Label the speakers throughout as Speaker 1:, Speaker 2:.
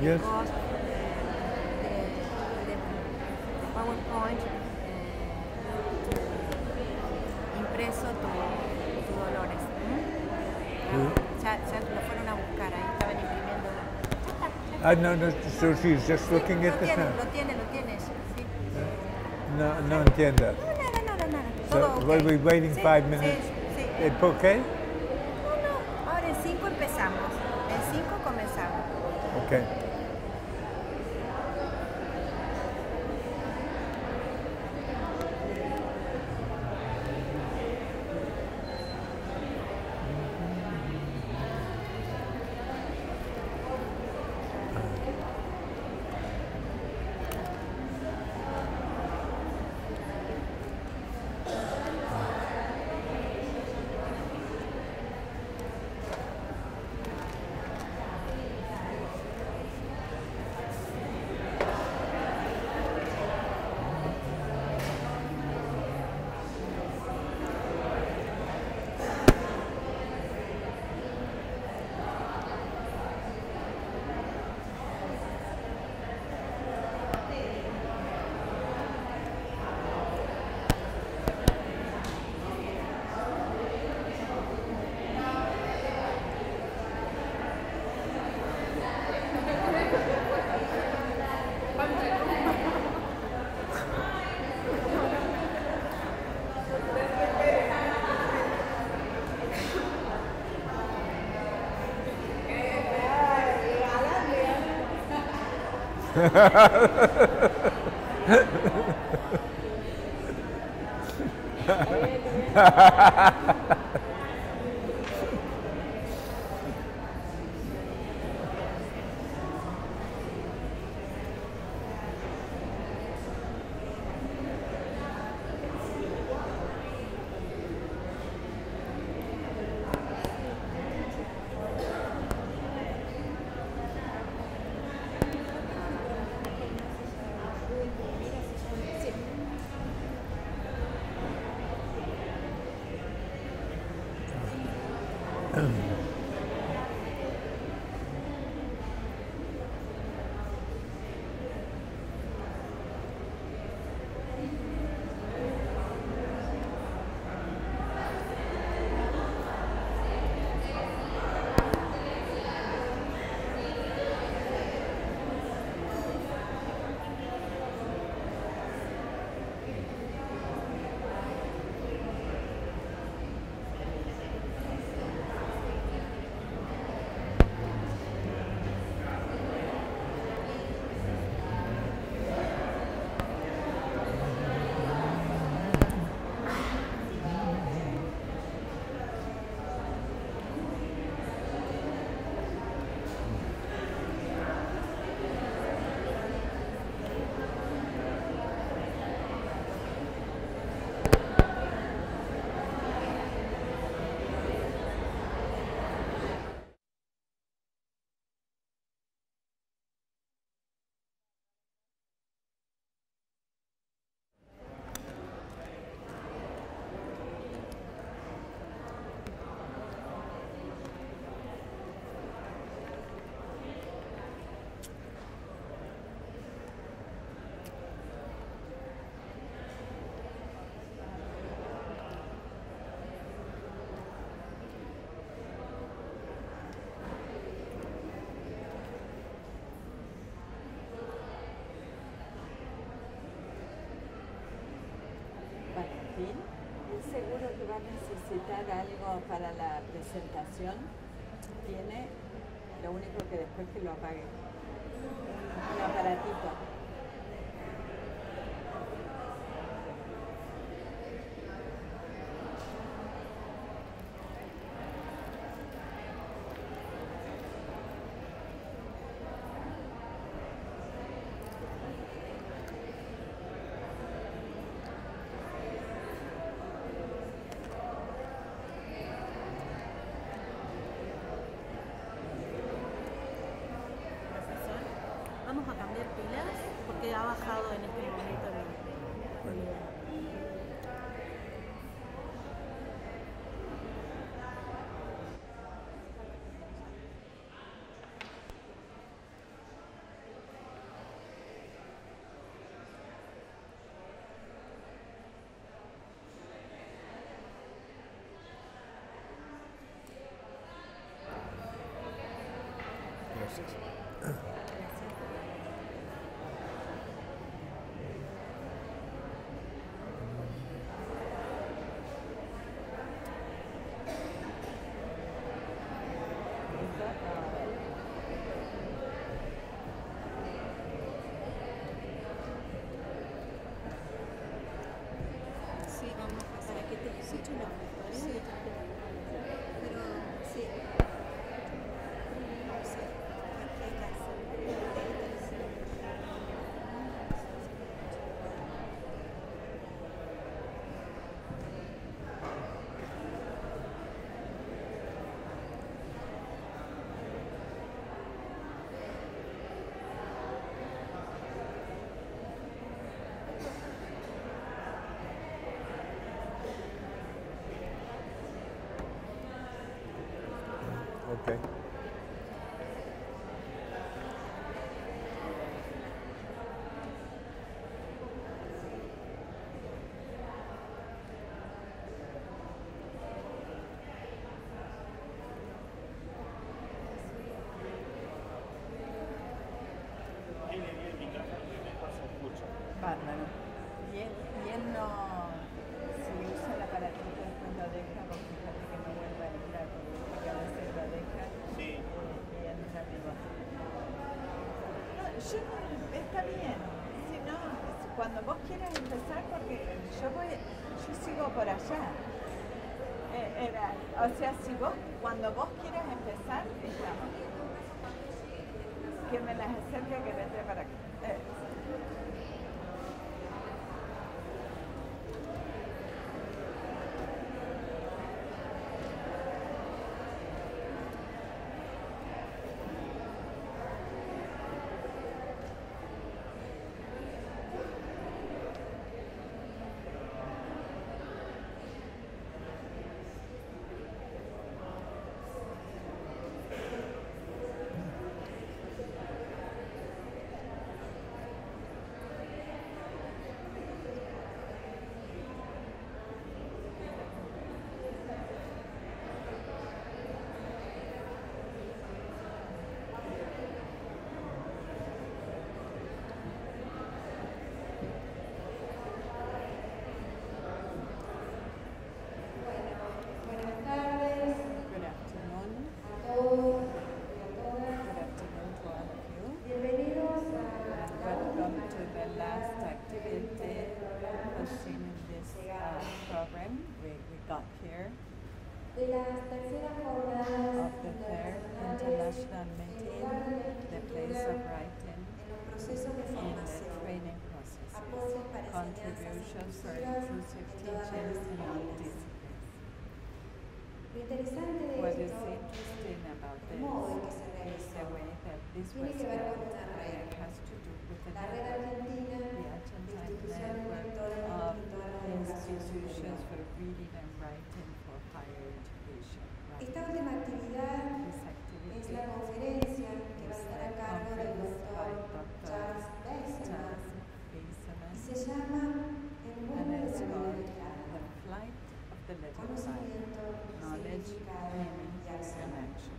Speaker 1: Yes.
Speaker 2: The PowerPoint impreso tu Dolores. Ya lo fueron a buscar, ahí estaban imprimiendo.
Speaker 1: No, so she's just looking at the pen.
Speaker 2: Lo tiene, sí.
Speaker 1: No entiendo.
Speaker 2: Nada.
Speaker 1: So
Speaker 2: Todo
Speaker 1: we'll be
Speaker 2: okay.
Speaker 1: waiting 5 minutes.
Speaker 2: Sí.
Speaker 1: ¿Es okay?
Speaker 2: No. Ahora en 5 empezamos. En 5 comenzamos.
Speaker 1: Okay.
Speaker 3: Seguro que va a necesitar algo para la presentación. Tiene, lo único que después que lo apague, un aparatito.
Speaker 2: Vamos a cambiar pilas porque ha bajado en este momento el nivel.
Speaker 3: Está bien. Si no, cuando vos quieras empezar, porque yo sigo por allá. O sea, cuando vos quieras empezar, estamos. Que me las acerque, que vendré para acá.
Speaker 4: De las terceras jornadas
Speaker 3: of the third international meeting, the place of writing
Speaker 4: en los procesos de
Speaker 3: in the
Speaker 4: formación,
Speaker 3: training processes,
Speaker 4: aportes para
Speaker 3: contributions for
Speaker 4: enseñanzas
Speaker 3: inclusive
Speaker 4: en todas las
Speaker 3: teachings in all
Speaker 4: disciplinas.
Speaker 3: disciplines.
Speaker 4: Lo interesante de
Speaker 3: What is
Speaker 4: esto
Speaker 3: interesting about
Speaker 4: el modo en que
Speaker 3: this
Speaker 4: se
Speaker 3: is
Speaker 4: realizó.
Speaker 3: the way that this
Speaker 4: Tiene
Speaker 3: was
Speaker 4: que ver con
Speaker 3: done.
Speaker 4: una red.
Speaker 3: It has to do with the
Speaker 4: La red
Speaker 3: network,
Speaker 4: argentina
Speaker 3: the
Speaker 4: de
Speaker 3: Argentine
Speaker 4: instituciones
Speaker 3: network
Speaker 4: lectoras
Speaker 3: of
Speaker 4: en todas las educaciones
Speaker 3: institutions
Speaker 4: superiores.
Speaker 3: for reading and writing for higher education.
Speaker 4: Esta última actividad
Speaker 3: This
Speaker 4: es
Speaker 3: activity
Speaker 4: la conferencia que va a
Speaker 3: is
Speaker 4: estar
Speaker 3: a
Speaker 4: a cargo del
Speaker 3: conference by
Speaker 4: doctor
Speaker 3: Dr.
Speaker 4: Charles Bazerman
Speaker 3: Bazerman,
Speaker 4: y se llama El
Speaker 3: and
Speaker 4: mundo de
Speaker 3: it's
Speaker 4: la
Speaker 3: called
Speaker 4: vida clara,
Speaker 3: The Flight of the Little Child,
Speaker 4: conocimiento,
Speaker 3: Knowledge,
Speaker 4: significado
Speaker 3: Meaning,
Speaker 4: y acción.
Speaker 3: and Action.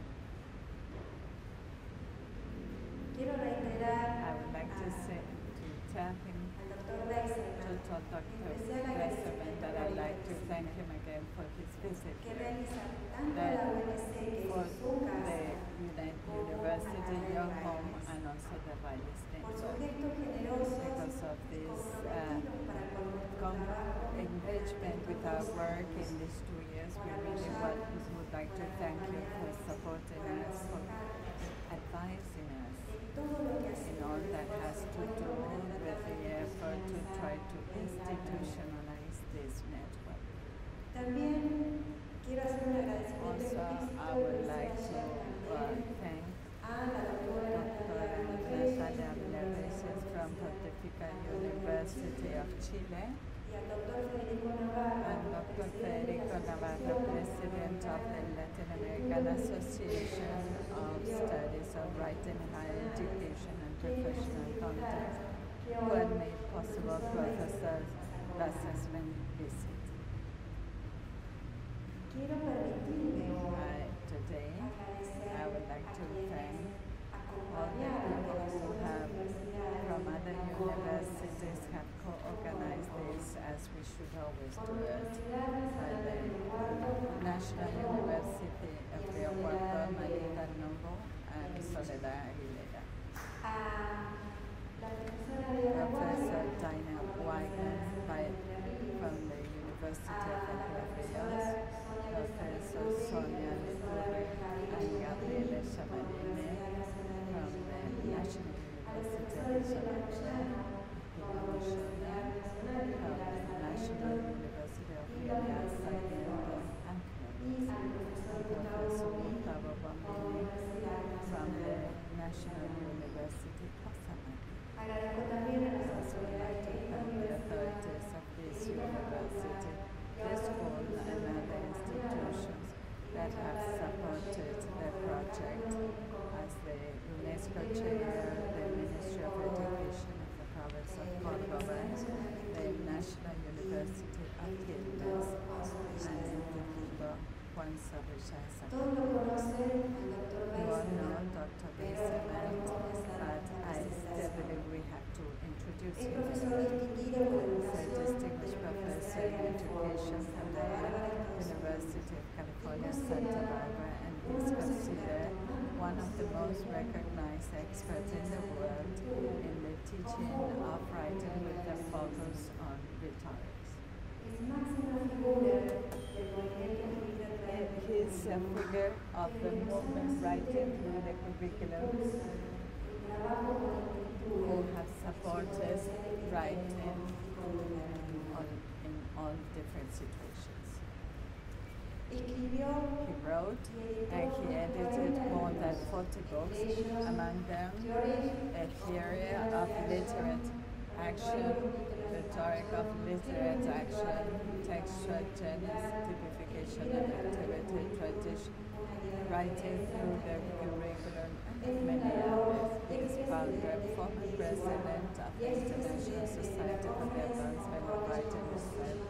Speaker 4: Quiero reiterar
Speaker 3: I would like to say, to tell him,
Speaker 4: al doctor
Speaker 3: to
Speaker 4: Bazerman
Speaker 3: tell Dr.
Speaker 4: en especial
Speaker 3: Bazerman that I'd like to
Speaker 4: agradecimiento
Speaker 3: thank him again for his visit
Speaker 4: que
Speaker 3: here,
Speaker 4: realiza tanto
Speaker 3: that
Speaker 4: la UNC, que
Speaker 3: for
Speaker 4: es su casa,
Speaker 3: the University, your home, and also the Valles
Speaker 4: por su
Speaker 3: Network,
Speaker 4: gesto generoso
Speaker 3: because of this
Speaker 4: comprometido para con nuestro trabajo
Speaker 3: engagement with our work in these 2 years. We really would like to thank you for supporting us, for advising us
Speaker 4: en todo lo que ha
Speaker 3: in
Speaker 4: sido
Speaker 3: all
Speaker 4: el
Speaker 3: that has
Speaker 4: esfuerzo
Speaker 3: to do
Speaker 4: para
Speaker 3: with
Speaker 4: tratar
Speaker 3: the
Speaker 4: de
Speaker 3: effort to try to
Speaker 4: institucionalizar
Speaker 3: institutionalize this network.
Speaker 4: También quiero hacer un agradecimiento
Speaker 3: Also,
Speaker 4: explícito
Speaker 3: I would
Speaker 4: especial
Speaker 3: like to
Speaker 4: también
Speaker 3: thank
Speaker 4: a la doctora
Speaker 3: Dr. Natalia Villaveses from Pontifical University of Chile
Speaker 4: y al doctor Federico Navarro,
Speaker 3: and Dr.
Speaker 4: presidente de
Speaker 3: Federico
Speaker 4: la
Speaker 3: Navarro,
Speaker 4: Asociación
Speaker 3: President of the Latin American Association of Studies of Writing, Higher Education and Professional Context, who had made possible Professor Bazerman's visit.
Speaker 4: Quiero permitirme hoy
Speaker 3: Today,
Speaker 4: agradecer
Speaker 3: I would like
Speaker 4: a
Speaker 3: to
Speaker 4: quienes
Speaker 3: thank all the
Speaker 4: acompañaron
Speaker 3: people
Speaker 4: a
Speaker 3: who
Speaker 4: las
Speaker 3: have
Speaker 4: universidades
Speaker 3: from other
Speaker 4: a
Speaker 3: universities have co-organized this, as we should always
Speaker 4: por
Speaker 3: do it,
Speaker 4: Universidades
Speaker 3: by the National University of Rio Cuarto, Marita Novo, and Soledad Aguilera.
Speaker 4: a la profesora Leona
Speaker 3: Professor
Speaker 4: Guardia,
Speaker 3: Dina Wagner from the University of Entre Rios, Professor Sonia Ledurri and Gabriele Chavalini from the National University of Chavalini, from the National University of Rio Sarmiento and
Speaker 4: y al profesor
Speaker 3: Gustavo
Speaker 4: Gustavo
Speaker 3: Bombini
Speaker 4: Bombini
Speaker 3: from the
Speaker 4: Universidad
Speaker 3: National
Speaker 4: Nacional.
Speaker 3: University of Samari.
Speaker 4: Agradezco también a las
Speaker 3: Also, I'd like to thank the authorities of this university, this school, and other institutions that have supported the project. As the UNESCO chair, the Ministry of Education of the province of Córdoba, the National University of Quilmes, and Instituto Juan Sorrilla.
Speaker 4: Todos lo conocen al doctor
Speaker 3: You all know
Speaker 4: Bazerman,
Speaker 3: Dr.
Speaker 4: pero
Speaker 3: Bazerman,
Speaker 4: para
Speaker 3: but I still believe we have to introduce
Speaker 4: es
Speaker 3: him.
Speaker 4: profesor distinguido por
Speaker 3: He's a
Speaker 4: educación
Speaker 3: distinguished
Speaker 4: de la
Speaker 3: professor
Speaker 4: Universidad
Speaker 3: in
Speaker 4: de
Speaker 3: education from the University of California, Santa Barbara, and he's considered one of the most recognized experts in the world rhetorics.
Speaker 4: Es máxima figura del movimiento literario.
Speaker 3: He's a figure of the movement writing through the curriculum who have supported writing in all different situations.
Speaker 4: Escribió
Speaker 3: He wrote and he edited more than 40 books, among them A Theory of Literate Action, Rhetoric of Literate Action, Textual Genus, Typification of Activity, Tradition, Writing through the Curriculum, and many others. He is founder, former president of the International Society for the Advancement of Writing Research,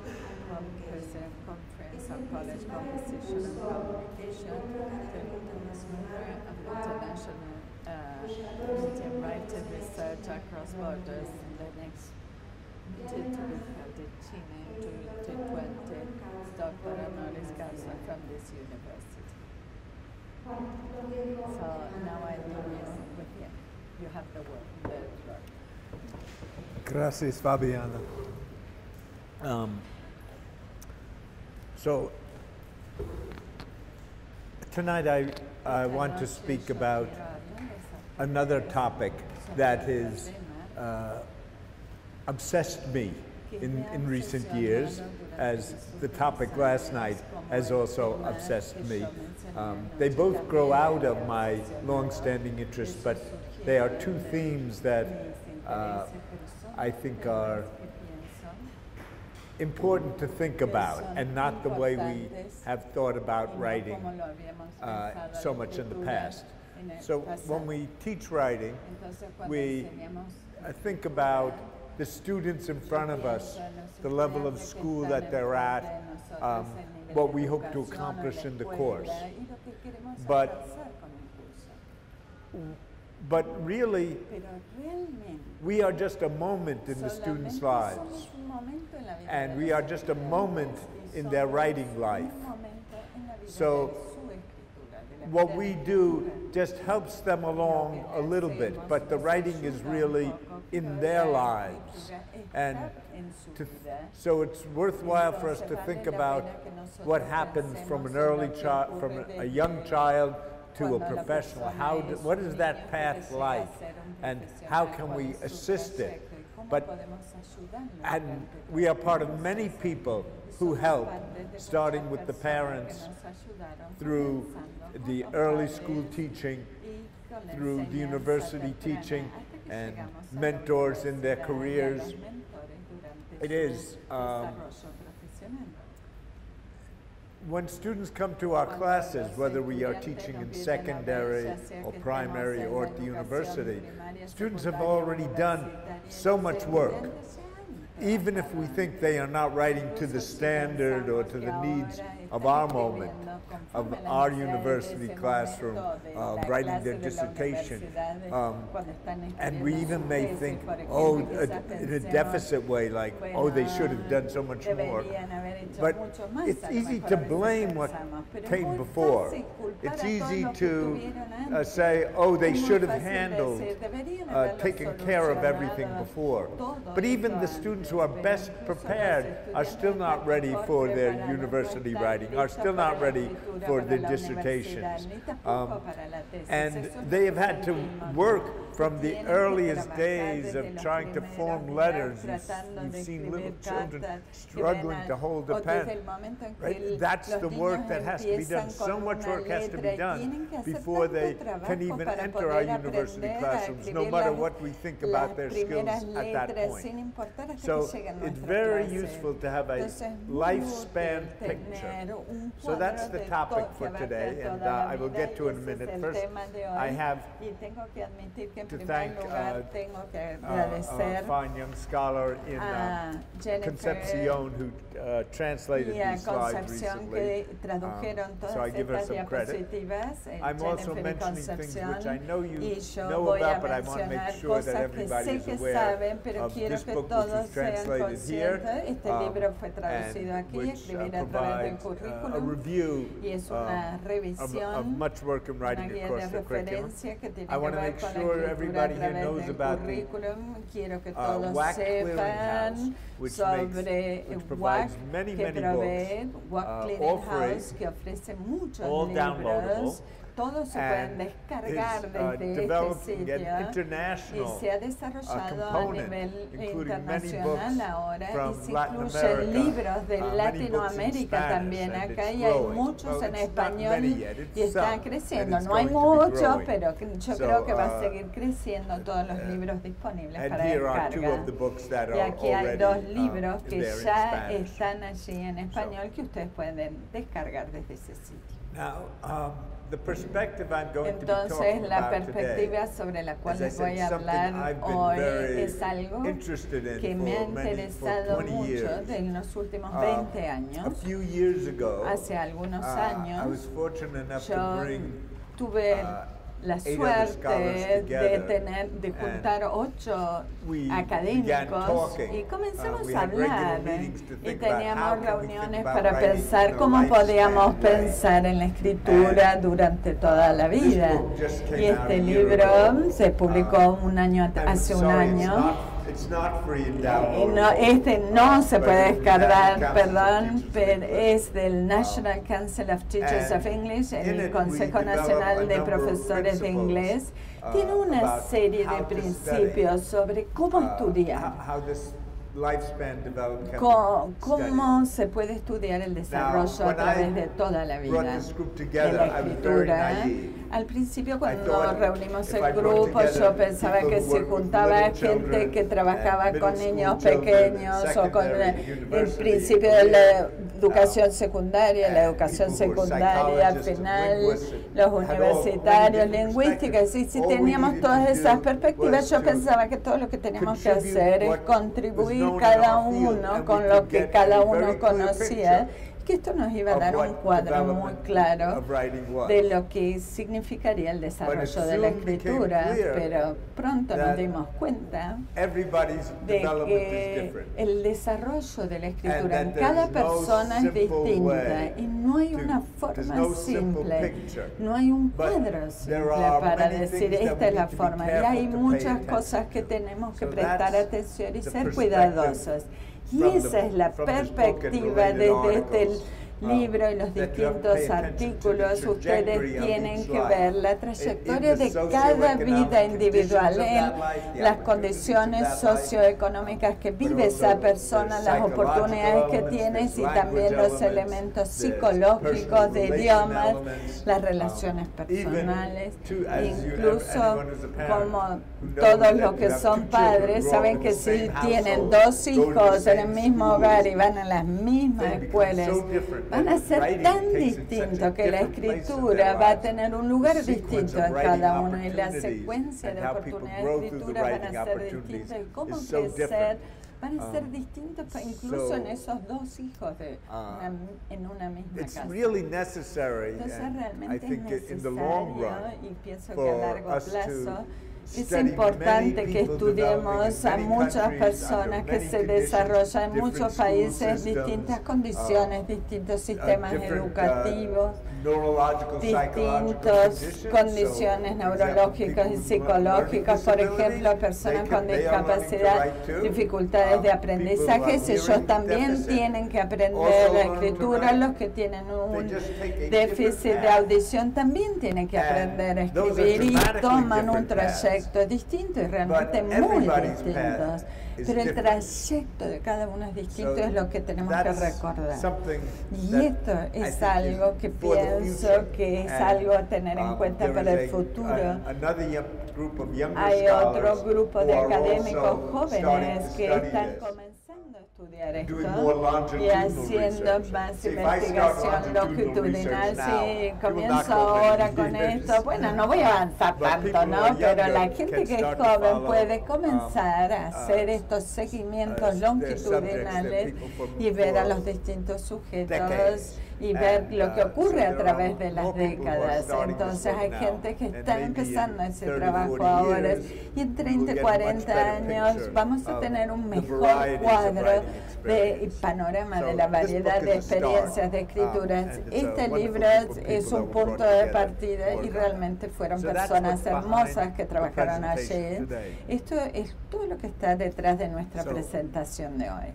Speaker 3: President Conference on College Composition and Communication, member of the International Medium Writing Research Across Borders in the next meeting to be held in China in 2020, Dr. Honoris Causa from this university. So now I leave you with him. You have the word.
Speaker 1: Gracias, Fabiana. So tonight I want to speak about another topic that has obsessed me in recent years, as the topic last night has also obsessed me. They both grow out of my long-standing interest, but they are two themes that I think are important to think about, and not the way we have thought about writing so much in the past. So when we teach writing, we think about the students in front of us, the level of school that they're at, what we hope to accomplish in the course. But really, we are just a moment in the students' lives, and we are just a moment in their writing life. So what we do just helps them along a little bit, but the writing is really in their lives. And so it's worthwhile for us to think about what happens from an early child, from a young child to a professional. What is that path like, and how can we assist it? And we are part of many people who help, starting with the parents, through the early school teaching, through the university teaching, and mentors in their careers. It is when students come to our classes, whether we are teaching in secondary or primary or at the university, students have already done so much work. Even if we think they are not writing to the standard or to the needs of our moment, of our university classroom, writing their dissertation. And we even may think, oh, in a deficit way, like, oh, they should have done so much more. But it's easy to blame what came before. It's easy to say, oh, they should have handled, taken care of everything before. But even the students who are best prepared are still not ready for their university writing, are still not ready for their dissertations. And they have had to work from the earliest days of trying to form letters. You've seen little children struggling to hold a pen. Right? That's the work that has to be done. So much work has to be done before they can even enter our university classrooms, no matter what we think about their skills at that point. So it's very useful to have a lifespan picture. So that's the topic for today, and I will get to it in a minute. First, I have to thank a fine young scholar in Concepcion who translated these slides recently. So I give her some credit. I'm also mentioning things which I know you know about, but I want to make sure that everybody is aware of this book, which was translated here, and which provides a review of much work in writing across the curriculum. I want to make sure everybody here
Speaker 3: través
Speaker 1: knows
Speaker 3: del
Speaker 1: about the
Speaker 3: currículum. Quiero que todos
Speaker 1: WAC
Speaker 3: sepan sobre
Speaker 1: which
Speaker 3: WAC,
Speaker 1: provides
Speaker 3: que
Speaker 1: many
Speaker 3: provee
Speaker 1: books,
Speaker 3: WAC
Speaker 1: all
Speaker 3: Clearing
Speaker 1: free,
Speaker 3: House, que ofrece muchos
Speaker 1: all downloadable,
Speaker 3: libros. Todos se pueden
Speaker 1: and
Speaker 3: descargar
Speaker 1: is
Speaker 3: desde
Speaker 1: developing
Speaker 3: este
Speaker 1: an
Speaker 3: sitio
Speaker 1: international
Speaker 3: y se ha desarrollado a
Speaker 1: component,
Speaker 3: nivel
Speaker 1: including many
Speaker 3: internacional
Speaker 1: books
Speaker 3: ahora y
Speaker 1: from
Speaker 3: se
Speaker 1: Latin
Speaker 3: incluyen
Speaker 1: America,
Speaker 3: libros de
Speaker 1: many books in
Speaker 3: Latinoamérica
Speaker 1: Spanish,
Speaker 3: también
Speaker 1: and
Speaker 3: acá
Speaker 1: it's
Speaker 3: y hay
Speaker 1: growing.
Speaker 3: muchos
Speaker 1: Well,
Speaker 3: en
Speaker 1: it's not
Speaker 3: español
Speaker 1: many yet, it's
Speaker 3: y están
Speaker 1: some,
Speaker 3: creciendo.
Speaker 1: and it's
Speaker 3: No hay
Speaker 1: going to be
Speaker 3: muchos,
Speaker 1: growing.
Speaker 3: pero yo
Speaker 1: So,
Speaker 3: creo que va a seguir creciendo todos los libros disponibles
Speaker 1: And
Speaker 3: para
Speaker 1: here are two
Speaker 3: descarga.
Speaker 1: of the books that
Speaker 3: Y
Speaker 1: are
Speaker 3: aquí hay
Speaker 1: already
Speaker 3: dos libros que
Speaker 1: there in
Speaker 3: ya
Speaker 1: Spanish.
Speaker 3: están allí en español que ustedes pueden descargar desde ese sitio.
Speaker 1: Now, the perspective I'm going to be
Speaker 3: Entonces,
Speaker 1: talking
Speaker 3: la
Speaker 1: about
Speaker 3: perspectiva
Speaker 1: today,
Speaker 3: sobre la cual
Speaker 1: as I
Speaker 3: les voy
Speaker 1: said,
Speaker 3: a
Speaker 1: something
Speaker 3: hablar
Speaker 1: I've been
Speaker 3: hoy
Speaker 1: very
Speaker 3: es algo
Speaker 1: interested in
Speaker 3: que me ha
Speaker 1: for
Speaker 3: interesado
Speaker 1: 20
Speaker 3: mucho
Speaker 1: years.
Speaker 3: en los últimos 20
Speaker 1: A
Speaker 3: años.
Speaker 1: few years ago,
Speaker 3: Hace algunos
Speaker 1: I
Speaker 3: años,
Speaker 1: was fortunate enough
Speaker 3: yo
Speaker 1: to bring
Speaker 3: tuve la
Speaker 1: 8 other
Speaker 3: suerte
Speaker 1: scholars together,
Speaker 3: de juntar 8
Speaker 1: we
Speaker 3: académicos
Speaker 1: began talking.
Speaker 3: y comenzamos
Speaker 1: We
Speaker 3: a
Speaker 1: had regular
Speaker 3: hablar
Speaker 1: meetings to
Speaker 3: y
Speaker 1: think about how
Speaker 3: teníamos
Speaker 1: can we
Speaker 3: reuniones
Speaker 1: think about
Speaker 3: para
Speaker 1: writing
Speaker 3: pensar
Speaker 1: in a
Speaker 3: cómo podíamos
Speaker 1: lifespan way.
Speaker 3: pensar en la escritura durante toda la
Speaker 1: This
Speaker 3: vida.
Speaker 1: book just came
Speaker 3: Y
Speaker 1: out a
Speaker 3: este
Speaker 1: year
Speaker 3: libro
Speaker 1: ago.
Speaker 3: se publicó hace un
Speaker 1: Sorry,
Speaker 3: año.
Speaker 1: it's not free and
Speaker 3: Y
Speaker 1: downloadable.
Speaker 3: este no se
Speaker 1: but
Speaker 3: puede
Speaker 1: it's from the
Speaker 3: descargar,
Speaker 1: National Council of
Speaker 3: perdón,
Speaker 1: Teachers of
Speaker 3: pero
Speaker 1: English.
Speaker 3: es del National Council of Teachers
Speaker 1: and
Speaker 3: of English,
Speaker 1: in
Speaker 3: el
Speaker 1: it
Speaker 3: Consejo
Speaker 1: we
Speaker 3: Nacional
Speaker 1: develop
Speaker 3: de
Speaker 1: a number of
Speaker 3: Profesores de
Speaker 1: principles,
Speaker 3: Inglés. Tiene una
Speaker 1: about
Speaker 3: serie
Speaker 1: how
Speaker 3: de
Speaker 1: to
Speaker 3: principios sobre cómo estudiar.
Speaker 1: how this lifespan development can
Speaker 3: Cómo
Speaker 1: be
Speaker 3: se puede estudiar el desarrollo a
Speaker 1: when
Speaker 3: través
Speaker 1: I
Speaker 3: de toda la
Speaker 1: brought
Speaker 3: vida
Speaker 1: this group
Speaker 3: de
Speaker 1: together,
Speaker 3: la
Speaker 1: I was very
Speaker 3: escritura.
Speaker 1: naive.
Speaker 3: Al principio, cuando
Speaker 1: thought
Speaker 3: reunimos
Speaker 1: if
Speaker 3: el
Speaker 1: I brought
Speaker 3: grupo,
Speaker 1: together
Speaker 3: yo pensaba
Speaker 1: people
Speaker 3: que
Speaker 1: who
Speaker 3: se
Speaker 1: work with
Speaker 3: juntaba
Speaker 1: little
Speaker 3: gente
Speaker 1: children
Speaker 3: que trabajaba
Speaker 1: and
Speaker 3: con
Speaker 1: middle school
Speaker 3: niños
Speaker 1: children
Speaker 3: pequeños
Speaker 1: and
Speaker 3: o con
Speaker 1: secondary,
Speaker 3: el
Speaker 1: university,
Speaker 3: principio de la educación
Speaker 1: and
Speaker 3: secundaria, la educación
Speaker 1: people who were
Speaker 3: secundaria, al
Speaker 1: psychologists and
Speaker 3: final
Speaker 1: linguists and
Speaker 3: los
Speaker 1: had all
Speaker 3: universitarios,
Speaker 1: many different
Speaker 3: lingüísticas. Y si
Speaker 1: perspectives. All we
Speaker 3: teníamos
Speaker 1: needed
Speaker 3: todas
Speaker 1: to
Speaker 3: esas
Speaker 1: do
Speaker 3: perspectivas,
Speaker 1: was
Speaker 3: yo
Speaker 1: to
Speaker 3: pensaba que todo lo que teníamos que
Speaker 1: contribute
Speaker 3: hacer es
Speaker 1: what was
Speaker 3: contribuir
Speaker 1: known in
Speaker 3: cada
Speaker 1: our field,
Speaker 3: uno
Speaker 1: and
Speaker 3: con
Speaker 1: we
Speaker 3: lo
Speaker 1: could
Speaker 3: que
Speaker 1: get
Speaker 3: cada
Speaker 1: a
Speaker 3: uno
Speaker 1: very clear
Speaker 3: conocía,
Speaker 1: picture
Speaker 3: que esto nos iba a
Speaker 1: of
Speaker 3: dar un
Speaker 1: what
Speaker 3: cuadro muy
Speaker 1: development
Speaker 3: claro
Speaker 1: of writing was.
Speaker 3: de lo que significaría el desarrollo de la
Speaker 1: soon became
Speaker 3: escritura,
Speaker 1: clear
Speaker 3: pero pronto nos
Speaker 1: that
Speaker 3: dimos cuenta
Speaker 1: Everybody's
Speaker 3: de
Speaker 1: development is
Speaker 3: que
Speaker 1: different.
Speaker 3: el desarrollo de la escritura en
Speaker 1: And that
Speaker 3: cada
Speaker 1: there's no
Speaker 3: persona es
Speaker 1: simple
Speaker 3: distinta
Speaker 1: way
Speaker 3: y no hay
Speaker 1: to-
Speaker 3: una
Speaker 1: there's
Speaker 3: forma
Speaker 1: no simple
Speaker 3: simple,
Speaker 1: picture.
Speaker 3: no hay un
Speaker 1: But
Speaker 3: cuadro
Speaker 1: there
Speaker 3: simple
Speaker 1: are
Speaker 3: para
Speaker 1: many
Speaker 3: decir
Speaker 1: things that
Speaker 3: esta
Speaker 1: we
Speaker 3: es la
Speaker 1: need to be
Speaker 3: forma. Y
Speaker 1: careful
Speaker 3: hay
Speaker 1: to pay
Speaker 3: muchas
Speaker 1: attention
Speaker 3: cosas que
Speaker 1: to.
Speaker 3: tenemos que
Speaker 1: So
Speaker 3: prestar
Speaker 1: that's
Speaker 3: atención y
Speaker 1: the
Speaker 3: ser
Speaker 1: perspective
Speaker 3: cuidadosos. Y
Speaker 1: from
Speaker 3: esa es la
Speaker 1: from this book and
Speaker 3: perspectiva
Speaker 1: related
Speaker 3: desde este
Speaker 1: articles,
Speaker 3: libro y los
Speaker 1: that you have to
Speaker 3: distintos
Speaker 1: pay attention to the
Speaker 3: artículos. Ustedes
Speaker 1: trajectory of
Speaker 3: tienen
Speaker 1: each
Speaker 3: que
Speaker 1: life.
Speaker 3: ver la
Speaker 1: In
Speaker 3: trayectoria
Speaker 1: the
Speaker 3: de cada
Speaker 1: socioeconomic
Speaker 3: vida individual,
Speaker 1: conditions of
Speaker 3: en
Speaker 1: that life, the
Speaker 3: las
Speaker 1: opportunities
Speaker 3: condiciones
Speaker 1: of that life,
Speaker 3: socioeconómicas que
Speaker 1: but
Speaker 3: vive
Speaker 1: also
Speaker 3: esa persona,
Speaker 1: the
Speaker 3: las
Speaker 1: psychological
Speaker 3: oportunidades que
Speaker 1: elements,
Speaker 3: tienes y
Speaker 1: there's
Speaker 3: también
Speaker 1: language
Speaker 3: los
Speaker 1: elements,
Speaker 3: elementos
Speaker 1: there's
Speaker 3: psicológicos,
Speaker 1: personal
Speaker 3: de
Speaker 1: relation
Speaker 3: idiomas,
Speaker 1: elements,
Speaker 3: las relaciones
Speaker 1: even
Speaker 3: personales,
Speaker 1: to, as
Speaker 3: incluso
Speaker 1: anyone who's a parent
Speaker 3: como
Speaker 1: who knows
Speaker 3: todos
Speaker 1: that
Speaker 3: los
Speaker 1: you
Speaker 3: que
Speaker 1: have
Speaker 3: son
Speaker 1: two children
Speaker 3: padres
Speaker 1: grow up
Speaker 3: saben
Speaker 1: in
Speaker 3: que
Speaker 1: the
Speaker 3: si
Speaker 1: same
Speaker 3: tienen
Speaker 1: household,
Speaker 3: dos
Speaker 1: go to the
Speaker 3: hijos en el
Speaker 1: same
Speaker 3: mismo
Speaker 1: schools,
Speaker 3: hogar y van a las mismas
Speaker 1: they become
Speaker 3: escuelas,
Speaker 1: so different
Speaker 3: van a
Speaker 1: that
Speaker 3: ser
Speaker 1: writing
Speaker 3: tan
Speaker 1: takes in such a
Speaker 3: distintos que la
Speaker 1: different place in
Speaker 3: escritura
Speaker 1: their
Speaker 3: va a
Speaker 1: lives.
Speaker 3: tener un lugar
Speaker 1: The sequence
Speaker 3: distinto
Speaker 1: of
Speaker 3: en
Speaker 1: writing
Speaker 3: cada uno y la
Speaker 1: opportunities
Speaker 3: secuencia
Speaker 1: and
Speaker 3: de
Speaker 1: how people
Speaker 3: oportunidades
Speaker 1: grow
Speaker 3: de
Speaker 1: through the
Speaker 3: escritura van
Speaker 1: writing
Speaker 3: a ser
Speaker 1: opportunities
Speaker 3: distintas y cómo
Speaker 1: is so
Speaker 3: crecer
Speaker 1: different.
Speaker 3: van a ser distintos incluso
Speaker 1: so,
Speaker 3: en esos dos hijos en una misma
Speaker 1: It's
Speaker 3: casa.
Speaker 1: really necessary,
Speaker 3: Entonces
Speaker 1: and I
Speaker 3: realmente
Speaker 1: think
Speaker 3: es
Speaker 1: in the long
Speaker 3: necesario
Speaker 1: run,
Speaker 3: y pienso que a
Speaker 1: for
Speaker 3: largo
Speaker 1: us to
Speaker 3: plazo es
Speaker 1: study
Speaker 3: importante
Speaker 1: many
Speaker 3: que
Speaker 1: people
Speaker 3: estudiemos
Speaker 1: developing
Speaker 3: a
Speaker 1: in many
Speaker 3: muchas
Speaker 1: countries
Speaker 3: personas
Speaker 1: under
Speaker 3: que
Speaker 1: many
Speaker 3: se
Speaker 1: conditions,
Speaker 3: desarrollan en
Speaker 1: different
Speaker 3: muchos
Speaker 1: school
Speaker 3: países,
Speaker 1: systems,
Speaker 3: distintas condiciones, distintos sistemas
Speaker 1: different,
Speaker 3: educativos,
Speaker 1: neurological, psychological
Speaker 3: distintas condiciones
Speaker 1: So,
Speaker 3: neurológicas y psicológicas, por ejemplo, personas con discapacidad, dificultades de aprendizaje, ellos también tienen que aprender la escritura, los que tienen un déficit de audición también tienen que aprender a escribir y toman un trayecto distinto y realmente muy distintos. Pero el trayecto de cada uno es distinto, es lo que tenemos que recordar. Y esto es algo que pienso que es algo a tener en cuenta para el futuro. Hay otro grupo de académicos jóvenes que están comenzando a estudiar esto y haciendo más investigación longitudinal. Si comienzo ahora con esto, bueno, no voy a avanzar tanto, ¿no? Pero la gente que es joven puede comenzar a hacer estos seguimientos longitudinales y ver a los distintos sujetos y ver lo que ocurre
Speaker 1: so
Speaker 3: a
Speaker 1: there
Speaker 3: través
Speaker 1: are
Speaker 3: de las
Speaker 1: more people who are
Speaker 3: décadas.
Speaker 1: starting this
Speaker 3: Entonces
Speaker 1: work
Speaker 3: hay
Speaker 1: now,
Speaker 3: gente que
Speaker 1: and
Speaker 3: está
Speaker 1: maybe in
Speaker 3: empezando ese
Speaker 1: 30,
Speaker 3: trabajo
Speaker 1: 40
Speaker 3: ahora,
Speaker 1: years,
Speaker 3: y en
Speaker 1: we
Speaker 3: 30,
Speaker 1: will get a much
Speaker 3: 40
Speaker 1: better
Speaker 3: años
Speaker 1: picture
Speaker 3: vamos a
Speaker 1: of
Speaker 3: tener un
Speaker 1: the
Speaker 3: mejor
Speaker 1: varieties of
Speaker 3: cuadro
Speaker 1: writing
Speaker 3: de
Speaker 1: experience.
Speaker 3: panorama
Speaker 1: So
Speaker 3: de la
Speaker 1: this
Speaker 3: variedad
Speaker 1: book
Speaker 3: de
Speaker 1: is a start,
Speaker 3: experiencias de escrituras.
Speaker 1: and it's a
Speaker 3: Este
Speaker 1: wonderful
Speaker 3: libro
Speaker 1: group of
Speaker 3: es
Speaker 1: people
Speaker 3: un
Speaker 1: that were
Speaker 3: punto
Speaker 1: brought
Speaker 3: de
Speaker 1: together
Speaker 3: partida
Speaker 1: to
Speaker 3: y
Speaker 1: work on it.
Speaker 3: realmente fueron
Speaker 1: So that's
Speaker 3: personas
Speaker 1: what's behind
Speaker 3: hermosas que
Speaker 1: the
Speaker 3: trabajaron allí.
Speaker 1: presentation today.
Speaker 3: Esto es todo lo que está detrás de nuestra
Speaker 1: So,
Speaker 3: presentación de hoy.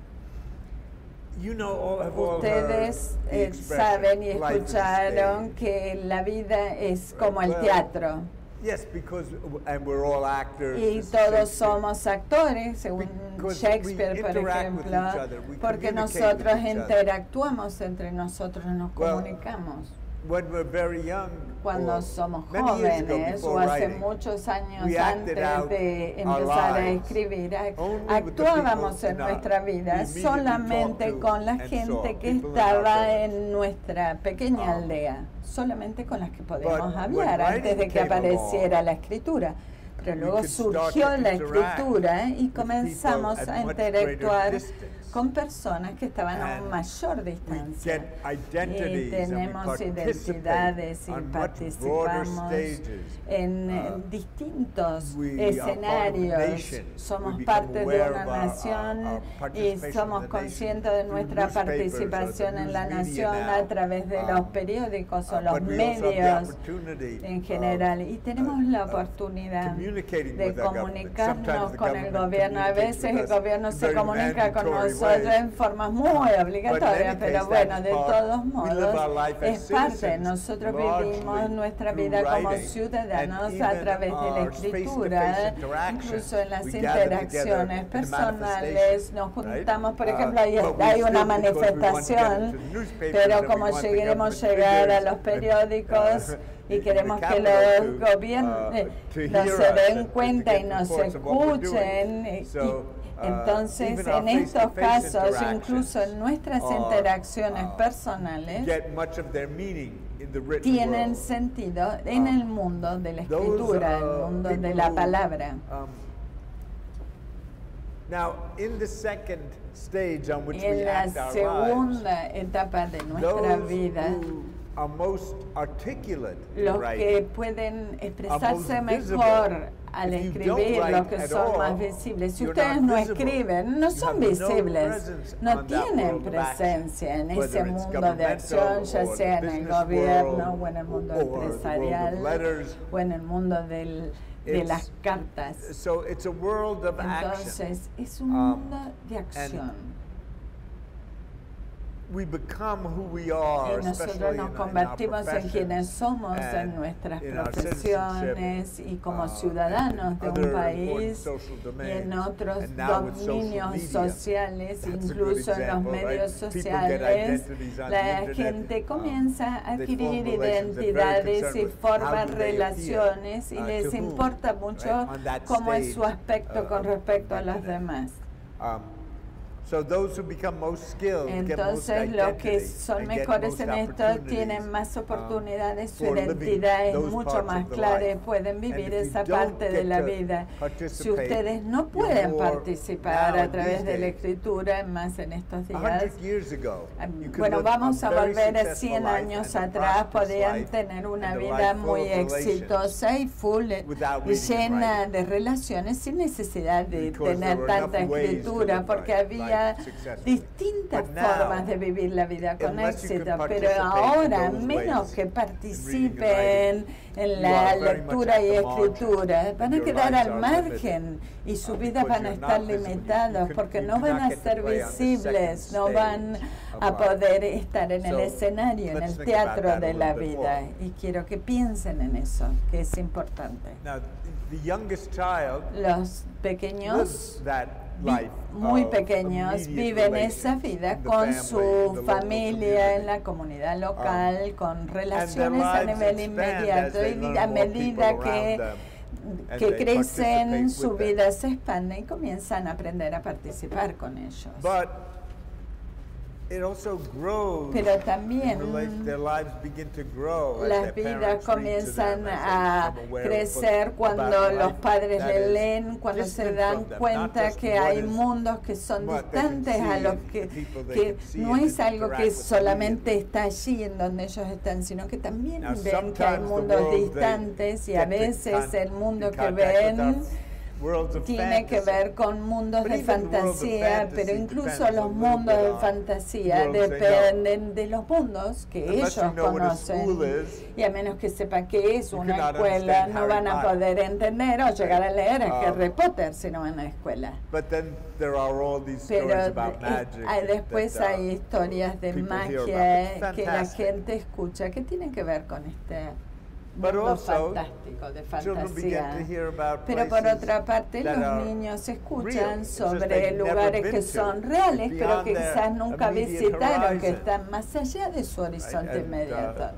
Speaker 1: You know, have all
Speaker 3: Ustedes
Speaker 1: heard the expression,
Speaker 3: saben y
Speaker 1: "Life is a
Speaker 3: escucharon
Speaker 1: stage."
Speaker 3: que la vida es como el
Speaker 1: Well,
Speaker 3: teatro.
Speaker 1: Yes, because and we're all actors.
Speaker 3: Y
Speaker 1: this is
Speaker 3: todos
Speaker 1: Shakespeare.
Speaker 3: somos actores, según
Speaker 1: Because
Speaker 3: Shakespeare,
Speaker 1: we
Speaker 3: por
Speaker 1: interact with
Speaker 3: ejemplo,
Speaker 1: each other, we
Speaker 3: porque
Speaker 1: communicate
Speaker 3: nosotros
Speaker 1: with each other.
Speaker 3: interactuamos entre nosotros, nos
Speaker 1: Well,
Speaker 3: comunicamos.
Speaker 1: When we're very young,
Speaker 3: Cuando
Speaker 1: or
Speaker 3: somos
Speaker 1: many years ago,
Speaker 3: jóvenes o
Speaker 1: before
Speaker 3: hace
Speaker 1: writing,
Speaker 3: muchos años
Speaker 1: we acted
Speaker 3: antes
Speaker 1: out
Speaker 3: de
Speaker 1: our
Speaker 3: empezar a
Speaker 1: lives
Speaker 3: escribir,
Speaker 1: only with the
Speaker 3: actuábamos
Speaker 1: people
Speaker 3: en
Speaker 1: in our
Speaker 3: nuestra vida
Speaker 1: immediately
Speaker 3: solamente
Speaker 1: talked to
Speaker 3: con la
Speaker 1: and saw,
Speaker 3: gente que
Speaker 1: people in our
Speaker 3: estaba
Speaker 1: village.
Speaker 3: en nuestra pequeña aldea, solamente con las que podíamos
Speaker 1: But
Speaker 3: hablar
Speaker 1: when
Speaker 3: antes de
Speaker 1: writing
Speaker 3: que
Speaker 1: came
Speaker 3: apareciera
Speaker 1: along,
Speaker 3: la escritura. Pero
Speaker 1: we
Speaker 3: luego
Speaker 1: could start to
Speaker 3: surgió la
Speaker 1: interact
Speaker 3: escritura y
Speaker 1: with
Speaker 3: comenzamos
Speaker 1: people at
Speaker 3: a
Speaker 1: much greater
Speaker 3: interactuar
Speaker 1: distance.
Speaker 3: con personas que estaban a
Speaker 1: And
Speaker 3: mayor
Speaker 1: We
Speaker 3: distancia.
Speaker 1: get
Speaker 3: Y
Speaker 1: identities and we
Speaker 3: tenemos
Speaker 1: participate
Speaker 3: identidades y
Speaker 1: on much broader
Speaker 3: participamos
Speaker 1: stages.
Speaker 3: en distintos
Speaker 1: We are part of a
Speaker 3: escenarios.
Speaker 1: nation.
Speaker 3: Somos
Speaker 1: We become
Speaker 3: parte de
Speaker 1: aware
Speaker 3: una
Speaker 1: of our
Speaker 3: nación y
Speaker 1: participation
Speaker 3: somos
Speaker 1: in the
Speaker 3: conscientes de
Speaker 1: nation
Speaker 3: nuestra
Speaker 1: through newspapers
Speaker 3: participación
Speaker 1: or the
Speaker 3: en la
Speaker 1: news media
Speaker 3: nación
Speaker 1: now.
Speaker 3: a través de los periódicos o los
Speaker 1: But we also have the
Speaker 3: medios
Speaker 1: opportunity
Speaker 3: en general. Y tenemos la
Speaker 1: of
Speaker 3: oportunidad
Speaker 1: communicating
Speaker 3: de
Speaker 1: with our government.
Speaker 3: comunicarnos
Speaker 1: Sometimes the
Speaker 3: con el
Speaker 1: government
Speaker 3: gobierno. A
Speaker 1: communicates
Speaker 3: veces
Speaker 1: with
Speaker 3: el
Speaker 1: us
Speaker 3: gobierno
Speaker 1: in
Speaker 3: se
Speaker 1: very
Speaker 3: comunica con
Speaker 1: mandatory
Speaker 3: nosotros
Speaker 1: ways.
Speaker 3: en formas muy obligatorias,
Speaker 1: But in any
Speaker 3: pero
Speaker 1: case,
Speaker 3: bueno, de
Speaker 1: that's
Speaker 3: todos
Speaker 1: part. We live
Speaker 3: modos
Speaker 1: our life as
Speaker 3: es parte.
Speaker 1: citizens,
Speaker 3: Nosotros
Speaker 1: largely
Speaker 3: vivimos nuestra
Speaker 1: through
Speaker 3: vida como
Speaker 1: writing,
Speaker 3: ciudadanos
Speaker 1: and
Speaker 3: a
Speaker 1: even
Speaker 3: través de la
Speaker 1: our
Speaker 3: escritura,
Speaker 1: face-to-face interactions.
Speaker 3: incluso en las
Speaker 1: We gather
Speaker 3: interacciones
Speaker 1: together in
Speaker 3: personales. Nos
Speaker 1: manifestation,
Speaker 3: juntamos, por
Speaker 1: right?
Speaker 3: ejemplo,
Speaker 1: But we
Speaker 3: hay una
Speaker 1: still, because we want to get
Speaker 3: manifestación,
Speaker 1: into the newspapers
Speaker 3: pero
Speaker 1: and we
Speaker 3: como
Speaker 1: want the
Speaker 3: queremos
Speaker 1: government
Speaker 3: llegar a
Speaker 1: figures
Speaker 3: los
Speaker 1: and,
Speaker 3: periódicos y
Speaker 1: in
Speaker 3: queremos
Speaker 1: the
Speaker 3: que
Speaker 1: capital
Speaker 3: los gobiernos
Speaker 1: to
Speaker 3: nos
Speaker 1: hear
Speaker 3: se
Speaker 1: us
Speaker 3: den
Speaker 1: and to
Speaker 3: cuenta y
Speaker 1: get
Speaker 3: nos
Speaker 1: reports of what we're doing.
Speaker 3: escuchen.
Speaker 1: So,
Speaker 3: Entonces,
Speaker 1: even our
Speaker 3: en estos
Speaker 1: face-to-face
Speaker 3: casos,
Speaker 1: interactions
Speaker 3: incluso en nuestras interacciones personales,
Speaker 1: get much of their meaning in the written
Speaker 3: tienen
Speaker 1: world.
Speaker 3: sentido en el mundo de la escritura, el mundo de la palabra.
Speaker 1: Now, in the second stage on which
Speaker 3: Y
Speaker 1: we
Speaker 3: en la
Speaker 1: act our lives,
Speaker 3: segunda etapa de nuestra
Speaker 1: those
Speaker 3: vida,
Speaker 1: who are most articulate in
Speaker 3: los que
Speaker 1: writing
Speaker 3: pueden expresarse
Speaker 1: most visible.
Speaker 3: mejor al
Speaker 1: If you don't
Speaker 3: escribir,
Speaker 1: write
Speaker 3: los que
Speaker 1: at
Speaker 3: son
Speaker 1: all,
Speaker 3: más visibles. Si
Speaker 1: you're
Speaker 3: ustedes
Speaker 1: not
Speaker 3: no
Speaker 1: visible.
Speaker 3: escriben, no
Speaker 1: You
Speaker 3: son
Speaker 1: have no
Speaker 3: visibles,
Speaker 1: presence
Speaker 3: no
Speaker 1: on that
Speaker 3: tienen
Speaker 1: world of action,
Speaker 3: presencia en
Speaker 1: whether
Speaker 3: ese
Speaker 1: it's
Speaker 3: mundo de
Speaker 1: governmental
Speaker 3: acción, ya
Speaker 1: or
Speaker 3: sea
Speaker 1: the
Speaker 3: en el
Speaker 1: business
Speaker 3: gobierno
Speaker 1: world
Speaker 3: o en el mundo
Speaker 1: or the world of
Speaker 3: empresarial
Speaker 1: letters.
Speaker 3: o en el mundo de las cartas.
Speaker 1: So it's a world of action.
Speaker 3: Entonces, es un mundo de acción.
Speaker 1: We become who we are,
Speaker 3: Y nosotros
Speaker 1: especially
Speaker 3: nos
Speaker 1: in our
Speaker 3: convertimos en
Speaker 1: professions
Speaker 3: quienes somos en
Speaker 1: and
Speaker 3: nuestras
Speaker 1: in our
Speaker 3: profesiones
Speaker 1: citizenship,
Speaker 3: y como
Speaker 1: and
Speaker 3: ciudadanos
Speaker 1: in
Speaker 3: de un
Speaker 1: other
Speaker 3: país
Speaker 1: important social
Speaker 3: y
Speaker 1: domains.
Speaker 3: en otros
Speaker 1: And now with social
Speaker 3: dominios
Speaker 1: media,
Speaker 3: sociales,
Speaker 1: that's a good
Speaker 3: incluso en los
Speaker 1: example,
Speaker 3: medios
Speaker 1: right? People get
Speaker 3: sociales,
Speaker 1: identities on
Speaker 3: la
Speaker 1: the internet,
Speaker 3: gente comienza a
Speaker 1: they
Speaker 3: adquirir
Speaker 1: form relations, they're very
Speaker 3: identidades
Speaker 1: concerned
Speaker 3: y
Speaker 1: with how
Speaker 3: forman
Speaker 1: do they
Speaker 3: relaciones y
Speaker 1: appear,
Speaker 3: les
Speaker 1: to whom,
Speaker 3: importa mucho
Speaker 1: right, on that
Speaker 3: cómo es
Speaker 1: stage,
Speaker 3: su aspecto con
Speaker 1: of
Speaker 3: respecto a los
Speaker 1: internet.
Speaker 3: demás.
Speaker 1: So those who become most skilled get most
Speaker 3: Entonces, los que
Speaker 1: identity
Speaker 3: son
Speaker 1: and get
Speaker 3: mejores
Speaker 1: most
Speaker 3: en esto
Speaker 1: opportunities,
Speaker 3: tienen más oportunidades, su
Speaker 1: for living
Speaker 3: identidad es
Speaker 1: those
Speaker 3: mucho
Speaker 1: parts
Speaker 3: más
Speaker 1: of the
Speaker 3: clara y
Speaker 1: life.
Speaker 3: pueden
Speaker 1: And
Speaker 3: vivir
Speaker 1: if you
Speaker 3: esa
Speaker 1: don't
Speaker 3: parte de
Speaker 1: get
Speaker 3: la
Speaker 1: to
Speaker 3: vida. Si
Speaker 1: participate,
Speaker 3: ustedes no
Speaker 1: you're
Speaker 3: pueden
Speaker 1: more
Speaker 3: participar
Speaker 1: now
Speaker 3: a
Speaker 1: in
Speaker 3: través
Speaker 1: these
Speaker 3: de la
Speaker 1: days.
Speaker 3: escritura, más en estos
Speaker 1: 100
Speaker 3: días.
Speaker 1: years ago, you could
Speaker 3: Bueno,
Speaker 1: live
Speaker 3: vamos a
Speaker 1: very
Speaker 3: volver a
Speaker 1: successful
Speaker 3: 100
Speaker 1: life
Speaker 3: años
Speaker 1: and a
Speaker 3: atrás,
Speaker 1: prosperous
Speaker 3: podían
Speaker 1: life
Speaker 3: tener una
Speaker 1: and a
Speaker 3: vida
Speaker 1: life full
Speaker 3: muy
Speaker 1: of relations
Speaker 3: exitosa y full
Speaker 1: without
Speaker 3: y
Speaker 1: reading and
Speaker 3: llena
Speaker 1: writing.
Speaker 3: de relaciones sin necesidad de
Speaker 1: Because there
Speaker 3: tener
Speaker 1: were
Speaker 3: tanta
Speaker 1: enough ways to
Speaker 3: escritura,
Speaker 1: live
Speaker 3: porque
Speaker 1: life
Speaker 3: había
Speaker 1: successfully.
Speaker 3: distintas
Speaker 1: But now,
Speaker 3: formas de vivir la vida con
Speaker 1: unless you
Speaker 3: éxito,
Speaker 1: can
Speaker 3: pero
Speaker 1: participate
Speaker 3: ahora,
Speaker 1: in those
Speaker 3: menos
Speaker 1: ways,
Speaker 3: que
Speaker 1: in
Speaker 3: participen en
Speaker 1: you
Speaker 3: la
Speaker 1: are very much
Speaker 3: lectura
Speaker 1: at
Speaker 3: y
Speaker 1: the margin,
Speaker 3: escritura,
Speaker 1: and
Speaker 3: van a
Speaker 1: your
Speaker 3: quedar
Speaker 1: lives
Speaker 3: al
Speaker 1: are
Speaker 3: margen y sus vidas
Speaker 1: because
Speaker 3: van a
Speaker 1: you're
Speaker 3: estar
Speaker 1: not visible.
Speaker 3: limitadas porque no
Speaker 1: You do
Speaker 3: van
Speaker 1: not
Speaker 3: a
Speaker 1: get to
Speaker 3: ser
Speaker 1: play on the
Speaker 3: visibles,
Speaker 1: second
Speaker 3: no van
Speaker 1: stage
Speaker 3: a
Speaker 1: of life.
Speaker 3: poder estar en el
Speaker 1: So,
Speaker 3: escenario, en
Speaker 1: let's
Speaker 3: el
Speaker 1: think about
Speaker 3: teatro
Speaker 1: that a
Speaker 3: de la
Speaker 1: little bit
Speaker 3: vida.
Speaker 1: more.
Speaker 3: Y quiero que piensen en eso, que es importante.
Speaker 1: Now, the youngest child
Speaker 3: Los pequeños
Speaker 1: lives that life
Speaker 3: muy
Speaker 1: of
Speaker 3: pequeños
Speaker 1: immediate
Speaker 3: viven
Speaker 1: relations
Speaker 3: esa vida
Speaker 1: in the
Speaker 3: con
Speaker 1: family,
Speaker 3: su
Speaker 1: in the local
Speaker 3: familia, en
Speaker 1: community.
Speaker 3: la comunidad local, con relaciones
Speaker 1: lives
Speaker 3: a nivel
Speaker 1: expand
Speaker 3: inmediato
Speaker 1: as they
Speaker 3: y
Speaker 1: learn
Speaker 3: a
Speaker 1: more
Speaker 3: medida
Speaker 1: people around them and
Speaker 3: que
Speaker 1: they
Speaker 3: crecen,
Speaker 1: participate
Speaker 3: su
Speaker 1: with them.
Speaker 3: vida se expande y comienzan a aprender a participar con ellos.
Speaker 1: But,
Speaker 3: Pero, ahora, menos que participar a través de la escritura,
Speaker 1: you know,
Speaker 3: menos que participen en la escritura, van a quedar al margen y sus vidas van a estar limitadas porque no van a ser visibles, no van a poder estar en el escenario, en el teatro de la vida. Y quiero que piensen en eso, que es importante.
Speaker 1: it also grows.
Speaker 3: Pero también
Speaker 1: Their lives begin to grow as
Speaker 3: las
Speaker 1: their
Speaker 3: vidas
Speaker 1: parents read to
Speaker 3: comienzan
Speaker 1: them, as
Speaker 3: a
Speaker 1: they become aware of
Speaker 3: crecer
Speaker 1: books
Speaker 3: cuando
Speaker 1: about
Speaker 3: los
Speaker 1: life
Speaker 3: padres
Speaker 1: that
Speaker 3: le
Speaker 1: is
Speaker 3: leen, cuando se
Speaker 1: distant
Speaker 3: dan
Speaker 1: from them, not
Speaker 3: cuenta
Speaker 1: just
Speaker 3: que
Speaker 1: what
Speaker 3: hay
Speaker 1: is
Speaker 3: mundos que son
Speaker 1: what they can
Speaker 3: distantes a
Speaker 1: see
Speaker 3: los
Speaker 1: and
Speaker 3: que,
Speaker 1: the people they
Speaker 3: que
Speaker 1: can see
Speaker 3: no
Speaker 1: and
Speaker 3: es algo
Speaker 1: interact
Speaker 3: que
Speaker 1: with
Speaker 3: solamente
Speaker 1: immediately.
Speaker 3: está allí en donde ellos están, sino que también
Speaker 1: Now,
Speaker 3: ven que hay
Speaker 1: sometimes the
Speaker 3: mundos
Speaker 1: world they
Speaker 3: distantes y a
Speaker 1: get to
Speaker 3: veces el mundo
Speaker 1: in
Speaker 3: que
Speaker 1: contact with
Speaker 3: ven
Speaker 1: our worlds of
Speaker 3: tiene que
Speaker 1: fantasy.
Speaker 3: ver con mundos
Speaker 1: But
Speaker 3: de
Speaker 1: even the world of
Speaker 3: fantasía,
Speaker 1: fantasy
Speaker 3: pero incluso
Speaker 1: depends
Speaker 3: los
Speaker 1: a little
Speaker 3: mundos
Speaker 1: bit
Speaker 3: de
Speaker 1: on
Speaker 3: fantasía
Speaker 1: worlds they know.
Speaker 3: dependen de los mundos que
Speaker 1: Unless you
Speaker 3: ellos
Speaker 1: know what a
Speaker 3: conocen.
Speaker 1: school is,
Speaker 3: Y a menos que sepan qué es
Speaker 1: you
Speaker 3: una
Speaker 1: cannot
Speaker 3: escuela,
Speaker 1: understand
Speaker 3: no
Speaker 1: Harry
Speaker 3: van a
Speaker 1: Potter.
Speaker 3: poder entender o llegar a leer a
Speaker 1: Um,
Speaker 3: Harry Potter si no van a la escuela.
Speaker 1: but then there are all these
Speaker 3: Pero
Speaker 1: stories about magic.
Speaker 3: después
Speaker 1: that,
Speaker 3: hay historias de
Speaker 1: people hear
Speaker 3: magia
Speaker 1: about. It's
Speaker 3: que la
Speaker 1: fantastic.
Speaker 3: gente escucha que tienen que ver con este
Speaker 1: But
Speaker 3: mundo
Speaker 1: also,
Speaker 3: fantástico de
Speaker 1: children begin
Speaker 3: fantasía.
Speaker 1: to hear about
Speaker 3: Pero por
Speaker 1: places
Speaker 3: otra parte,
Speaker 1: that
Speaker 3: los
Speaker 1: are
Speaker 3: niños
Speaker 1: real.
Speaker 3: escuchan
Speaker 1: It's just
Speaker 3: sobre
Speaker 1: they've never
Speaker 3: lugares
Speaker 1: been
Speaker 3: que
Speaker 1: to,
Speaker 3: son reales, pero
Speaker 1: beyond
Speaker 3: que
Speaker 1: their
Speaker 3: quizás nunca
Speaker 1: immediate
Speaker 3: visitaron, que
Speaker 1: horizon.
Speaker 3: están más allá de su horizonte
Speaker 1: And,
Speaker 3: inmediato.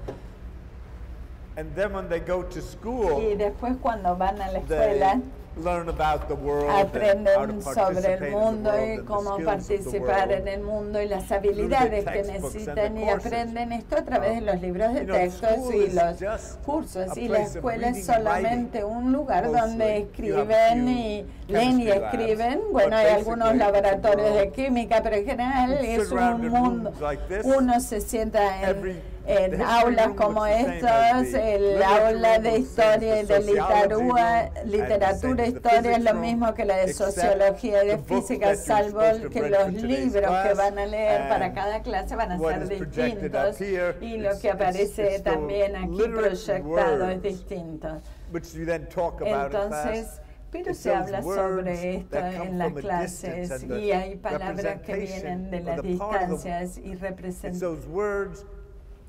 Speaker 1: And then when they go to school,
Speaker 3: Y después cuando van a la
Speaker 1: they
Speaker 3: escuela,
Speaker 1: learn about the world and how to
Speaker 3: aprenden sobre
Speaker 1: participate
Speaker 3: el
Speaker 1: in the
Speaker 3: mundo
Speaker 1: world
Speaker 3: y
Speaker 1: and the
Speaker 3: cómo
Speaker 1: skills of the
Speaker 3: participar
Speaker 1: world.
Speaker 3: en el mundo y las habilidades que
Speaker 1: textbooks and
Speaker 3: necesitan
Speaker 1: the
Speaker 3: y
Speaker 1: courses.
Speaker 3: aprenden esto a través de los libros de
Speaker 1: You know,
Speaker 3: textos
Speaker 1: school
Speaker 3: y
Speaker 1: is
Speaker 3: los
Speaker 1: just
Speaker 3: cursos.
Speaker 1: a
Speaker 3: Y la
Speaker 1: place of
Speaker 3: escuela es
Speaker 1: reading and
Speaker 3: solamente
Speaker 1: writing
Speaker 3: un lugar
Speaker 1: mostly.
Speaker 3: donde
Speaker 1: You have a
Speaker 3: escriben
Speaker 1: few
Speaker 3: y leen y
Speaker 1: chemistry labs,
Speaker 3: escriben.
Speaker 1: but
Speaker 3: Bueno, hay algunos
Speaker 1: basically it's a
Speaker 3: laboratorios de
Speaker 1: world.
Speaker 3: química, pero en general
Speaker 1: You
Speaker 3: es
Speaker 1: sit around
Speaker 3: un
Speaker 1: in
Speaker 3: mundo.
Speaker 1: rooms like this.
Speaker 3: Uno se sienta
Speaker 1: The
Speaker 3: en
Speaker 1: history
Speaker 3: aulas
Speaker 1: room
Speaker 3: como
Speaker 1: looks the same
Speaker 3: estas,
Speaker 1: as the
Speaker 3: el
Speaker 1: literature
Speaker 3: aula
Speaker 1: room
Speaker 3: de
Speaker 1: looks the same
Speaker 3: historia y
Speaker 1: as
Speaker 3: de
Speaker 1: the sociology room,
Speaker 3: literatura,
Speaker 1: and the same as the
Speaker 3: historia es
Speaker 1: physics
Speaker 3: lo
Speaker 1: room,
Speaker 3: mismo que la de
Speaker 1: except
Speaker 3: sociología y de
Speaker 1: the books
Speaker 3: física,
Speaker 1: that you're
Speaker 3: salvo
Speaker 1: supposed to
Speaker 3: que
Speaker 1: read
Speaker 3: los
Speaker 1: for today's
Speaker 3: libros que
Speaker 1: class,
Speaker 3: van a leer para
Speaker 1: and
Speaker 3: cada clase van a
Speaker 1: what
Speaker 3: ser
Speaker 1: is projected
Speaker 3: distintos
Speaker 1: up here,
Speaker 3: y lo que
Speaker 1: it's
Speaker 3: aparece
Speaker 1: the
Speaker 3: también aquí
Speaker 1: literate
Speaker 3: proyectado es
Speaker 1: words,
Speaker 3: distinto.
Speaker 1: which you then talk about in
Speaker 3: Entonces,
Speaker 1: class.
Speaker 3: pero
Speaker 1: It's
Speaker 3: se
Speaker 1: those
Speaker 3: habla
Speaker 1: words
Speaker 3: sobre esto
Speaker 1: that come
Speaker 3: en las
Speaker 1: from a
Speaker 3: clases
Speaker 1: distance and the
Speaker 3: y hay palabras que
Speaker 1: representation
Speaker 3: vienen de
Speaker 1: of
Speaker 3: las
Speaker 1: the part of the-
Speaker 3: distancias y
Speaker 1: It's
Speaker 3: representan.
Speaker 1: those words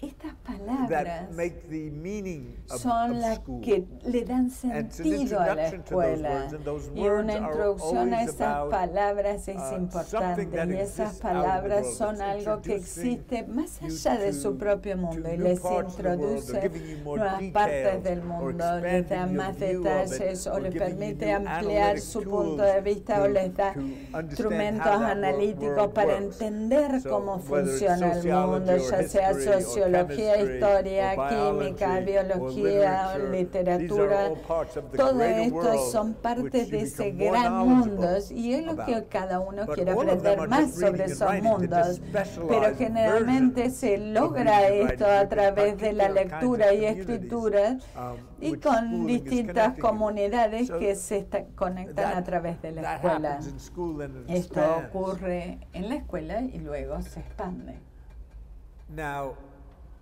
Speaker 3: Estas
Speaker 1: that
Speaker 3: palabras
Speaker 1: make the meaning
Speaker 3: son
Speaker 1: of
Speaker 3: las
Speaker 1: school.
Speaker 3: que le dan
Speaker 1: And it's an
Speaker 3: sentido a la
Speaker 1: introduction to those
Speaker 3: escuela.
Speaker 1: words, and those
Speaker 3: Y
Speaker 1: words
Speaker 3: una
Speaker 1: are
Speaker 3: introducción a
Speaker 1: always
Speaker 3: esas
Speaker 1: about,
Speaker 3: palabras es
Speaker 1: something
Speaker 3: importante.
Speaker 1: that
Speaker 3: Y esas
Speaker 1: exists out in the
Speaker 3: palabras
Speaker 1: world.
Speaker 3: son
Speaker 1: It's
Speaker 3: algo que
Speaker 1: introducing
Speaker 3: existe más
Speaker 1: you
Speaker 3: allá de
Speaker 1: to-
Speaker 3: su propio mundo
Speaker 1: to
Speaker 3: y
Speaker 1: new
Speaker 3: les
Speaker 1: parts of the world, or
Speaker 3: introduce
Speaker 1: giving you more
Speaker 3: nuevas partes
Speaker 1: details,
Speaker 3: del
Speaker 1: or
Speaker 3: mundo, les da
Speaker 1: expanding
Speaker 3: más
Speaker 1: your view of it,
Speaker 3: detalles o
Speaker 1: or
Speaker 3: les
Speaker 1: giving you
Speaker 3: permite
Speaker 1: new
Speaker 3: ampliar
Speaker 1: analytic
Speaker 3: su
Speaker 1: tools
Speaker 3: punto de vista o
Speaker 1: to-
Speaker 3: les da
Speaker 1: to understand
Speaker 3: instrumentos
Speaker 1: how that
Speaker 3: analíticos
Speaker 1: world
Speaker 3: para
Speaker 1: works.
Speaker 3: entender
Speaker 1: So,
Speaker 3: cómo
Speaker 1: whether it's
Speaker 3: funciona el
Speaker 1: sociology
Speaker 3: mundo,
Speaker 1: or
Speaker 3: ya sea
Speaker 1: history or
Speaker 3: sociología,
Speaker 1: chemistry
Speaker 3: historia,
Speaker 1: or
Speaker 3: química,
Speaker 1: biology
Speaker 3: biología
Speaker 1: or
Speaker 3: o
Speaker 1: literature,
Speaker 3: literatura.
Speaker 1: these are all parts of the
Speaker 3: Todo
Speaker 1: greater
Speaker 3: esto
Speaker 1: world
Speaker 3: son partes
Speaker 1: which
Speaker 3: de
Speaker 1: you
Speaker 3: ese
Speaker 1: become more
Speaker 3: gran
Speaker 1: knowledgeable
Speaker 3: mundo y es lo que
Speaker 1: about.
Speaker 3: cada uno
Speaker 1: But
Speaker 3: quiere
Speaker 1: all of them
Speaker 3: aprender
Speaker 1: are
Speaker 3: más
Speaker 1: just
Speaker 3: sobre
Speaker 1: reading and
Speaker 3: esos
Speaker 1: writing. They're
Speaker 3: mundos,
Speaker 1: just specialized
Speaker 3: pero generalmente
Speaker 1: versions
Speaker 3: se
Speaker 1: of
Speaker 3: logra
Speaker 1: reading and
Speaker 3: esto
Speaker 1: writing
Speaker 3: a
Speaker 1: with
Speaker 3: través de la
Speaker 1: particular kinds
Speaker 3: lectura
Speaker 1: of
Speaker 3: y
Speaker 1: communities,
Speaker 3: escritura y
Speaker 1: which
Speaker 3: con
Speaker 1: schooling is
Speaker 3: distintas
Speaker 1: connecting you.
Speaker 3: comunidades
Speaker 1: So
Speaker 3: que se conectan a través de la
Speaker 1: that
Speaker 3: escuela.
Speaker 1: happens in school and it
Speaker 3: Esto
Speaker 1: expands.
Speaker 3: ocurre en la escuela y luego se expande.
Speaker 1: Now,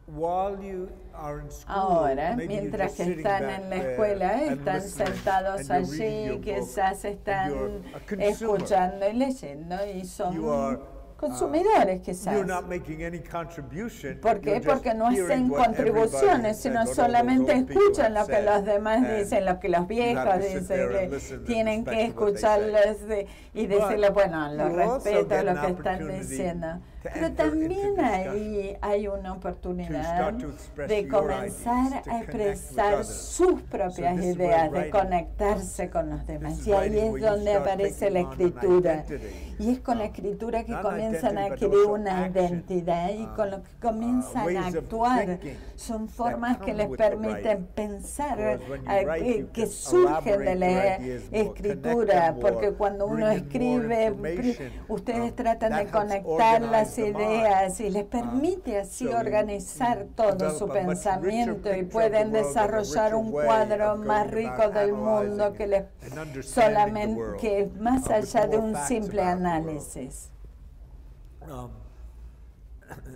Speaker 1: while you are in school,
Speaker 3: Ahora,
Speaker 1: maybe you're
Speaker 3: mientras
Speaker 1: just
Speaker 3: que
Speaker 1: sitting
Speaker 3: están
Speaker 1: back
Speaker 3: en la
Speaker 1: there
Speaker 3: escuela,
Speaker 1: and
Speaker 3: están
Speaker 1: listening,
Speaker 3: sentados
Speaker 1: and you're reading
Speaker 3: allí,
Speaker 1: your book,
Speaker 3: quizás
Speaker 1: and
Speaker 3: están
Speaker 1: you're a consumer.
Speaker 3: escuchando y leyendo y son
Speaker 1: You are,
Speaker 3: consumidores quizás.
Speaker 1: You're not making any contribution.
Speaker 3: ¿Por qué?
Speaker 1: You're just
Speaker 3: porque no
Speaker 1: hearing
Speaker 3: hacen
Speaker 1: what
Speaker 3: contribuciones,
Speaker 1: everybody
Speaker 3: sino
Speaker 1: said, what all
Speaker 3: solamente
Speaker 1: those old people
Speaker 3: escuchan
Speaker 1: have
Speaker 3: lo que
Speaker 1: said.
Speaker 3: los demás
Speaker 1: And
Speaker 3: dicen, lo que los
Speaker 1: you
Speaker 3: viejos
Speaker 1: have to sit
Speaker 3: dicen,
Speaker 1: there and
Speaker 3: que
Speaker 1: listen and
Speaker 3: tienen que
Speaker 1: respect what they say.
Speaker 3: escucharles y decirle, bueno, lo
Speaker 1: you also
Speaker 3: respeto
Speaker 1: get
Speaker 3: lo
Speaker 1: an
Speaker 3: que están
Speaker 1: opportunity
Speaker 3: diciendo.
Speaker 1: to
Speaker 3: Pero
Speaker 1: enter
Speaker 3: también
Speaker 1: into
Speaker 3: ahí hay una
Speaker 1: to
Speaker 3: oportunidad
Speaker 1: start to express
Speaker 3: de
Speaker 1: your
Speaker 3: comenzar
Speaker 1: ideas, to
Speaker 3: a
Speaker 1: connect with
Speaker 3: expresar
Speaker 1: others.
Speaker 3: sus propias
Speaker 1: this is where
Speaker 3: ideas, de
Speaker 1: writing-
Speaker 3: conectarse con los demás.
Speaker 1: is
Speaker 3: Y ahí
Speaker 1: writing
Speaker 3: es
Speaker 1: where you
Speaker 3: donde
Speaker 1: start
Speaker 3: aparece
Speaker 1: taking
Speaker 3: la
Speaker 1: on an
Speaker 3: escritura.
Speaker 1: identity.
Speaker 3: Y es con la escritura que
Speaker 1: Not
Speaker 3: comienzan a
Speaker 1: identity, but
Speaker 3: adquirir
Speaker 1: also
Speaker 3: una
Speaker 1: action.
Speaker 3: identidad y con lo que comienzan
Speaker 1: ways
Speaker 3: a
Speaker 1: of
Speaker 3: actuar.
Speaker 1: thinking
Speaker 3: Son
Speaker 1: that
Speaker 3: formas que
Speaker 1: come
Speaker 3: les
Speaker 1: with the
Speaker 3: permiten
Speaker 1: writing.
Speaker 3: pensar,
Speaker 1: Because when you write, you
Speaker 3: que
Speaker 1: can
Speaker 3: surgen de la
Speaker 1: elaborate your ideas more,
Speaker 3: escritura,
Speaker 1: connect them
Speaker 3: porque
Speaker 1: more,
Speaker 3: cuando uno
Speaker 1: bring in more
Speaker 3: escribe,
Speaker 1: information.
Speaker 3: ustedes tratan
Speaker 1: That
Speaker 3: de
Speaker 1: helps
Speaker 3: conectar las
Speaker 1: organize the mind.
Speaker 3: ideas y les permite así
Speaker 1: so you
Speaker 3: organizar todo
Speaker 1: develop
Speaker 3: su
Speaker 1: a much richer
Speaker 3: pensamiento y
Speaker 1: picture of
Speaker 3: pueden
Speaker 1: the world and a
Speaker 3: desarrollar
Speaker 1: richer
Speaker 3: un
Speaker 1: way
Speaker 3: cuadro
Speaker 1: of
Speaker 3: más
Speaker 1: going
Speaker 3: rico
Speaker 1: about
Speaker 3: del mundo
Speaker 1: analyzing
Speaker 3: que les
Speaker 1: and understanding the
Speaker 3: solamente
Speaker 1: world,
Speaker 3: que más
Speaker 1: with
Speaker 3: allá de
Speaker 1: more
Speaker 3: un
Speaker 1: facts
Speaker 3: simple
Speaker 1: about the world.
Speaker 3: análisis.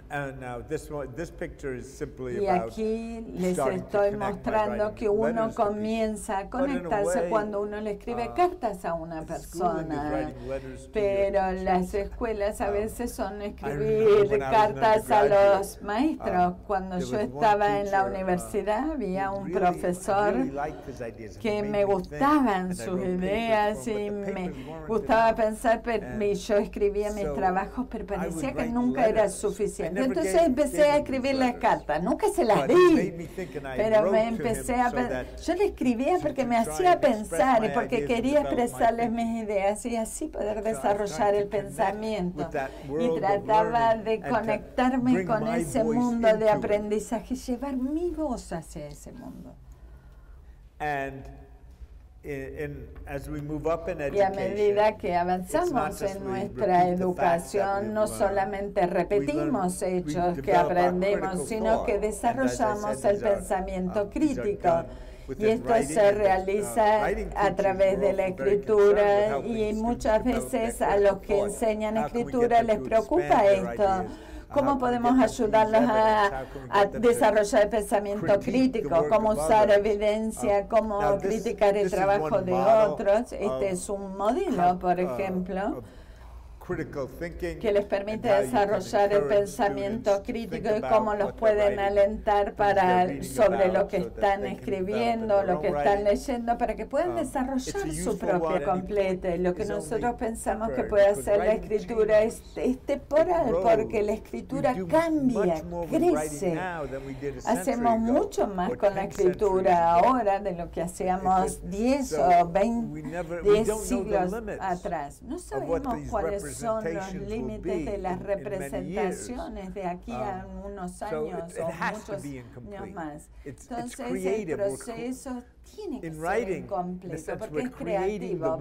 Speaker 1: And now this picture is simply
Speaker 3: Y
Speaker 1: about
Speaker 3: aquí les
Speaker 1: starting to
Speaker 3: estoy
Speaker 1: connect by
Speaker 3: mostrando
Speaker 1: writing
Speaker 3: que uno
Speaker 1: letters to people.
Speaker 3: comienza a
Speaker 1: But in a
Speaker 3: conectarse
Speaker 1: way,
Speaker 3: cuando uno le escribe cartas a una
Speaker 1: schooling is
Speaker 3: persona.
Speaker 1: writing letters to your
Speaker 3: Pero
Speaker 1: teachers.
Speaker 3: las escuelas a veces son
Speaker 1: remember
Speaker 3: escribir
Speaker 1: when I was an
Speaker 3: cartas a
Speaker 1: undergraduate,
Speaker 3: los maestros. Cuando
Speaker 1: there
Speaker 3: yo
Speaker 1: was one
Speaker 3: estaba en la
Speaker 1: teacher,
Speaker 3: universidad había
Speaker 1: who
Speaker 3: un
Speaker 1: really-
Speaker 3: profesor
Speaker 1: I really liked his ideas, and
Speaker 3: que
Speaker 1: he
Speaker 3: me
Speaker 1: made me think,
Speaker 3: gustaban
Speaker 1: and I
Speaker 3: sus
Speaker 1: wrote papers
Speaker 3: ideas
Speaker 1: for him,
Speaker 3: y
Speaker 1: but the
Speaker 3: me
Speaker 1: papers weren't
Speaker 3: gustaba
Speaker 1: enough.
Speaker 3: pensar,
Speaker 1: And
Speaker 3: y yo escribía mis
Speaker 1: so
Speaker 3: trabajos, pero
Speaker 1: I would
Speaker 3: parecía que
Speaker 1: write
Speaker 3: nunca era
Speaker 1: letters,
Speaker 3: suficiente. Entonces empecé a escribir las cartas. Nunca se las di, pero me empecé a yo le escribía porque me hacía pensar y porque quería expresarles mis ideas y así poder desarrollar el pensamiento. Y trataba de conectarme con ese mundo de aprendizaje y llevar mi voz hacia ese mundo. Y a medida que avanzamos en nuestra educación, no solamente repetimos hechos que aprendemos, sino que desarrollamos el pensamiento crítico. Y esto se realiza a través de la escritura y muchas veces a los que enseñan escritura les preocupa esto. ¿Cómo podemos ayudarlos a desarrollar el pensamiento crítico? ¿Cómo usar evidencia? ¿Cómo criticar el trabajo de otros? Este es un modelo, por ejemplo, que les permite desarrollar el pensamiento crítico y cómo los pueden alentar sobre lo que están escribiendo, lo que están leyendo, para que puedan desarrollar su propia completa. Y lo que nosotros pensamos que puede hacer la escritura es temporal, porque la escritura cambia, crece. Hacemos mucho más con la escritura ahora de lo que hacíamos 10 o 10 siglos atrás. No sabemos cuáles son los límites de las representaciones de aquí a unos años o muchos años más. Entonces el proceso tiene que ser incompleto porque es creativo,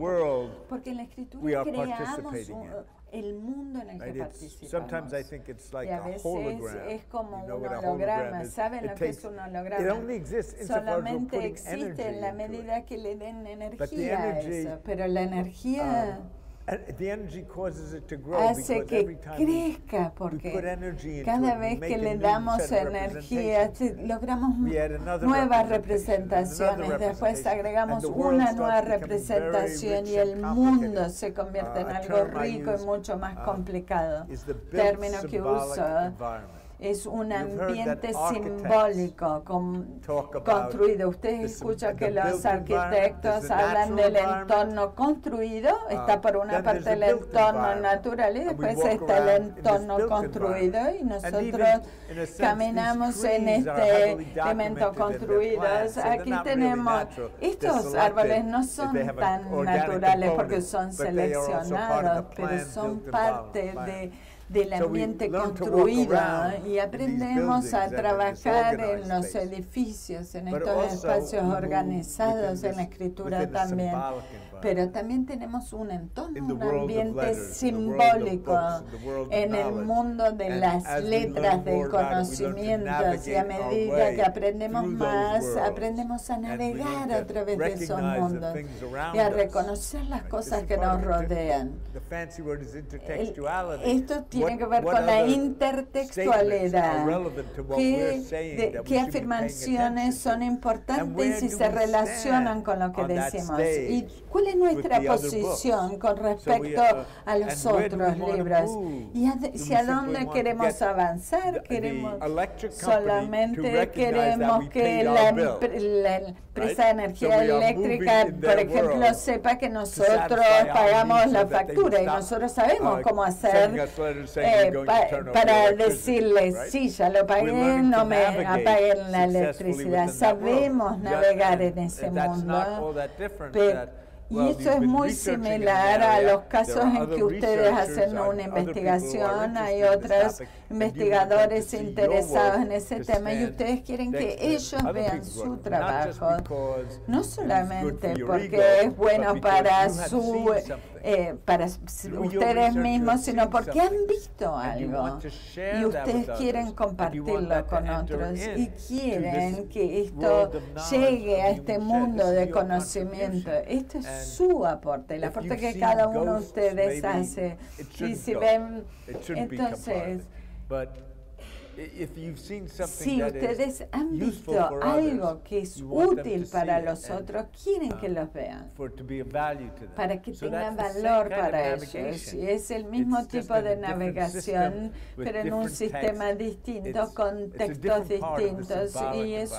Speaker 3: porque en la escritura creamos el mundo en el que participamos. Y a veces es como un holograma. ¿Saben lo que es un holograma? Solamente existe en la medida que le den energía a eso, pero la energía hace que crezca, porque cada vez que le damos energía logramos nuevas representaciones, después agregamos una nueva representación y el mundo se convierte en algo rico y mucho más complicado. Término que uso es un ambiente simbólico construido. Ustedes escuchan que los arquitectos hablan del entorno construido. Está por una parte el entorno natural y después está el entorno construido. Y nosotros caminamos en este elemento construido. Aquí tenemos, estos árboles no son tan naturales porque son seleccionados, pero son parte del ambiente construido y aprendemos a trabajar en los edificios, en estos espacios organizados, en la escritura también. Pero también tenemos un entorno, un ambiente simbólico en el mundo de las letras del conocimiento. Y a medida que aprendemos más, aprendemos a navegar a través de esos mundos y a reconocer las cosas que nos rodean. Esto tiene que ver con la intertextualidad. ¿Qué afirmaciones son importantes y se relacionan con lo que decimos? ¿Y cuál es nuestra posición con respecto a los otros libros? ¿Y hacia dónde queremos avanzar? Solamente queremos que la empresa de energía eléctrica, por ejemplo, sepa que nosotros pagamos la factura y nosotros sabemos cómo hacer para decirles, sí, ya lo pagué, no me apaguen la electricidad. Sabemos navegar en ese mundo, y esto es muy similar a los casos en que ustedes hacen una investigación, hay otros investigadores interesados en ese tema y ustedes quieren que ellos vean su trabajo, no solamente porque es bueno para ustedes mismos, sino porque han visto algo y ustedes quieren compartirlo con otros y quieren que esto llegue a este mundo de conocimiento. Esto es su aporte, el aporte que cada uno de ustedes hace. Y si ven, entonces, si ustedes han visto algo que es útil para los otros, quieren que los vean, para que tengan valor para ellos. Y es el mismo tipo de navegación, pero en un sistema distinto, con textos distintos, y es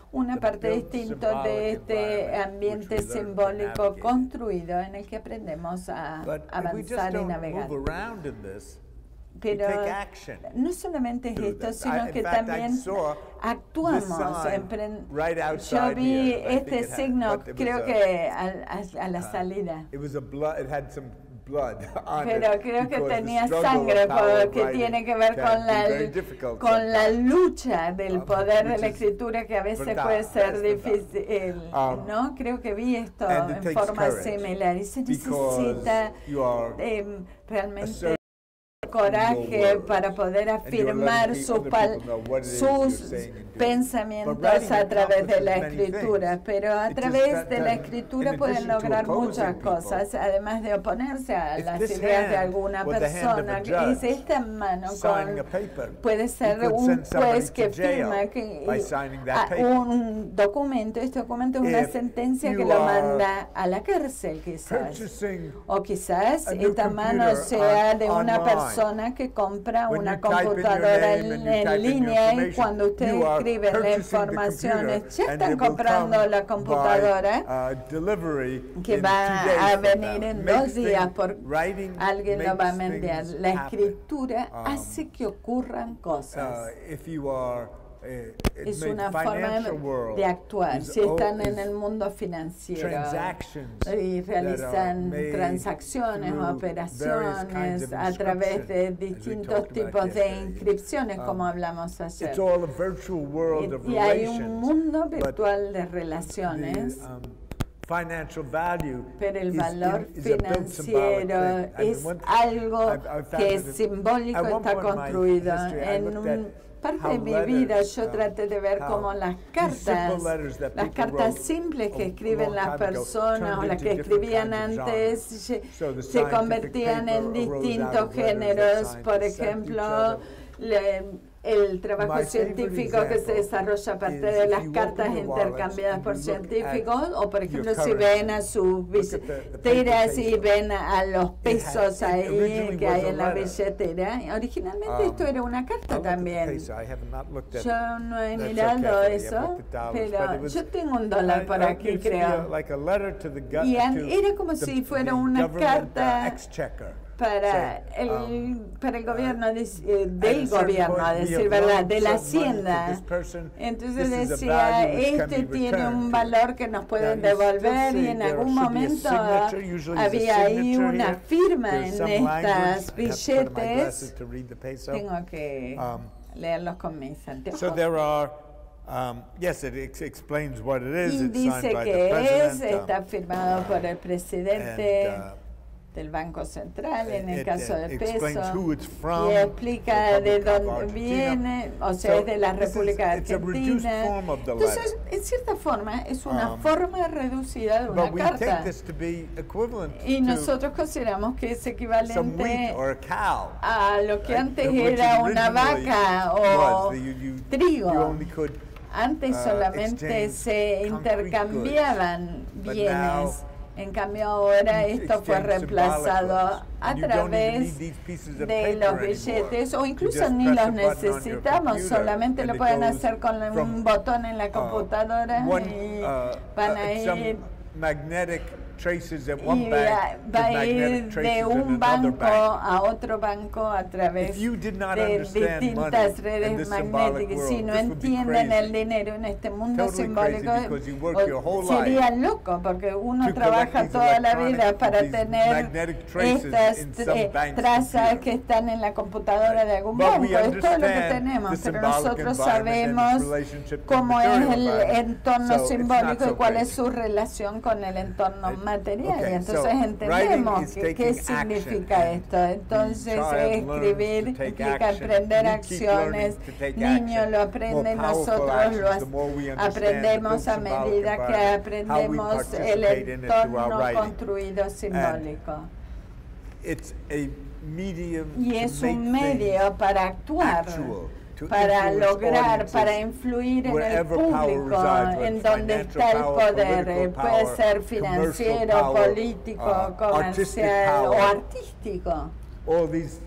Speaker 3: una parte distinta de este ambiente simbólico construido en el que aprendemos a avanzar y navegar.
Speaker 2: Pero
Speaker 1: take action.
Speaker 2: no solamente es
Speaker 1: Do
Speaker 2: esto,
Speaker 1: that.
Speaker 2: sino
Speaker 1: In
Speaker 2: que
Speaker 1: fact, I
Speaker 2: también
Speaker 1: saw
Speaker 2: actuamos.
Speaker 1: this sign right
Speaker 2: Yo
Speaker 1: outside
Speaker 2: vi
Speaker 1: here. I think
Speaker 2: este
Speaker 1: it had-
Speaker 2: signo,
Speaker 1: but it was
Speaker 2: creo
Speaker 1: a-
Speaker 2: que a la salida.
Speaker 1: It was a blood. It had some blood on
Speaker 2: Pero
Speaker 1: it
Speaker 2: creo que
Speaker 1: because the
Speaker 2: tenía
Speaker 1: struggle
Speaker 2: sangre
Speaker 1: of power of
Speaker 2: porque
Speaker 1: writing
Speaker 2: tiene que ver
Speaker 1: can
Speaker 2: con
Speaker 1: be very difficult
Speaker 2: con la
Speaker 1: sometimes.
Speaker 2: lucha del poder de
Speaker 1: which
Speaker 2: la
Speaker 1: is
Speaker 2: escritura que a veces
Speaker 1: verdad,
Speaker 2: puede ser
Speaker 1: es verdad.
Speaker 2: difícil, ¿no? Creo que vi esto
Speaker 1: and it
Speaker 2: en
Speaker 1: takes
Speaker 2: forma
Speaker 1: courage
Speaker 2: similar y se
Speaker 1: because
Speaker 2: necesita
Speaker 1: you are
Speaker 2: realmente
Speaker 1: asserting
Speaker 2: coraje
Speaker 1: your words,
Speaker 2: para poder
Speaker 1: and you're
Speaker 2: afirmar
Speaker 1: letting
Speaker 2: sus,
Speaker 1: other people know what it is you're
Speaker 2: sus
Speaker 1: saying and doing. But
Speaker 2: pensamientos
Speaker 1: writing
Speaker 2: a través de la
Speaker 1: accomplishes many
Speaker 2: escritura,
Speaker 1: things.
Speaker 2: pero a
Speaker 1: It just
Speaker 2: través de la
Speaker 1: doesn't-
Speaker 2: escritura
Speaker 1: in
Speaker 2: pueden
Speaker 1: addition to
Speaker 2: lograr
Speaker 1: opposing
Speaker 2: muchas
Speaker 1: people,
Speaker 2: cosas, además de oponerse a
Speaker 1: if
Speaker 2: las
Speaker 1: this
Speaker 2: ideas de
Speaker 1: hand
Speaker 2: alguna
Speaker 1: was the hand of a
Speaker 2: persona.
Speaker 1: judge
Speaker 2: Y si esta mano
Speaker 1: signing a
Speaker 2: con,
Speaker 1: paper,
Speaker 2: puede ser
Speaker 1: he could
Speaker 2: un
Speaker 1: send somebody
Speaker 2: juez que
Speaker 1: to jail
Speaker 2: firma
Speaker 1: by signing that paper.
Speaker 2: un documento, este documento es una
Speaker 1: If
Speaker 2: sentencia que
Speaker 1: you
Speaker 2: lo
Speaker 1: are
Speaker 2: manda a la cárcel quizás.
Speaker 1: purchasing
Speaker 2: O quizás
Speaker 1: a new
Speaker 2: esta mano
Speaker 1: computer
Speaker 2: sea de una
Speaker 1: online.
Speaker 2: persona que compra
Speaker 1: When
Speaker 2: una
Speaker 1: you type in your
Speaker 2: computadora
Speaker 1: name and you type
Speaker 2: en
Speaker 1: in your
Speaker 2: línea y
Speaker 1: information,
Speaker 2: cuando ustedes
Speaker 1: you are
Speaker 2: escriben la
Speaker 1: purchasing the
Speaker 2: información,
Speaker 1: computer,
Speaker 2: ya
Speaker 1: and
Speaker 2: están
Speaker 1: it will
Speaker 2: comprando
Speaker 1: come
Speaker 2: la computadora
Speaker 1: by, delivery
Speaker 2: que
Speaker 1: in
Speaker 2: va
Speaker 1: 2 days
Speaker 2: a
Speaker 1: from
Speaker 2: venir
Speaker 1: now.
Speaker 2: en
Speaker 1: Makes
Speaker 2: 2 días
Speaker 1: things-
Speaker 2: por
Speaker 1: writing
Speaker 2: alguien lo va a
Speaker 1: makes
Speaker 2: enviar.
Speaker 1: things
Speaker 2: La
Speaker 1: happen.
Speaker 2: escritura hace que ocurran cosas.
Speaker 1: If you are
Speaker 2: Es
Speaker 1: made
Speaker 2: una
Speaker 1: the
Speaker 2: forma
Speaker 1: financial world
Speaker 2: de actuar.
Speaker 1: is
Speaker 2: Si están
Speaker 1: is
Speaker 2: en el mundo financiero
Speaker 1: transactions
Speaker 2: y
Speaker 1: that are
Speaker 2: realizan
Speaker 1: made
Speaker 2: transacciones o
Speaker 1: through various kinds
Speaker 2: operaciones
Speaker 1: of
Speaker 2: a través de
Speaker 1: inscription, as we
Speaker 2: distintos
Speaker 1: talked about
Speaker 2: tipos de
Speaker 1: yesterday.
Speaker 2: inscripciones, como hablamos ayer.
Speaker 1: It's all a virtual world of
Speaker 2: Y hay un
Speaker 1: relations,
Speaker 2: mundo
Speaker 1: but
Speaker 2: virtual de
Speaker 1: the
Speaker 2: relaciones,
Speaker 1: financial value
Speaker 2: pero el
Speaker 1: is
Speaker 2: valor
Speaker 1: is a built symbolic
Speaker 2: financiero
Speaker 1: thing. And
Speaker 2: es
Speaker 1: one thing
Speaker 2: algo
Speaker 1: I've found
Speaker 2: que es
Speaker 1: that
Speaker 2: simbólico,
Speaker 1: at one
Speaker 2: está
Speaker 1: point in my
Speaker 2: construido.
Speaker 1: history, I
Speaker 2: En
Speaker 1: looked at
Speaker 2: parte
Speaker 1: how
Speaker 2: de mi vida
Speaker 1: letters,
Speaker 2: yo traté de ver
Speaker 1: how
Speaker 2: cómo las
Speaker 1: these simple
Speaker 2: cartas,
Speaker 1: letters that
Speaker 2: las
Speaker 1: people
Speaker 2: cartas
Speaker 1: wrote
Speaker 2: simples que
Speaker 1: a
Speaker 2: escriben
Speaker 1: long
Speaker 2: las
Speaker 1: time ago
Speaker 2: personas o
Speaker 1: turned
Speaker 2: las que
Speaker 1: into different
Speaker 2: escribían
Speaker 1: kinds of
Speaker 2: antes
Speaker 1: So the
Speaker 2: se
Speaker 1: scientific
Speaker 2: convertían en
Speaker 1: paper arose out
Speaker 2: distintos
Speaker 1: of letters that
Speaker 2: géneros. Por
Speaker 1: scientists sent each
Speaker 2: ejemplo,
Speaker 1: other.
Speaker 2: el trabajo
Speaker 1: My favorite
Speaker 2: científico que se
Speaker 1: example
Speaker 2: desarrolla a partir
Speaker 1: is
Speaker 2: de
Speaker 1: if
Speaker 2: las
Speaker 1: you
Speaker 2: cartas
Speaker 1: open your wallets
Speaker 2: intercambiadas por
Speaker 1: and you look at
Speaker 2: científicos, o por ejemplo
Speaker 1: your
Speaker 2: si
Speaker 1: currency,
Speaker 2: ven a sus
Speaker 1: look at the
Speaker 2: billeteras
Speaker 1: paper
Speaker 2: y ven a los pesos
Speaker 1: it
Speaker 2: ahí
Speaker 1: originally
Speaker 2: que hay
Speaker 1: was a
Speaker 2: en la
Speaker 1: letter.
Speaker 2: billetera. Originalmente esto era una
Speaker 1: I
Speaker 2: carta
Speaker 1: looked at the
Speaker 2: también.
Speaker 1: peso. I have not looked at
Speaker 2: Yo no he
Speaker 1: that so
Speaker 2: mirado
Speaker 1: carefully. I've
Speaker 2: eso,
Speaker 1: looked at dollars, but
Speaker 2: pero
Speaker 1: it was-
Speaker 2: yo tengo un dólar por aquí,
Speaker 1: it seemed
Speaker 2: creo.
Speaker 1: like a letter to the
Speaker 2: Y
Speaker 1: to
Speaker 2: era como
Speaker 1: the-
Speaker 2: si fuera
Speaker 1: the
Speaker 2: una
Speaker 1: government,
Speaker 2: carta
Speaker 1: exchequer.
Speaker 2: para
Speaker 1: So,
Speaker 2: el gobierno, del
Speaker 1: certain
Speaker 2: gobierno,
Speaker 1: point,
Speaker 2: a
Speaker 1: we
Speaker 2: decir
Speaker 1: have
Speaker 2: verdad,
Speaker 1: loaned
Speaker 2: de la
Speaker 1: some money to
Speaker 2: hacienda.
Speaker 1: this person.
Speaker 2: Entonces
Speaker 1: This is a
Speaker 2: decía,
Speaker 1: value which can
Speaker 2: este
Speaker 1: be
Speaker 2: tiene
Speaker 1: returned
Speaker 2: un
Speaker 1: to.
Speaker 2: valor que nos pueden
Speaker 1: Now, you still
Speaker 2: devolver, y
Speaker 1: see
Speaker 2: en
Speaker 1: there
Speaker 2: algún
Speaker 1: should be a
Speaker 2: momento
Speaker 1: signature, usually there's a
Speaker 2: había ahí
Speaker 1: signature
Speaker 2: una
Speaker 1: here.
Speaker 2: firma
Speaker 1: There's
Speaker 2: en
Speaker 1: some language.
Speaker 2: estas
Speaker 1: I have to put on my
Speaker 2: billetes.
Speaker 1: glasses to read the peso.
Speaker 2: Tengo que leerlos con mis anteojos.
Speaker 1: So there are, yes, it explains what it is.
Speaker 2: Y
Speaker 1: It's
Speaker 2: dice
Speaker 1: signed by the
Speaker 2: que
Speaker 1: president.
Speaker 2: está firmado por el presidente
Speaker 1: and,
Speaker 2: del Banco Central, en el
Speaker 1: it
Speaker 2: caso del
Speaker 1: explains
Speaker 2: peso,
Speaker 1: who it's from,
Speaker 2: y explica
Speaker 1: the
Speaker 2: de
Speaker 1: Republic of
Speaker 2: dónde
Speaker 1: Argentina.
Speaker 2: viene, o sea,
Speaker 1: So
Speaker 2: es de la
Speaker 1: this is-
Speaker 2: República
Speaker 1: it's a reduced
Speaker 2: Argentina.
Speaker 1: form of the
Speaker 2: Entonces,
Speaker 1: letter.
Speaker 2: en cierta forma, es una forma reducida de una
Speaker 1: But we take
Speaker 2: carta.
Speaker 1: this to be equivalent
Speaker 2: Y
Speaker 1: to
Speaker 2: nosotros consideramos que es
Speaker 1: some wheat
Speaker 2: equivalente
Speaker 1: or a cow.
Speaker 2: a lo que
Speaker 1: right?
Speaker 2: antes
Speaker 1: Which
Speaker 2: era una
Speaker 1: originally
Speaker 2: vaca o
Speaker 1: was that you
Speaker 2: trigo.
Speaker 1: only could
Speaker 2: Antes solamente
Speaker 1: exchange
Speaker 2: se
Speaker 1: concrete
Speaker 2: intercambiaban
Speaker 1: But
Speaker 2: bienes. En cambio ahora
Speaker 1: you
Speaker 2: esto fue
Speaker 1: exchange
Speaker 2: reemplazado
Speaker 1: symbolic
Speaker 2: a
Speaker 1: goods. You don't even
Speaker 2: través
Speaker 1: need these pieces of
Speaker 2: de
Speaker 1: paper
Speaker 2: los
Speaker 1: anymore.
Speaker 2: billetes, o
Speaker 1: You
Speaker 2: incluso
Speaker 1: just
Speaker 2: ni
Speaker 1: press
Speaker 2: los
Speaker 1: a button on your
Speaker 2: necesitamos,
Speaker 1: computer
Speaker 2: solamente
Speaker 1: and
Speaker 2: lo
Speaker 1: it
Speaker 2: pueden
Speaker 1: goes
Speaker 2: hacer con
Speaker 1: from,
Speaker 2: un botón en la computadora y van a
Speaker 1: some
Speaker 2: ir
Speaker 1: magnetic traces at
Speaker 2: y
Speaker 1: one bank to
Speaker 2: va a ir
Speaker 1: magnetic
Speaker 2: de
Speaker 1: traces
Speaker 2: un
Speaker 1: in another
Speaker 2: banco
Speaker 1: bank.
Speaker 2: a otro banco a través
Speaker 1: If you did not
Speaker 2: de
Speaker 1: understand
Speaker 2: distintas
Speaker 1: money in
Speaker 2: redes
Speaker 1: this symbolic
Speaker 2: magnéticas. Si
Speaker 1: world,
Speaker 2: no
Speaker 1: this would be
Speaker 2: entienden el
Speaker 1: crazy.
Speaker 2: dinero en este mundo
Speaker 1: Totally
Speaker 2: simbólico,
Speaker 1: crazy because you work your whole
Speaker 2: sería
Speaker 1: life
Speaker 2: loco, porque uno
Speaker 1: to
Speaker 2: trabaja
Speaker 1: collect these
Speaker 2: toda la
Speaker 1: electronic-
Speaker 2: vida para
Speaker 1: these
Speaker 2: tener
Speaker 1: magnetic traces
Speaker 2: estas
Speaker 1: in some bank's
Speaker 2: trazas
Speaker 1: computer.
Speaker 2: que están en la computadora de algún
Speaker 1: But
Speaker 2: banco.
Speaker 1: we
Speaker 2: Es todo lo que
Speaker 1: understand
Speaker 2: tenemos,
Speaker 1: the
Speaker 2: pero
Speaker 1: symbolic
Speaker 2: nosotros
Speaker 1: environment and
Speaker 2: sabemos
Speaker 1: its relationship to
Speaker 2: cómo es
Speaker 1: material
Speaker 2: el
Speaker 1: environment.
Speaker 2: entorno
Speaker 1: So it's not
Speaker 2: simbólico y
Speaker 1: so
Speaker 2: cuál es
Speaker 1: crazy.
Speaker 2: su relación con el entorno material.
Speaker 1: Okay,
Speaker 2: Y entonces
Speaker 1: so
Speaker 2: entendemos
Speaker 1: writing is
Speaker 2: qué
Speaker 1: taking
Speaker 2: significa
Speaker 1: action,
Speaker 2: esto.
Speaker 1: and
Speaker 2: Entonces
Speaker 1: the child learns
Speaker 2: escribir
Speaker 1: to take
Speaker 2: implica
Speaker 1: action.
Speaker 2: aprender
Speaker 1: We keep learning
Speaker 2: acciones.
Speaker 1: to take
Speaker 2: Niño
Speaker 1: action.
Speaker 2: lo aprende,
Speaker 1: More powerful
Speaker 2: nosotros
Speaker 1: actions, the more we understand the
Speaker 2: aprendemos
Speaker 1: built
Speaker 2: a
Speaker 1: symbolic
Speaker 2: medida que
Speaker 1: environment, how we
Speaker 2: aprendemos el
Speaker 1: participate in it through our
Speaker 2: entorno
Speaker 1: writing.
Speaker 2: construido simbólico.
Speaker 1: It's a medium
Speaker 2: Y
Speaker 1: to
Speaker 2: es
Speaker 1: make
Speaker 2: un medio para actuar,
Speaker 1: actual, to
Speaker 2: para
Speaker 1: influence
Speaker 2: lograr,
Speaker 1: audiences
Speaker 2: para influir en el
Speaker 1: wherever power
Speaker 2: público,
Speaker 1: resides, whether
Speaker 2: en donde
Speaker 1: financial
Speaker 2: está el
Speaker 1: power,
Speaker 2: poder.
Speaker 1: political
Speaker 2: Puede
Speaker 1: power,
Speaker 2: ser
Speaker 1: commercial
Speaker 2: financiero,
Speaker 1: power,
Speaker 2: político,
Speaker 1: artistic
Speaker 2: comercial o
Speaker 1: power.
Speaker 2: artístico.
Speaker 1: All these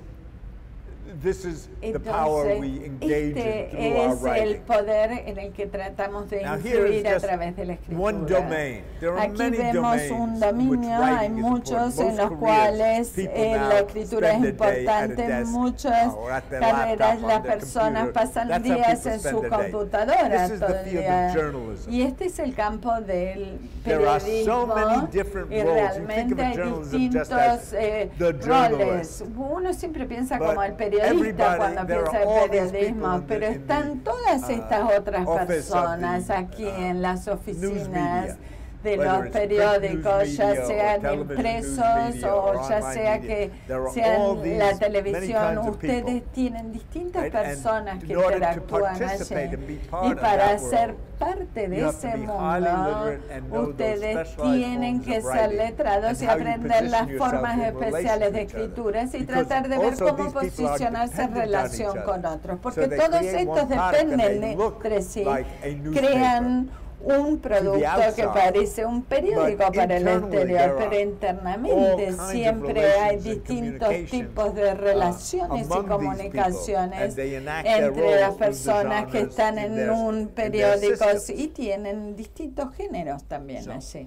Speaker 1: this is the power we engage in through our
Speaker 3: es el
Speaker 1: writing.
Speaker 3: poder en el que tratamos de
Speaker 1: Now here is
Speaker 3: influir a
Speaker 1: just
Speaker 3: través de la
Speaker 1: one
Speaker 3: escritura.
Speaker 1: domain. There are
Speaker 3: Aquí
Speaker 1: many
Speaker 3: vemos
Speaker 1: domains
Speaker 3: un
Speaker 1: in which
Speaker 3: dominio, hay
Speaker 1: writing is
Speaker 3: muchos
Speaker 1: important.
Speaker 3: en los
Speaker 1: Most
Speaker 3: cuales
Speaker 1: careers, people
Speaker 3: la
Speaker 1: now
Speaker 3: escritura es
Speaker 1: spend a day at a
Speaker 3: importante. En
Speaker 1: desk,
Speaker 3: muchas
Speaker 1: or at their
Speaker 3: carreras
Speaker 1: laptop, on
Speaker 3: las
Speaker 1: their
Speaker 3: personas
Speaker 1: computer.
Speaker 3: pasan
Speaker 1: That's how
Speaker 3: días
Speaker 1: people
Speaker 3: en su
Speaker 1: spend their day.
Speaker 3: computadora
Speaker 1: This is
Speaker 3: todo
Speaker 1: the
Speaker 3: el
Speaker 1: field
Speaker 3: día.
Speaker 1: of journalism.
Speaker 3: Y este es el campo del
Speaker 1: There are so many
Speaker 3: periodismo
Speaker 1: different
Speaker 3: y
Speaker 1: roles. You think
Speaker 3: realmente
Speaker 1: of
Speaker 3: hay
Speaker 1: journalism just as
Speaker 3: distintos
Speaker 1: the
Speaker 3: roles.
Speaker 1: journalist.
Speaker 3: Uno siempre piensa
Speaker 1: But
Speaker 3: como el periodista
Speaker 1: everybody,
Speaker 3: cuando
Speaker 1: there
Speaker 3: piensa
Speaker 1: are
Speaker 3: en
Speaker 1: all these
Speaker 3: periodismo,
Speaker 1: people
Speaker 3: pero
Speaker 1: in the,
Speaker 3: están todas estas otras
Speaker 1: office of
Speaker 3: personas
Speaker 1: the,
Speaker 3: aquí en las
Speaker 1: news
Speaker 3: oficinas
Speaker 1: media.
Speaker 3: de
Speaker 1: Whether
Speaker 3: los
Speaker 1: it's print
Speaker 3: periódicos,
Speaker 1: news
Speaker 3: ya
Speaker 1: media or
Speaker 3: sean
Speaker 1: television news
Speaker 3: impresos
Speaker 1: media
Speaker 3: o
Speaker 1: or
Speaker 3: ya
Speaker 1: online
Speaker 3: sea
Speaker 1: media.
Speaker 3: que
Speaker 1: There are all
Speaker 3: sean
Speaker 1: these
Speaker 3: la
Speaker 1: many
Speaker 3: televisión.
Speaker 1: kinds of
Speaker 3: Ustedes
Speaker 1: people.
Speaker 3: tienen distintas
Speaker 1: Right?
Speaker 3: personas
Speaker 1: And
Speaker 3: que
Speaker 1: in order to
Speaker 3: interactúan
Speaker 1: participate
Speaker 3: allí.
Speaker 1: and be part
Speaker 3: Y
Speaker 1: of
Speaker 3: para
Speaker 1: that
Speaker 3: ser
Speaker 1: world,
Speaker 3: parte de
Speaker 1: you have
Speaker 3: ese
Speaker 1: to be highly
Speaker 3: mundo,
Speaker 1: literate and know those
Speaker 3: ustedes
Speaker 1: specialized
Speaker 3: tienen
Speaker 1: forms
Speaker 3: que
Speaker 1: of
Speaker 3: ser
Speaker 1: writing
Speaker 3: letrados
Speaker 1: and
Speaker 3: y
Speaker 1: how you
Speaker 3: aprender las
Speaker 1: position yourself
Speaker 3: formas
Speaker 1: in relation
Speaker 3: especiales
Speaker 1: to
Speaker 3: de
Speaker 1: each other.
Speaker 3: escrituras y
Speaker 1: Because
Speaker 3: tratar de ver
Speaker 1: also
Speaker 3: cómo
Speaker 1: these people are
Speaker 3: posicionarse en
Speaker 1: dependent on each
Speaker 3: relación
Speaker 1: other.
Speaker 3: con otros,
Speaker 1: So
Speaker 3: porque
Speaker 1: they
Speaker 3: todos
Speaker 1: create
Speaker 3: estos
Speaker 1: one product and
Speaker 3: dependen
Speaker 1: they look
Speaker 3: entre sí,
Speaker 1: like a newspaper.
Speaker 3: crean un producto que
Speaker 1: outside.
Speaker 3: parece un periódico
Speaker 1: But
Speaker 3: para el
Speaker 1: internally
Speaker 3: exterior,
Speaker 1: there
Speaker 3: pero
Speaker 1: are
Speaker 3: internamente
Speaker 1: all kinds of
Speaker 3: siempre hay
Speaker 1: relations and
Speaker 3: distintos
Speaker 1: communications,
Speaker 3: tipos de relaciones y
Speaker 1: among these
Speaker 3: comunicaciones
Speaker 1: people, and they enact their
Speaker 3: entre
Speaker 1: roles
Speaker 3: las
Speaker 1: through the
Speaker 3: personas que
Speaker 1: genres
Speaker 3: están
Speaker 1: in
Speaker 3: en
Speaker 1: their-
Speaker 3: un
Speaker 1: in their
Speaker 3: periódico
Speaker 1: systems.
Speaker 3: y tienen distintos géneros también
Speaker 1: So.
Speaker 3: allí.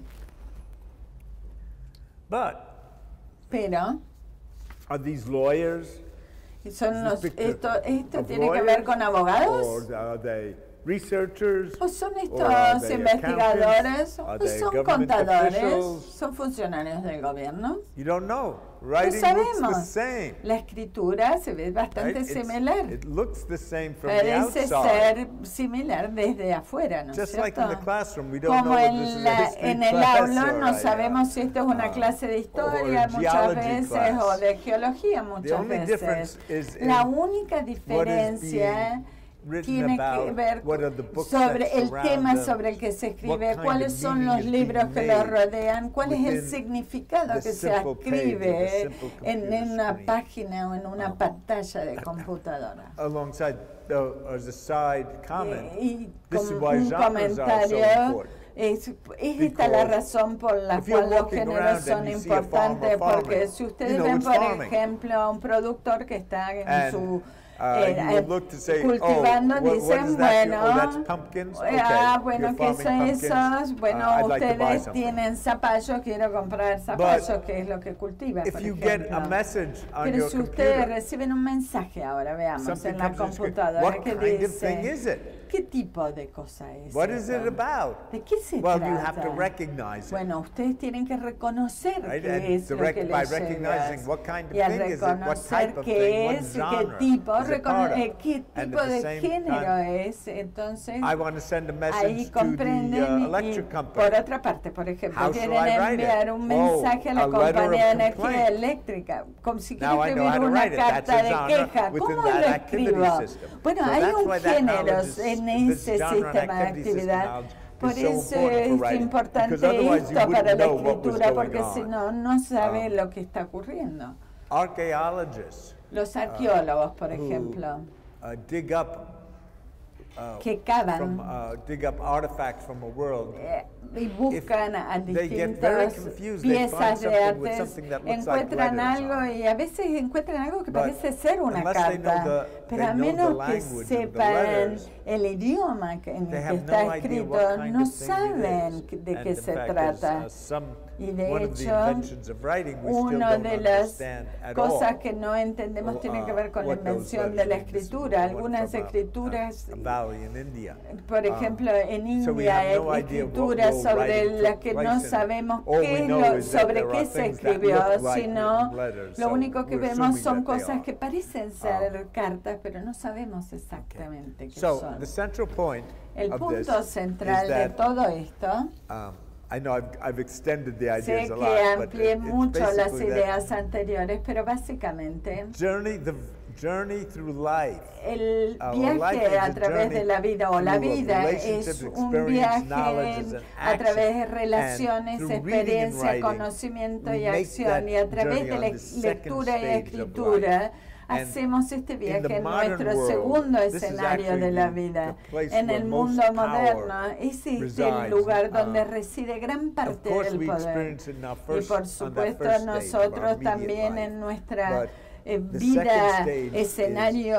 Speaker 1: But
Speaker 3: Pero
Speaker 1: are these lawyers?
Speaker 3: son
Speaker 1: Is
Speaker 3: los,
Speaker 1: this picture
Speaker 3: esto
Speaker 1: of
Speaker 3: tiene que ver
Speaker 1: lawyers?
Speaker 3: con abogados.
Speaker 1: Or are they researchers?
Speaker 3: ¿O son
Speaker 1: Or are
Speaker 3: estos
Speaker 1: they
Speaker 3: investigadores?
Speaker 1: accountants? Are
Speaker 3: ¿O
Speaker 1: they
Speaker 3: son
Speaker 1: government
Speaker 3: contadores?
Speaker 1: officials?
Speaker 3: ¿Son funcionarios del gobierno?
Speaker 1: You don't know.
Speaker 3: No
Speaker 1: Writing looks the
Speaker 3: sabemos.
Speaker 1: same.
Speaker 3: La escritura se ve
Speaker 1: Right?
Speaker 3: bastante similar.
Speaker 1: It looks the same from the
Speaker 3: Parece
Speaker 1: outside.
Speaker 3: ser similar desde afuera, ¿no es
Speaker 1: Just like in the
Speaker 3: cierto?
Speaker 1: classroom, we don't know
Speaker 3: Como
Speaker 1: whether this is
Speaker 3: en,
Speaker 1: a history
Speaker 3: en el
Speaker 1: class
Speaker 3: aula
Speaker 1: or
Speaker 3: no
Speaker 1: a,
Speaker 3: sabemos si esto es una clase de historia
Speaker 1: or
Speaker 3: muchas
Speaker 1: geology
Speaker 3: veces
Speaker 1: class.
Speaker 3: o de geología
Speaker 1: The
Speaker 3: muchas
Speaker 1: only difference
Speaker 3: veces.
Speaker 1: is in
Speaker 3: La única
Speaker 1: what is
Speaker 3: diferencia
Speaker 1: being written
Speaker 3: tiene que
Speaker 1: about,
Speaker 3: ver
Speaker 1: what are the books
Speaker 3: sobre
Speaker 1: that
Speaker 3: el
Speaker 1: surround
Speaker 3: tema
Speaker 1: them,
Speaker 3: sobre el que se
Speaker 1: what
Speaker 3: escribe,
Speaker 1: kind
Speaker 3: cuáles
Speaker 1: of
Speaker 3: son
Speaker 1: meaning
Speaker 3: los
Speaker 1: is
Speaker 3: libros
Speaker 1: being
Speaker 3: que lo
Speaker 1: made
Speaker 3: rodean, cuál es el
Speaker 1: within
Speaker 3: significado
Speaker 1: the
Speaker 3: que se
Speaker 1: simple page of a
Speaker 3: escribe
Speaker 1: simple
Speaker 3: en
Speaker 1: computer
Speaker 3: una
Speaker 1: screen.
Speaker 3: página o en una pantalla de computadora.
Speaker 1: alongside, as a side comment,
Speaker 3: Y
Speaker 1: this is
Speaker 3: como
Speaker 1: why
Speaker 3: un
Speaker 1: genres are so
Speaker 3: comentario,
Speaker 1: important.
Speaker 3: es esta la
Speaker 1: Because
Speaker 3: razón por la
Speaker 1: if you're
Speaker 3: cual los
Speaker 1: walking
Speaker 3: géneros
Speaker 1: around
Speaker 3: son
Speaker 1: and you see a
Speaker 3: importantes,
Speaker 1: farmer
Speaker 3: porque
Speaker 1: farming,
Speaker 3: si ustedes
Speaker 1: you know
Speaker 3: ven,
Speaker 1: it's
Speaker 3: por
Speaker 1: farming.
Speaker 3: ejemplo, a un productor que está en
Speaker 1: And,
Speaker 3: su
Speaker 1: you would look to say,
Speaker 3: cultivando,
Speaker 1: oh, what
Speaker 3: dicen,
Speaker 1: is that?
Speaker 3: bueno,
Speaker 1: Oh, that's pumpkins? Okay,
Speaker 3: bueno,
Speaker 1: you're
Speaker 3: ¿qué
Speaker 1: farming
Speaker 3: son
Speaker 1: pumpkins.
Speaker 3: esos? Bueno,
Speaker 1: I'd like to buy
Speaker 3: ustedes
Speaker 1: something.
Speaker 3: tienen zapallos, quiero comprar zapallos, que es lo que cultiva,
Speaker 1: If
Speaker 3: por
Speaker 1: you get a
Speaker 3: ejemplo.
Speaker 1: message on
Speaker 3: Pero
Speaker 1: your
Speaker 3: si ustedes
Speaker 1: computer,
Speaker 3: reciben un mensaje ahora, veamos,
Speaker 1: something
Speaker 3: en la
Speaker 1: comes on screen.
Speaker 3: computadora
Speaker 1: What
Speaker 3: que
Speaker 1: kind of thing is
Speaker 3: dice,
Speaker 1: it?
Speaker 3: ¿qué tipo de cosa es
Speaker 1: What is
Speaker 3: eso?
Speaker 1: it about?
Speaker 3: ¿De qué se
Speaker 1: Well,
Speaker 3: trata?
Speaker 1: you have to recognize it.
Speaker 3: Bueno, ustedes tienen que reconocer
Speaker 1: Right?
Speaker 3: qué
Speaker 1: And
Speaker 3: es
Speaker 1: to
Speaker 3: lo que
Speaker 1: by
Speaker 3: les
Speaker 1: recognizing
Speaker 3: llega.
Speaker 1: what kind of
Speaker 3: Y al
Speaker 1: thing is it, what
Speaker 3: reconocer
Speaker 1: type of
Speaker 3: qué
Speaker 1: thing, what
Speaker 3: es, qué
Speaker 1: genre
Speaker 3: tipo,
Speaker 1: is it part of.
Speaker 3: qué
Speaker 1: And
Speaker 3: tipo
Speaker 1: at the
Speaker 3: de
Speaker 1: same
Speaker 3: género
Speaker 1: time,
Speaker 3: es, entonces
Speaker 1: I want to send a
Speaker 3: ahí
Speaker 1: message to
Speaker 3: comprenden
Speaker 1: the
Speaker 3: y
Speaker 1: electric
Speaker 3: por
Speaker 1: company.
Speaker 3: otra parte, por ejemplo,
Speaker 1: How shall
Speaker 3: quieren
Speaker 1: I write it?
Speaker 3: enviar un
Speaker 1: Oh,
Speaker 3: mensaje a la
Speaker 1: a letter of
Speaker 3: compañía de energía
Speaker 1: complaint.
Speaker 3: eléctrica, como si
Speaker 1: Now
Speaker 3: quiere
Speaker 1: I know
Speaker 3: escribir
Speaker 1: how to
Speaker 3: una
Speaker 1: write it. That's
Speaker 3: carta
Speaker 1: a
Speaker 3: de
Speaker 1: genre
Speaker 3: queja.
Speaker 1: within
Speaker 3: ¿Cómo
Speaker 1: that
Speaker 3: lo
Speaker 1: activity
Speaker 3: escribo?
Speaker 1: system.
Speaker 3: Bueno,
Speaker 1: So
Speaker 3: hay
Speaker 1: that's
Speaker 3: un
Speaker 1: why that
Speaker 3: género
Speaker 1: knowledge is-
Speaker 3: en
Speaker 1: this
Speaker 3: ese
Speaker 1: genre and
Speaker 3: sistema de
Speaker 1: activity system
Speaker 3: actividad.
Speaker 1: knowledge
Speaker 3: Por
Speaker 1: is so
Speaker 3: eso
Speaker 1: important for
Speaker 3: es
Speaker 1: writing,
Speaker 3: importante
Speaker 1: because otherwise you
Speaker 3: esto para
Speaker 1: wouldn't
Speaker 3: la
Speaker 1: know what was
Speaker 3: escritura,
Speaker 1: going
Speaker 3: porque si
Speaker 1: on.
Speaker 3: no, no sabe lo que está ocurriendo.
Speaker 1: Archaeologists
Speaker 3: Los arqueólogos, por
Speaker 1: who,
Speaker 3: ejemplo,
Speaker 1: dig up
Speaker 3: que cavan
Speaker 1: dig up artifacts from a world.
Speaker 3: y buscan a
Speaker 1: they get very
Speaker 3: distintas
Speaker 1: confused, they find
Speaker 3: piezas de
Speaker 1: something with
Speaker 3: artes,
Speaker 1: something that looks like
Speaker 3: encuentran
Speaker 1: letters
Speaker 3: algo
Speaker 1: on it.
Speaker 3: y a veces encuentran algo que
Speaker 1: But
Speaker 3: parece ser una
Speaker 1: unless they know
Speaker 3: carta, pero a
Speaker 1: they know the
Speaker 3: menos que
Speaker 1: language of the
Speaker 3: sepan
Speaker 1: letters,
Speaker 3: el idioma en
Speaker 1: they
Speaker 3: el que
Speaker 1: have
Speaker 3: está
Speaker 1: no idea
Speaker 3: escrito,
Speaker 1: what kind
Speaker 3: no
Speaker 1: of thing it
Speaker 3: saben
Speaker 1: is.
Speaker 3: de
Speaker 1: And
Speaker 3: qué
Speaker 1: in
Speaker 3: se
Speaker 1: fact,
Speaker 3: trata.
Speaker 1: one
Speaker 3: Y
Speaker 1: of
Speaker 3: de
Speaker 1: the
Speaker 3: hecho,
Speaker 1: inventions of writing we still
Speaker 3: una
Speaker 1: don't
Speaker 3: de las
Speaker 1: understand at
Speaker 3: cosas
Speaker 1: all.
Speaker 3: que no entendemos tiene que ver con la
Speaker 1: What those
Speaker 3: invención de
Speaker 1: letters
Speaker 3: la
Speaker 1: mean. This is
Speaker 3: escritura.
Speaker 1: one
Speaker 3: Algunas
Speaker 1: from
Speaker 3: escrituras,
Speaker 1: a valley in India.
Speaker 3: por ejemplo, en
Speaker 1: so we
Speaker 3: India
Speaker 1: have
Speaker 3: hay
Speaker 1: no idea what
Speaker 3: escrituras
Speaker 1: role
Speaker 3: sobre
Speaker 1: writing
Speaker 3: las
Speaker 1: took
Speaker 3: que
Speaker 1: place
Speaker 3: no
Speaker 1: in.
Speaker 3: sabemos
Speaker 1: All we
Speaker 3: qué
Speaker 1: know is that
Speaker 3: sobre
Speaker 1: there
Speaker 3: qué
Speaker 1: are
Speaker 3: se
Speaker 1: things that
Speaker 3: escribió,
Speaker 1: look like
Speaker 3: sino
Speaker 1: written letters,
Speaker 3: lo
Speaker 1: so
Speaker 3: único que
Speaker 1: we're
Speaker 3: vemos
Speaker 1: assuming
Speaker 3: son
Speaker 1: that they
Speaker 3: cosas
Speaker 1: are.
Speaker 3: que parecen ser cartas, pero no sabemos exactamente qué
Speaker 1: So
Speaker 3: son.
Speaker 1: the central point
Speaker 3: El
Speaker 1: of this
Speaker 3: punto
Speaker 1: is
Speaker 3: central de
Speaker 1: that
Speaker 3: todo esto,
Speaker 1: I know I've extended the
Speaker 3: sé
Speaker 1: ideas a
Speaker 3: que
Speaker 1: lot, but
Speaker 3: amplié
Speaker 1: it's
Speaker 3: mucho las
Speaker 1: basically that
Speaker 3: ideas anteriores, pero básicamente
Speaker 1: the journey through life.
Speaker 3: el
Speaker 1: Our life
Speaker 3: viaje
Speaker 1: is
Speaker 3: a
Speaker 1: a
Speaker 3: través de la vida o la
Speaker 1: journey through
Speaker 3: vida
Speaker 1: relationships,
Speaker 3: es un
Speaker 1: experience,
Speaker 3: viaje
Speaker 1: knowledge, and
Speaker 3: a través de
Speaker 1: action.
Speaker 3: relaciones,
Speaker 1: And through reading and
Speaker 3: experiencia,
Speaker 1: writing,
Speaker 3: conocimiento
Speaker 1: we
Speaker 3: y
Speaker 1: make
Speaker 3: acción,
Speaker 1: that
Speaker 3: y a través
Speaker 1: journey
Speaker 3: de
Speaker 1: on
Speaker 3: la
Speaker 1: the second
Speaker 3: lectura y
Speaker 1: stage of
Speaker 3: escritura
Speaker 1: life. And
Speaker 3: hacemos este
Speaker 1: in
Speaker 3: viaje
Speaker 1: the
Speaker 3: en
Speaker 1: modern
Speaker 3: nuestro
Speaker 1: world,
Speaker 3: segundo
Speaker 1: this is
Speaker 3: escenario
Speaker 1: actually
Speaker 3: de la
Speaker 1: the
Speaker 3: vida.
Speaker 1: place
Speaker 3: En
Speaker 1: where
Speaker 3: el
Speaker 1: most
Speaker 3: mundo moderno,
Speaker 1: power
Speaker 3: ese es el
Speaker 1: resides.
Speaker 3: lugar donde reside gran parte
Speaker 1: course
Speaker 3: del
Speaker 1: we
Speaker 3: poder.
Speaker 1: experience it in our
Speaker 3: Y
Speaker 1: first-
Speaker 3: por
Speaker 1: on that
Speaker 3: supuesto
Speaker 1: first stage of our
Speaker 3: nosotros
Speaker 1: immediate
Speaker 3: también
Speaker 1: life.
Speaker 3: en nuestra
Speaker 1: But
Speaker 2: vida, escenario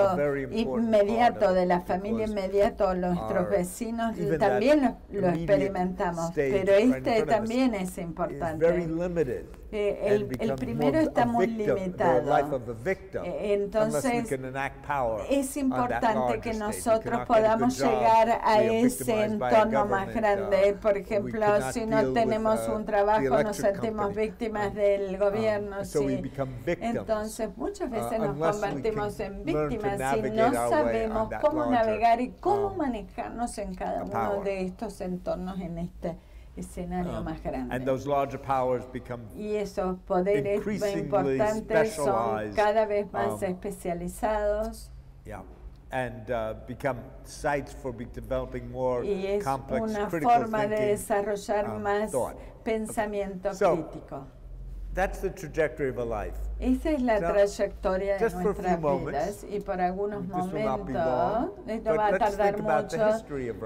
Speaker 2: inmediato de la familia inmediato, nuestros vecinos también lo experimentamos, pero también es importante. El primero está muy limitado. Entonces, es importante que nosotros podamos llegar a ese entorno más grande. Por ejemplo, si no tenemos un trabajo, nos sentimos víctimas del gobierno. Entonces, muchas veces nos convertimos en víctimas si no sabemos cómo navegar y cómo manejarnos en cada uno de estos entornos en este escenario más grande. Y esos poderes más importantes son cada vez más especializados. Y es una forma de desarrollar más pensamiento crítico.
Speaker 1: That's the trajectory of a life.
Speaker 2: Esa es la trayectoria de nuestras vidas y por algunos momentos, esto va a tardar mucho,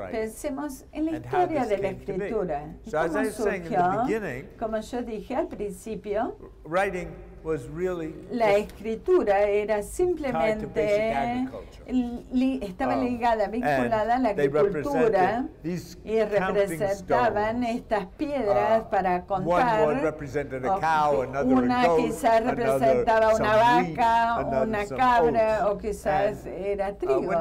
Speaker 2: pensemos en la historia de la escritura. ¿Y cómo surgió? Como yo dije al principio, la escritura era simplemente, estaba ligada, vinculada a la agricultura y representaban estas piedras para contar. Una quizás representaba una vaca, una cabra o quizás era trigo.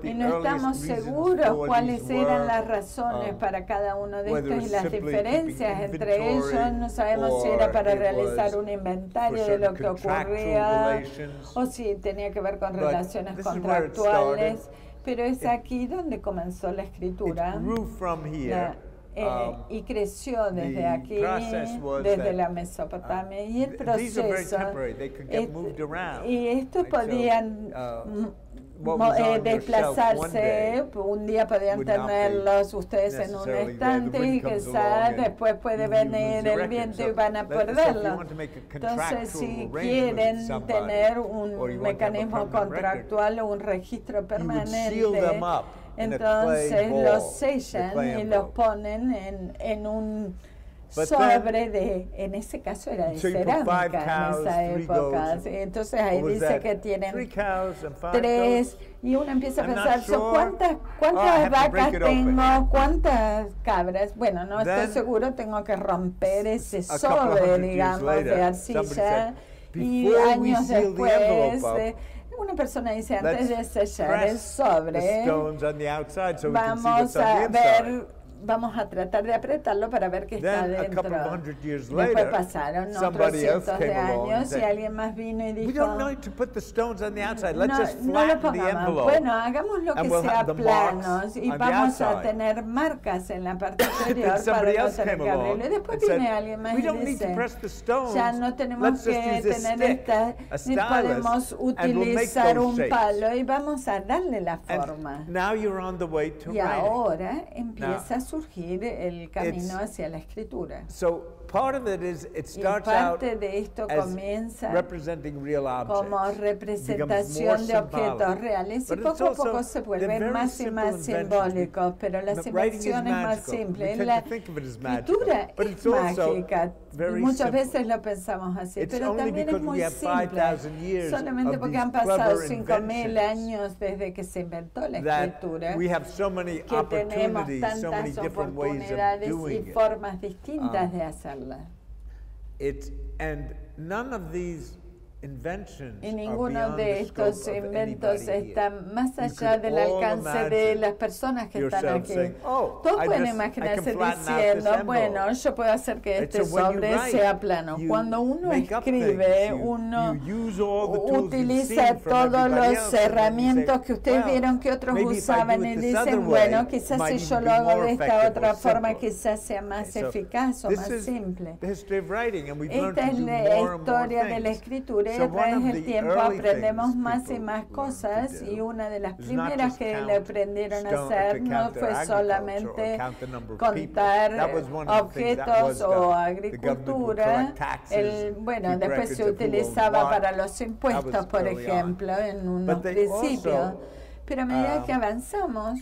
Speaker 2: Y no estamos seguros cuáles eran las razones para cada uno de estos y las diferencias entre ellos. No sabemos si era para realizar un inventario de lo que ocurría o si tenía que ver con relaciones contractuales, pero es aquí donde comenzó la escritura y creció desde aquí, desde la Mesopotamia, y el proceso, y estos podían desplazarse, un día podían tenerlos ustedes en un estante y quizás después puede venir el viento y van a perderlo. Entonces, si quieren tener un mecanismo contractual o un registro permanente, entonces los sellan y los ponen en un sobre en ese caso era de cerámica en esa época. Entonces ahí dice que tienen 3 y uno empieza a pensar, ¿cuántas vacas tengo? ¿Cuántas cabras? Bueno, no estoy seguro, tengo que romper ese sobre, digamos, de arcilla. Y años después, una persona dice, antes de sellar el sobre, vamos a tratar de apretarlo para ver qué está dentro. Después pasaron otros cientos de años y alguien más vino y dijo, no lo pongamos, bueno, hagamos lo que sea planos y vamos a tener marcas en la parte exterior para no tener que abrirlo. Y después viene alguien más y dice, ya no tenemos que tener esta, ni podemos utilizar un palo y vamos a darle la forma. Y ahora empieza a surgir el camino hacia la escritura. Y parte de esto comienza como representación de objetos reales y poco a poco se vuelven más y más simbólicos, pero las invenciones más simples. La escritura es mágica, muchas veces lo pensamos así, pero también es muy simple, solamente porque han pasado 5.000 años desde que se inventó la escritura, que tenemos tantas oportunidades y formas distintas de hacerla. Y ninguno de estos inventos está más allá del alcance de las personas que están aquí. Todos pueden imaginarse diciendo, bueno, yo puedo hacer que este sobre sea plano. Cuando uno escribe, uno utiliza todas las herramientas que ustedes vieron que otros usaban y dicen, bueno, quizás si yo lo hago de esta otra forma, quizás sea más eficaz o más simple. Esta es la historia de la escritura. A través del tiempo aprendemos más y más cosas y una de las primeras que le aprendieron a hacer no fue solamente contar objetos o agricultura. Bueno, después se utilizaba para los impuestos, por ejemplo, en unos principios. Pero a medida que avanzamos,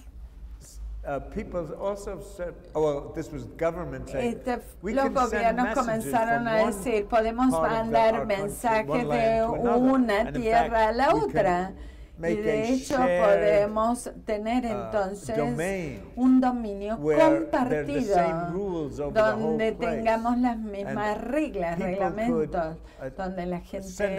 Speaker 1: people also said, well, this was government saying,
Speaker 2: los gobiernos comenzaron a decir, podemos mandar mensajes de una tierra a la otra. Y de hecho podemos tener entonces un dominio compartido donde tengamos las mismas reglas, reglamentos, donde la gente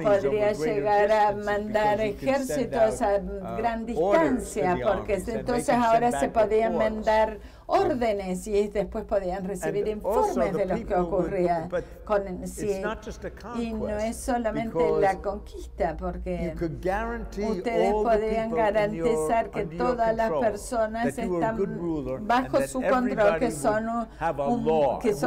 Speaker 2: podría llegar a mandar ejércitos a gran distancia, porque entonces ahora se podían mandar órdenes y después podían recibir informes de lo que ocurría. Y no es solamente la conquista, porque ustedes podrían garantizar que todas las personas están bajo su control, que son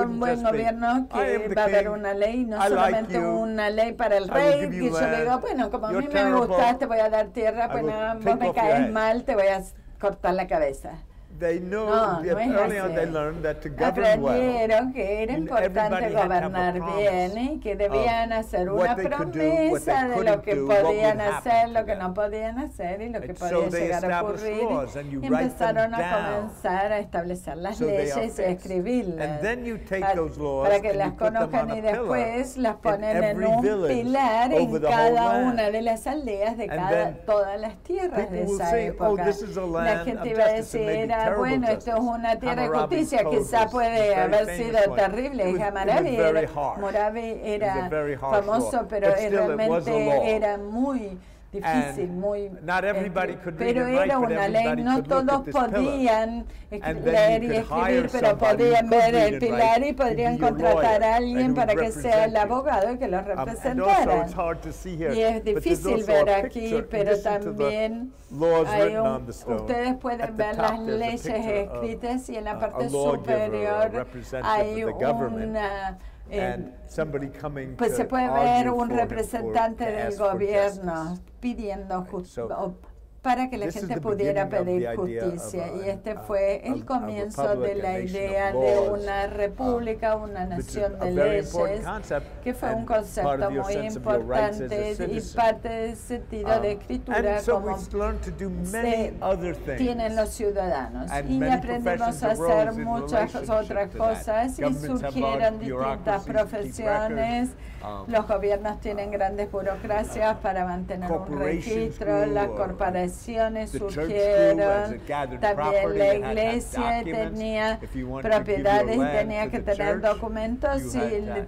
Speaker 2: un buen gobierno, que va a haber una ley, no solamente una ley para el rey, que yo le digo, bueno, como a mí me gustas, te voy a dar tierra, pues vos me caes mal, te voy a cortar la cabeza. Aprendieron que era importante gobernar bien y que debían hacer una promesa de lo que podían hacer, lo que no podían hacer y lo que podía llegar a ocurrir. Y empezaron a comenzar a establecer las leyes y a escribirlas para que las conozcan y después las ponen en un pilar en cada una de las aldeas de todas las tierras de esa época. La gente iba a decir, bueno, esto es una tierra de justicia, quizá puede haber sido terrible. Moravi era famoso, pero realmente era muy difícil, pero era una ley, no todos podían leer y escribir, pero podían ver el pilar y podrían contratar a alguien para que sea el abogado y que los representara. Y es difícil ver aquí, pero también ustedes pueden ver las leyes escritas y en la parte superior hay una... pues se puede ver un representante del gobierno pidiendo para que la gente pudiera pedir justicia. Y este fue el comienzo de la idea de una república, una nación de leyes, que fue un concepto muy importante y parte del sentido de escritura como tienen los ciudadanos. Y aprendimos a hacer muchas otras cosas y surgieron distintas profesiones. Los gobiernos tienen grandes burocracias para mantener un registro, las corporaciones surgieron, también la iglesia tenía propiedades y tenía que tener documentos si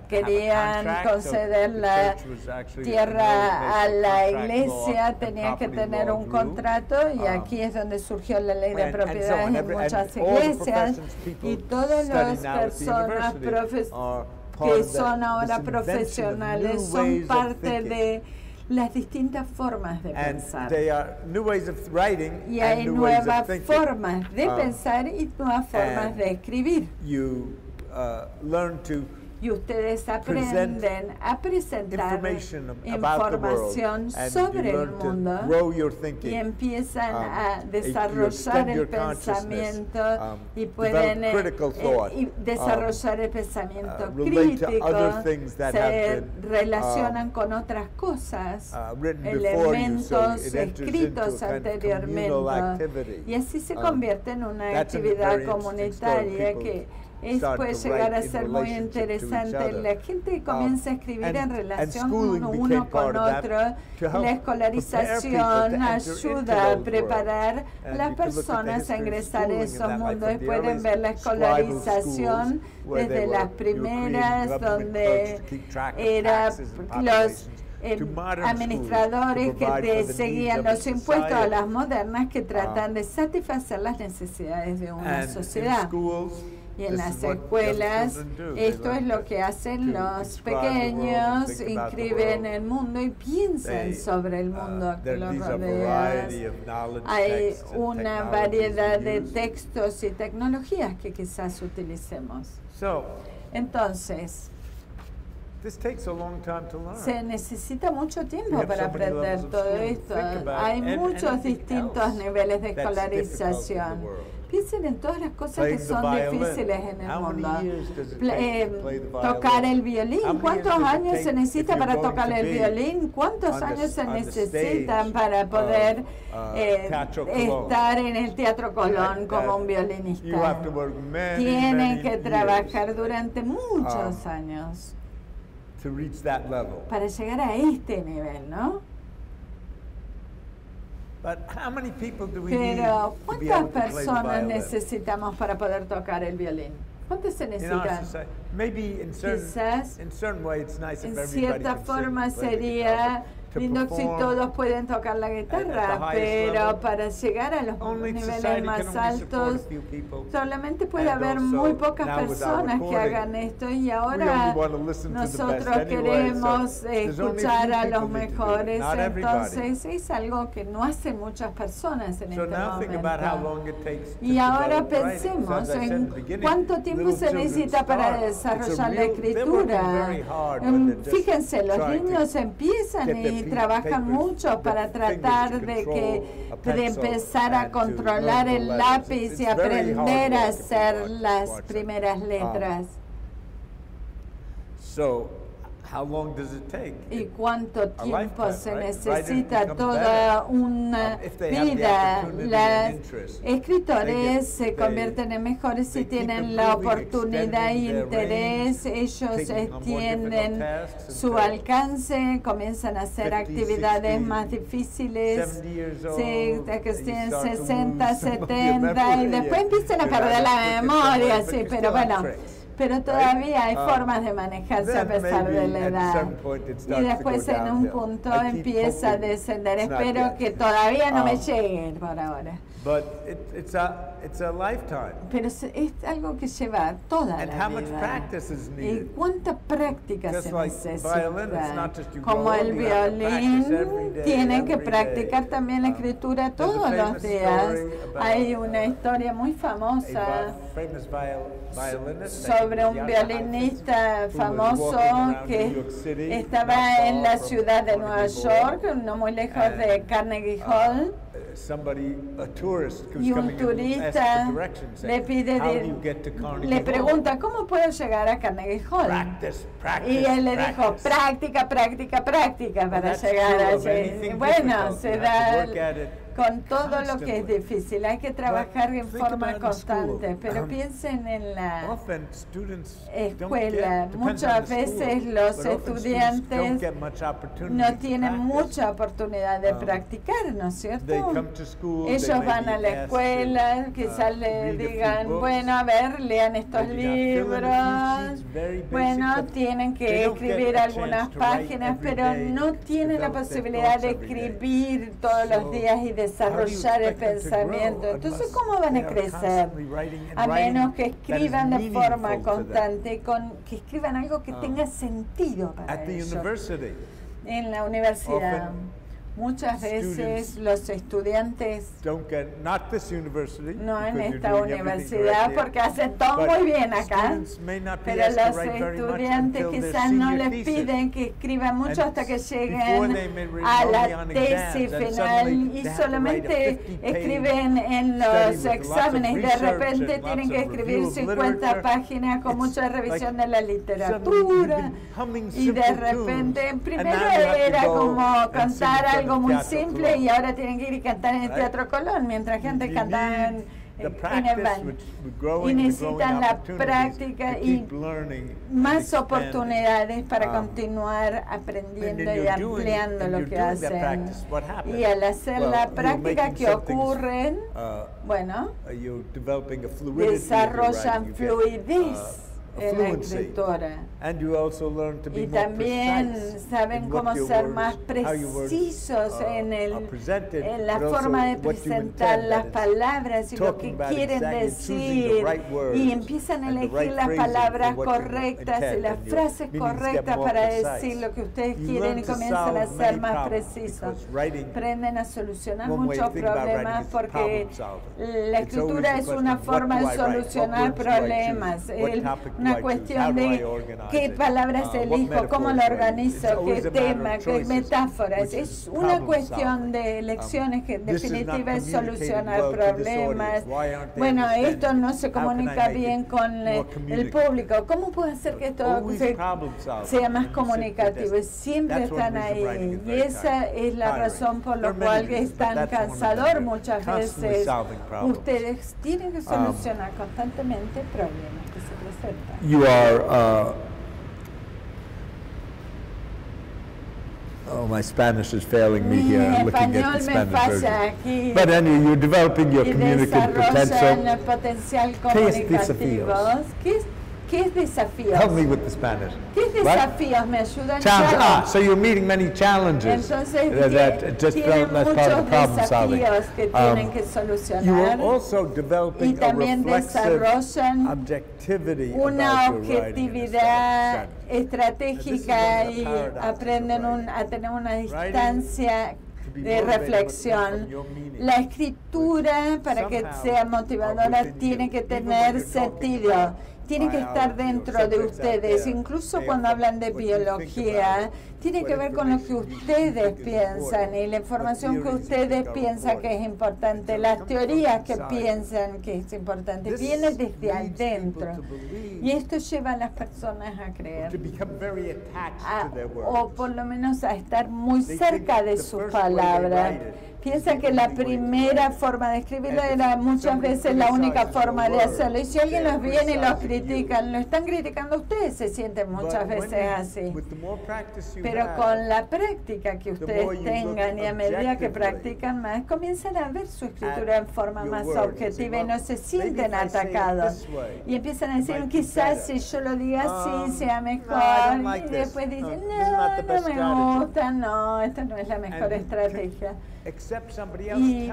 Speaker 2: querían conceder la tierra a la iglesia, tenía que tener un contrato y aquí es donde surgió la ley de propiedades en muchas iglesias y todas las personas que son ahora profesionales son parte de las distintas formas de pensar. Y hay nuevas formas de pensar y nuevas formas de escribir. Y ustedes aprenden a presentar información sobre el mundo y empiezan a desarrollar el pensamiento y pueden desarrollar el pensamiento crítico, se relacionan con otras cosas, elementos escritos anteriormente, y así se convierte en una actividad comunitaria que puede llegar a ser muy interesante. La gente comienza a escribir en relación uno con otro. La escolarización ayuda a preparar a las personas a ingresar a esos mundos. Pueden ver la escolarización desde las primeras, donde eran los administradores que te seguían los impuestos, a las modernas que tratan de satisfacer las necesidades de una sociedad. Y en las escuelas, esto es lo que hacen los pequeños, inscriben el mundo y piensan sobre el mundo que los rodea. Hay una variedad de textos y tecnologías que quizás utilicemos. Entonces, se necesita mucho tiempo para aprender todo esto. Hay muchos distintos niveles de escolarización. Piensen en todas las cosas que son difíciles en el mundo. Tocar el violín. ¿Cuántos años se necesita para tocar el violín? ¿Cuántos años se necesitan para poder estar en el Teatro Colón como un violinista? Tienen que trabajar durante muchos años para llegar a este nivel, ¿no? Pero ¿cuántas personas necesitamos para poder tocar el violín? ¿Cuántas se necesitan? Quizás en cierta forma sería lindo si todos pueden tocar la guitarra, pero para llegar a los niveles más altos solamente puede haber muy pocas personas que hagan esto, y ahora nosotros queremos escuchar a los mejores, entonces es algo que no hacen muchas personas en este momento. Y ahora pensemos en cuánto tiempo se necesita para desarrollar la escritura. Fíjense, los niños empiezan y trabajan mucho para tratar de empezar a controlar el lápiz y aprender a hacer las primeras letras. ¿Y cuánto tiempo se necesita? Toda una vida. Los escritores se convierten en mejores si tienen la oportunidad y interés. Ellos extienden su alcance, comienzan a hacer actividades más difíciles, que tienen 60, 70, y después empiezan a perder la memoria, sí, pero bueno. Pero todavía hay formas de manejarse a pesar de la edad. Y después en un punto empieza a descender. Espero que todavía no me llegue por ahora. Pero es algo que lleva toda la vida. ¿Y cuánta práctica se necesita? Como el violín, tienen que practicar también la escritura todos los días. Hay una historia muy famosa sobre un violinista famoso que estaba en la ciudad de Nueva York, no muy lejos de Carnegie Hall. Y un turista le pregunta, ¿cómo puedo llegar a Carnegie Hall? Y él le dijo, práctica, práctica, práctica para llegar allí. Bueno, se da con todo lo que es difícil. Hay que trabajar en forma constante, pero piensen en la escuela. Muchas veces los estudiantes no tienen mucha oportunidad de practicar, ¿no es cierto? Ellos van a la escuela, quizás le digan, bueno, a ver, lean estos libros, bueno, tienen que escribir algunas páginas, pero no tienen la posibilidad de escribir todos los días y desarrollar el pensamiento. Entonces, ¿cómo van a crecer? A menos que escriban de forma constante, que escriban algo que tenga sentido para ellos. En la universidad, muchas veces los estudiantes, no en esta universidad, porque hacen todo muy bien acá, pero los estudiantes quizás no les piden que escriban mucho hasta que lleguen a la tesis final y solamente escriben en los exámenes y de repente tienen que escribir 50 páginas con mucha revisión de la literatura y de repente, primero era como cantar algo muy simple y ahora tienen que ir y cantar en el Teatro Colón, mientras gente cantaba en el band. Y necesitan la práctica y más oportunidades para continuar aprendiendo y ampliando lo que hacen. Y al hacer la práctica, ¿qué ocurre? Bueno, desarrollan fluidez en la escritura. Y también saben cómo ser más precisos en la forma de presentar las palabras y lo que quieren decir. Y empiezan a elegir las palabras correctas y las frases correctas para decir lo que ustedes quieren y comienzan a ser más precisos. Aprenden a solucionar muchos problemas porque la escritura es una forma de solucionar problemas. Una una cuestión de qué palabras elijo, cómo lo organizo, qué tema, qué metáforas. Es una cuestión de elecciones que en definitiva es solucionar problemas. Bueno, esto no se comunica bien con el público. ¿Cómo puedo hacer que esto sea más comunicativo? Siempre están ahí. Y esa es la razón por la cual es tan cansador muchas veces. Ustedes tienen que solucionar constantemente problemas que se presentan.
Speaker 1: You are, oh, my Spanish is failing me here. I'm looking at the Spanish version. But anyway, you're developing your communicative potential.
Speaker 2: ¿Qué es desafíos? ¿Qué es desafíos?
Speaker 1: Help me with the Spanish.
Speaker 2: ¿Qué es desafíos? ¿Me ayudan?
Speaker 1: So you're meeting many challenges.
Speaker 2: Entonces, tienen muchos desafíos que tienen que solucionar.
Speaker 1: You are also developing
Speaker 2: y también desarrollan una objetividad estratégica y aprenden a tener una distancia de reflexión. La escritura, para que sea motivadora, tiene que tener sentido. Tiene que estar dentro de ustedes, incluso cuando hablan de biología, tiene que ver con lo que ustedes piensan y la información que ustedes piensan que es importante, las teorías que piensan que es importante, viene desde adentro. Y esto lleva a las personas a creer, o por lo menos a estar muy cerca de sus palabras. Piensa que la primera forma de escribirlo era muchas veces la única forma de hacerlo. Y si alguien los viene y los critican, lo están criticando a ustedes, se sienten muchas veces así. Pero con la práctica que ustedes tengan y a medida que practican más, comienzan a ver su escritura en forma más objetiva y no se sienten atacados. Y empiezan a decir, quizás si yo lo diga así sea mejor. Y después dicen, no me gusta, no, esta no es la mejor estrategia. Y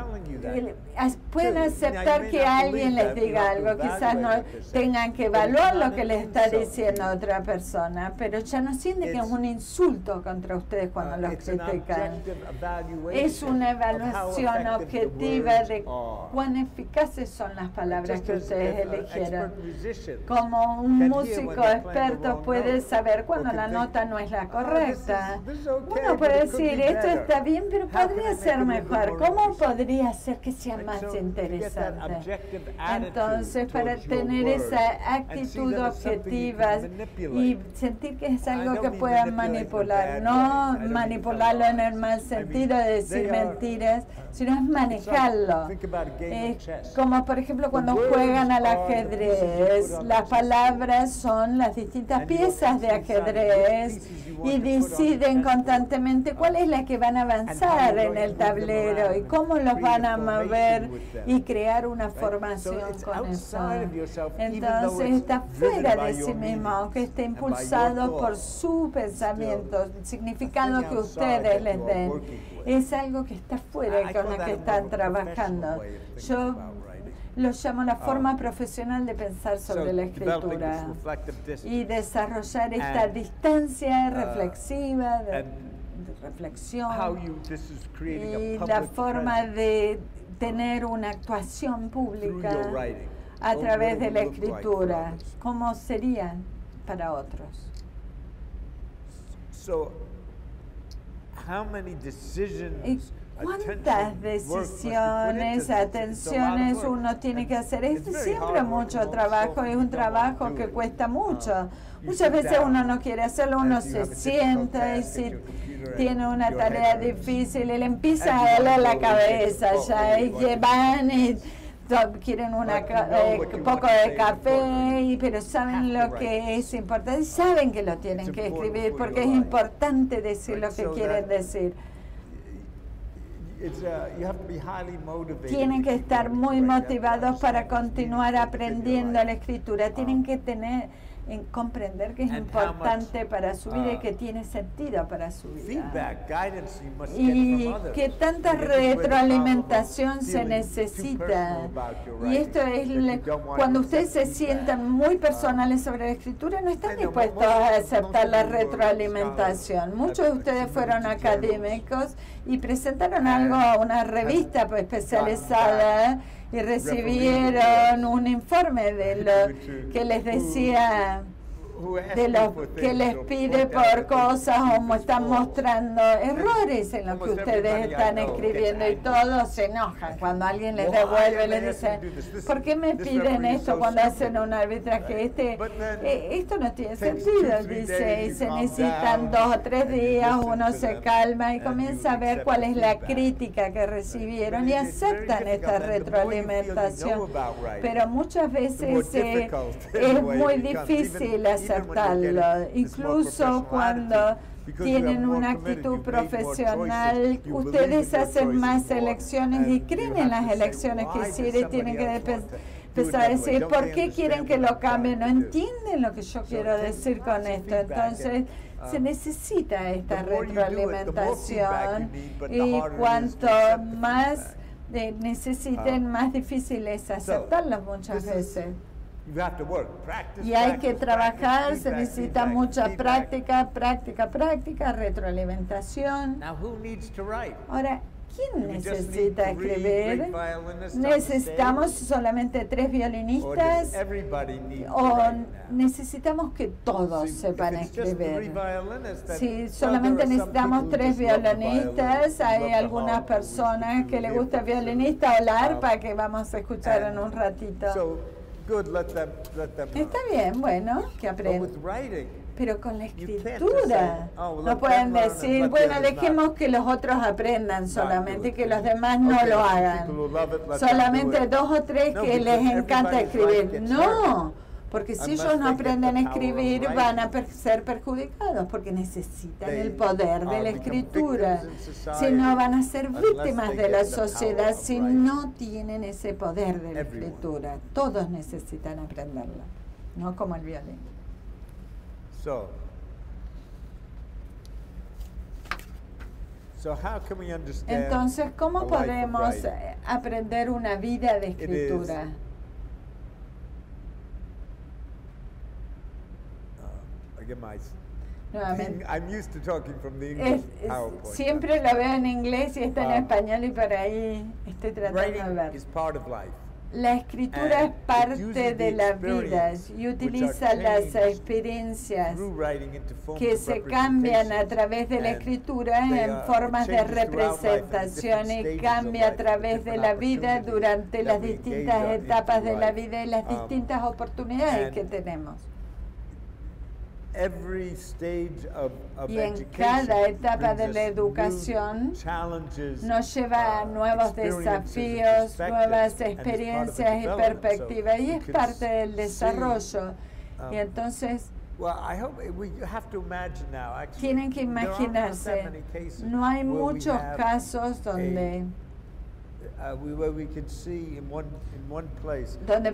Speaker 2: pueden aceptar que alguien les diga algo, quizás no tengan que evaluar lo que les está diciendo otra persona, pero ya no sienten que es un insulto contra ustedes cuando los critican. Es una evaluación objetiva de cuán eficaces son las palabras que ustedes eligieron. Como un músico experto puede saber cuando la nota no es la correcta. Uno puede decir, esto está bien, pero podría ser mejor. ¿Cómo podría ser que sea más interesante? Entonces, para tener esa actitud objetiva y sentir que es algo que puedan manipular, no manipularlo en el mal sentido de decir mentiras, sino es manejarlo. Como por ejemplo cuando juegan al ajedrez, las palabras son las distintas piezas de ajedrez y deciden constantemente cuál es la que van a avanzar en el tablero y cómo los van a mover y crear una formación con eso. Entonces está fuera de sí mismo, aunque esté impulsado por su pensamiento, el significado que ustedes les den. Es algo que está fuera y con lo que están trabajando. Yo lo llamo la forma profesional de pensar sobre la escritura y desarrollar esta distancia reflexiva, de reflexión y la forma de tener una actuación pública a través de la escritura. ¿Cómo serían para otros? ¿Cuántas decisiones, atenciones uno tiene que hacer? Es siempre mucho trabajo, es un trabajo que cuesta mucho. Muchas veces uno no quiere hacerlo, uno se sienta y si tiene una tarea difícil, él empieza a darle la cabeza ya y van y quieren un poco de café, pero saben lo que es importante, saben que lo tienen que escribir porque es importante decir lo que quieren decir. Tienen que estar muy motivados para continuar aprendiendo la escritura. Tienen que comprender que es importante para su vida y que tiene sentido para su vida. Y que tanta retroalimentación se necesita. Y esto es cuando ustedes se sientan muy personales sobre la escritura, no están dispuestos a aceptar la retroalimentación. Muchos de ustedes fueron académicos y presentaron algo a una revista especializada y recibieron un informe de lo que les decía, de lo que les pide por cosas o están mostrando errores en lo que ustedes están escribiendo y todos se enojan cuando alguien les devuelve y les dice, ¿por qué me piden esto cuando hacen un arbitraje? Esto no tiene sentido, dice, y se necesitan 2 o 3 días, uno se calma y comienza a ver cuál es la crítica que recibieron y aceptan esta retroalimentación, pero muchas veces es muy difícil aceptarlo, incluso cuando tienen una actitud profesional. Ustedes hacen más elecciones y creen en las elecciones que hicieron y tienen que empezar a decir, ¿por qué quieren que lo cambien? No entienden lo que yo quiero decir con esto. Entonces, se necesita esta retroalimentación y cuanto más necesiten, más difícil es aceptarlas muchas veces. Y hay que trabajar, se necesita mucha práctica, retroalimentación. Ahora, ¿quién necesita escribir? ¿Necesitamos solamente 3 violinistas? ¿O necesitamos que todos sepan escribir? Si solamente necesitamos 3 violinistas, hay algunas personas que les gusta el violinista o la arpa que vamos a escuchar en un ratito. Está bien, bueno, que aprendan. Pero con la escritura no pueden decir, bueno, dejemos que los otros aprendan solamente y que los demás no lo hagan. Solamente 2 o 3 que les encanta escribir. No, porque si ellos no aprenden a escribir van a ser perjudicados porque necesitan el poder de la escritura. Si no, van a ser víctimas de la sociedad si no tienen ese poder de la escritura. Todos necesitan aprenderlo, no como el violín. Entonces, ¿cómo podemos aprender una vida de escritura? Nuevamente, siempre lo veo en inglés y está en español y por ahí estoy tratando de ver. La escritura es parte de la vida y utiliza las experiencias que se cambian a través de la escritura en formas de representación y cambia a través de la vida durante las distintas etapas de la vida y las distintas oportunidades que tenemos. Y en cada etapa de la educación nos lleva a nuevos desafíos, nuevas experiencias y perspectivas, y es parte del desarrollo. Y entonces, tienen que imaginarse, no hay muchos casos donde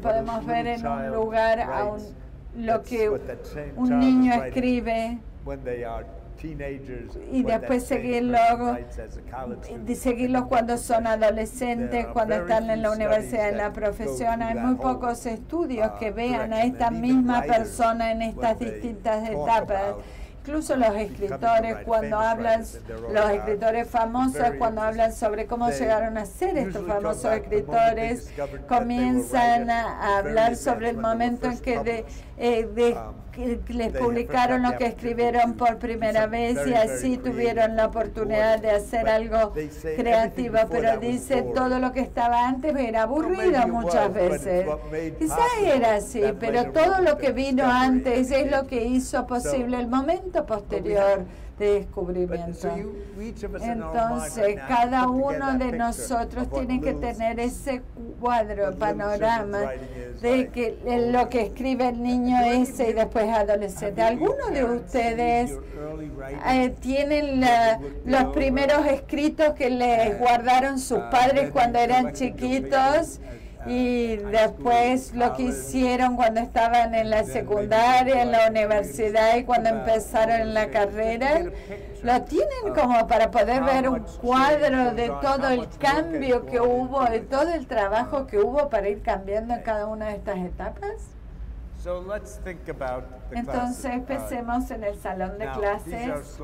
Speaker 2: podemos ver en un lugar lo que un niño escribe y después seguirlos cuando son adolescentes, cuando están en la universidad, en la profesión. Hay muy pocos estudios que vean a esta misma persona en estas distintas etapas. Incluso los escritores, cuando hablan, los escritores famosos, cuando hablan sobre cómo llegaron a ser estos famosos escritores, comienzan a hablar sobre el momento en que les publicaron lo que escribieron por primera vez y así tuvieron la oportunidad de hacer algo creativo, pero dice todo lo que estaba antes era aburrido muchas veces. Quizás era así, pero todo lo que vino antes es lo que hizo posible el momento posterior de descubrimiento. Entonces, cada uno de nosotros tiene que tener ese cuadro, panorama de que lo que escribe el niño ese y después adolescente. ¿Algunos de ustedes tienen los primeros escritos que les guardaron sus padres cuando eran chiquitos? Y después lo que hicieron cuando estaban en la secundaria, en la universidad y cuando empezaron en la carrera, lo tienen como para poder ver un cuadro de todo el cambio que hubo, de todo el trabajo que hubo para ir cambiando en cada una de estas etapas. Entonces pensemos en el salón de clases.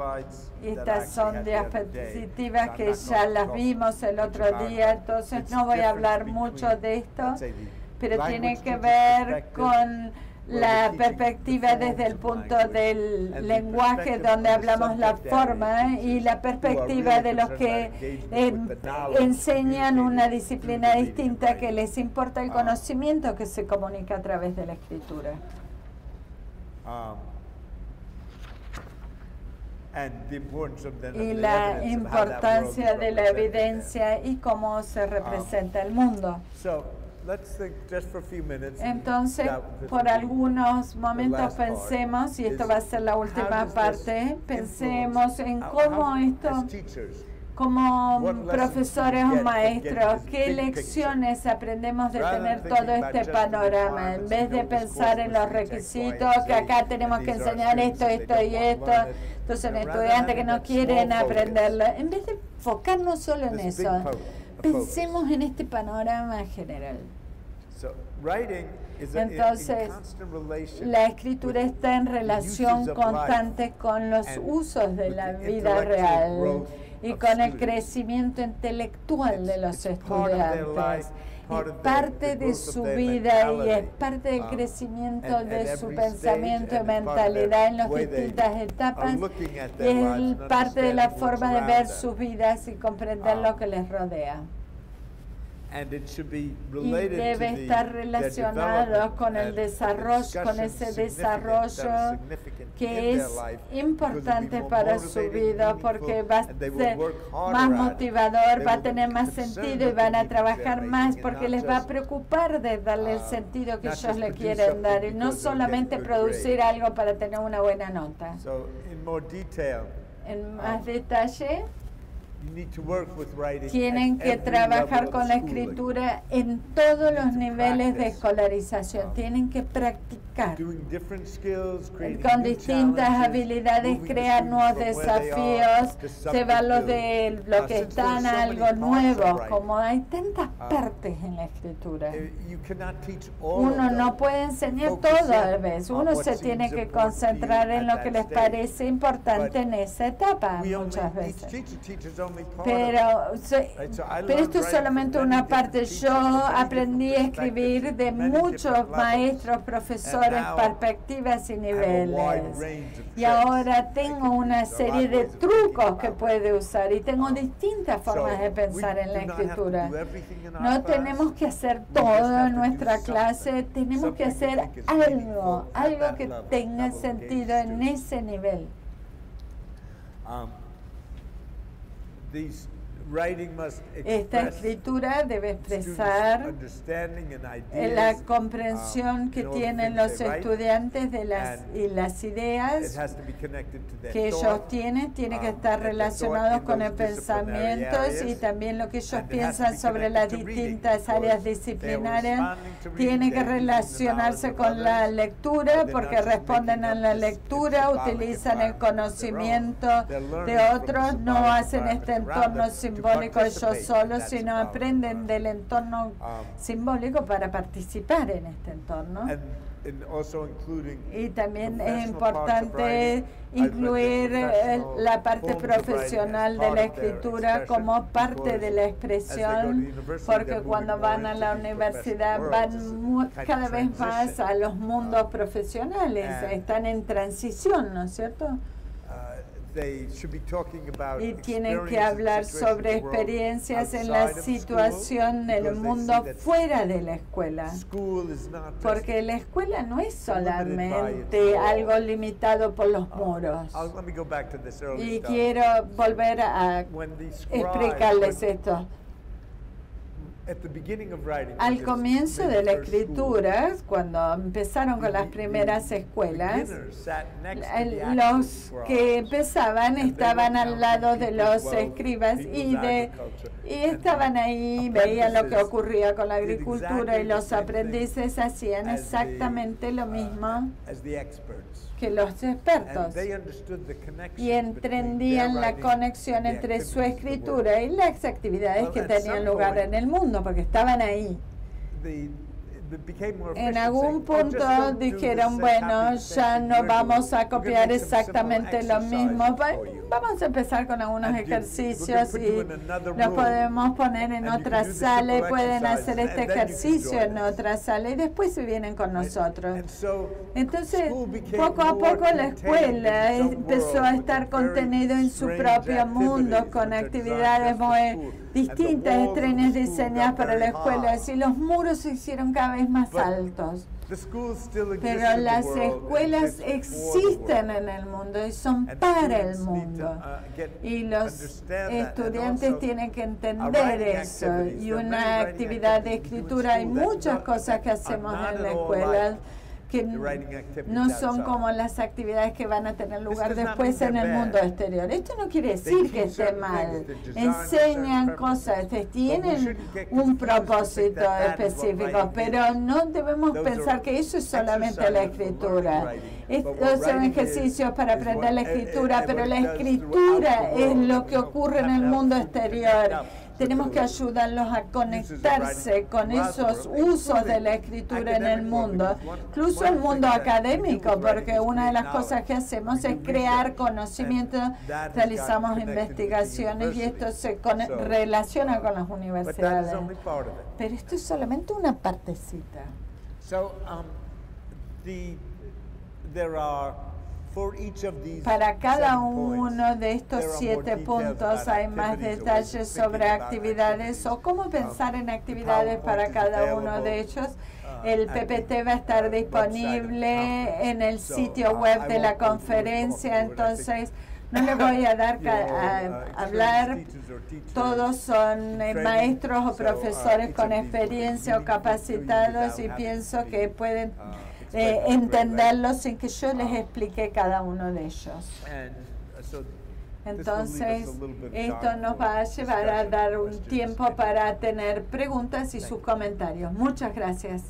Speaker 2: Y estas son diapositivas que ya las vimos el otro día, entonces no voy a hablar mucho de esto, pero tiene que ver con la perspectiva desde el punto del lenguaje, donde hablamos la forma, y la perspectiva de los que enseñan una disciplina distinta, que les importa el conocimiento que se comunica a través de la escritura. Y la importancia de la evidencia y cómo se representa el mundo. Entonces, por algunos momentos pensemos, y esto va a ser la última parte, pensemos en cómo esto, como profesores o maestros, qué lecciones aprendemos de tener todo este panorama, en vez de pensar en los requisitos, que acá tenemos que enseñar esto, esto y esto. Entonces, estudiantes que no quieren aprenderlo, en vez de enfocarnos solo en eso, pensemos en este panorama general. Entonces, la escritura está en relación constante con los usos de la vida real y con el crecimiento intelectual de los estudiantes. Es parte de su vida y es parte del crecimiento de su pensamiento y mentalidad en las distintas etapas, y es parte de la forma de ver sus vidas y comprender lo que les rodea. Y debe estar relacionado con el desarrollo, con ese desarrollo que es importante para su vida, porque va a ser más motivador, va a tener más sentido y van a trabajar más, porque les va a preocupar de darle el sentido que ellos le quieren dar, y no solamente producir algo para tener una buena nota. En más detalle, tienen que trabajar con la escritura en todos los niveles de escolarización. Tienen que practicar con distintas habilidades, crear nuevos desafíos, llevarlos de lo que están a algo nuevo. Como hay tantas partes en la escritura, uno no puede enseñar todo a la vez. Uno se tiene que concentrar en lo que les parece importante en esa etapa muchas veces. Pero esto es solamente una parte. Yo aprendí a escribir de muchos maestros, profesores, perspectivas y niveles. Y ahora tengo una serie de trucos que puede usar, y tengo distintas formas de pensar en la escritura. No tenemos que hacer todo en nuestra clase, tenemos que hacer algo que tenga sentido en ese nivel. Esta escritura debe expresar la comprensión que tienen los estudiantes de las ideas que ellos tienen. Tiene que estar relacionados con el pensamiento y también lo que ellos piensan sobre las distintas áreas disciplinarias. Tiene que relacionarse con la lectura, porque responden a la lectura, utilizan el conocimiento de otros, no hacen este entorno simbólico ellos solos, sino aprenden del entorno simbólico para participar en este entorno. Y también es importante incluir la parte más de la escritura como parte de la expresión, porque cuando van a la universidad van cada vez más a los mundos profesionales, están en transición, ¿no es cierto? Y tienen que hablar sobre experiencias en la situación del mundo fuera de la escuela, porque la escuela no es solamente algo limitado por los muros. Y quiero volver a explicarles esto. Al comienzo de la escritura, cuando empezaron con las primeras escuelas, los que empezaban estaban al lado de los escribas y estaban ahí, veían lo que ocurría con la agricultura, y los aprendices hacían exactamente lo mismo que los expertos, y entendían la conexión entre su escritura y las actividades que tenían lugar en el mundo, porque estaban ahí. en algún punto dijeron, bueno, ya no vamos a copiar exactamente lo mismo, vamos a empezar con algunos ejercicios y los podemos poner en otra sala y pueden hacer este ejercicio en otra sala y después se vienen con nosotros. Entonces, poco a poco la escuela empezó a estar contenido en su propio mundo con actividades muy distintas, estrenas diseñadas para la escuela, y los muros se hicieron cada vez más altos. Pero las escuelas existen en el mundo y son para el mundo. Y los estudiantes tienen que entender eso. Y una actividad de escritura, hay muchas cosas que hacemos en la escuela que no son como las actividades que van a tener lugar después en el mundo exterior. Esto no quiere decir que esté mal. Enseñan cosas, tienen un propósito específico, pero no debemos pensar que eso es solamente la escritura. Estos son ejercicios para aprender la escritura, pero la escritura es lo que ocurre en el mundo exterior. Tenemos que ayudarlos a conectarse con esos usos de la escritura en el mundo, incluso el mundo académico, porque una de las cosas que hacemos es crear conocimiento, realizamos investigaciones y esto se relaciona con las universidades. Pero esto es solamente una partecita. Para cada uno de estos 7 puntos hay más detalles sobre actividades o cómo pensar en actividades para cada uno de ellos. El PPT va a estar disponible en el sitio web de la conferencia, entonces no les voy a dar a hablar. Todos son maestros o profesores con experiencia o capacitados y pienso que pueden entenderlo sin que yo les explique cada uno de ellos. Entonces, esto nos va a llevar a dar un tiempo para tener preguntas y sus comentarios. Muchas gracias.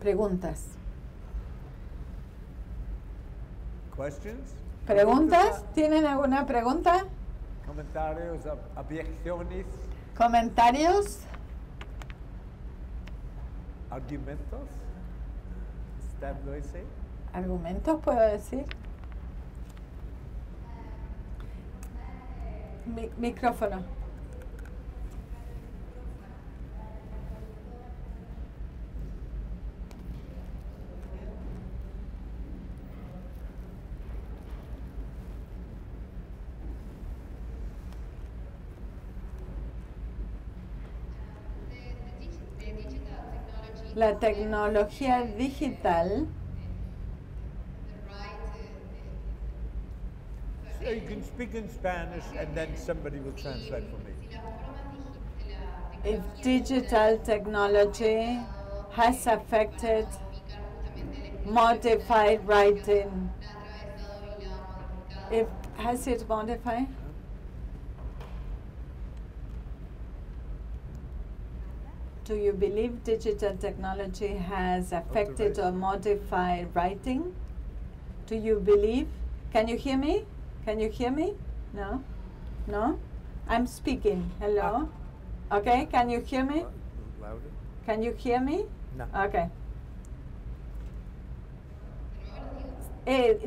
Speaker 2: Preguntas. ¿Preguntas? ¿Tienen alguna pregunta?
Speaker 1: Comentarios, objeciones.
Speaker 2: ¿Comentarios?
Speaker 1: ¿Argumentos?
Speaker 2: ¿Argumentos puedo decir? Micrófono. La tecnología digital
Speaker 1: You can speak in Spanish and then somebody will translate for me.
Speaker 2: If digital technology has affected modified writing, has it modified? Do you believe digital technology has affected or modified writing? Do you believe? Can you hear me? Can you hear me? No? No? I'm speaking. Hello? Okay, can you hear me?
Speaker 1: Louder?
Speaker 2: Can you hear me?
Speaker 1: No.
Speaker 2: Okay.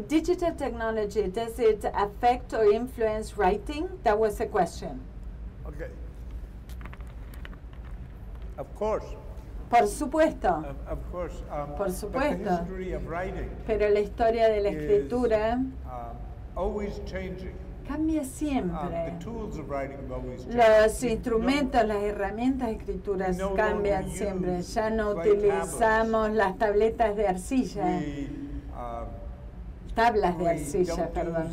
Speaker 2: Digital technology, does it affect or influence writing? That was the question.
Speaker 1: Okay. Of course.
Speaker 2: Por supuesto.
Speaker 1: Of course.
Speaker 2: Por supuesto.
Speaker 1: But the history of writing
Speaker 2: Pero la historia de la escritura
Speaker 1: always changing.
Speaker 2: cambia siempre.
Speaker 1: The tools of writing have always changed.
Speaker 2: Los instrumentos, las herramientas de escritura cambian siempre. Ya no utilizamos las tabletas de arcilla. Tablas de arcilla, perdón.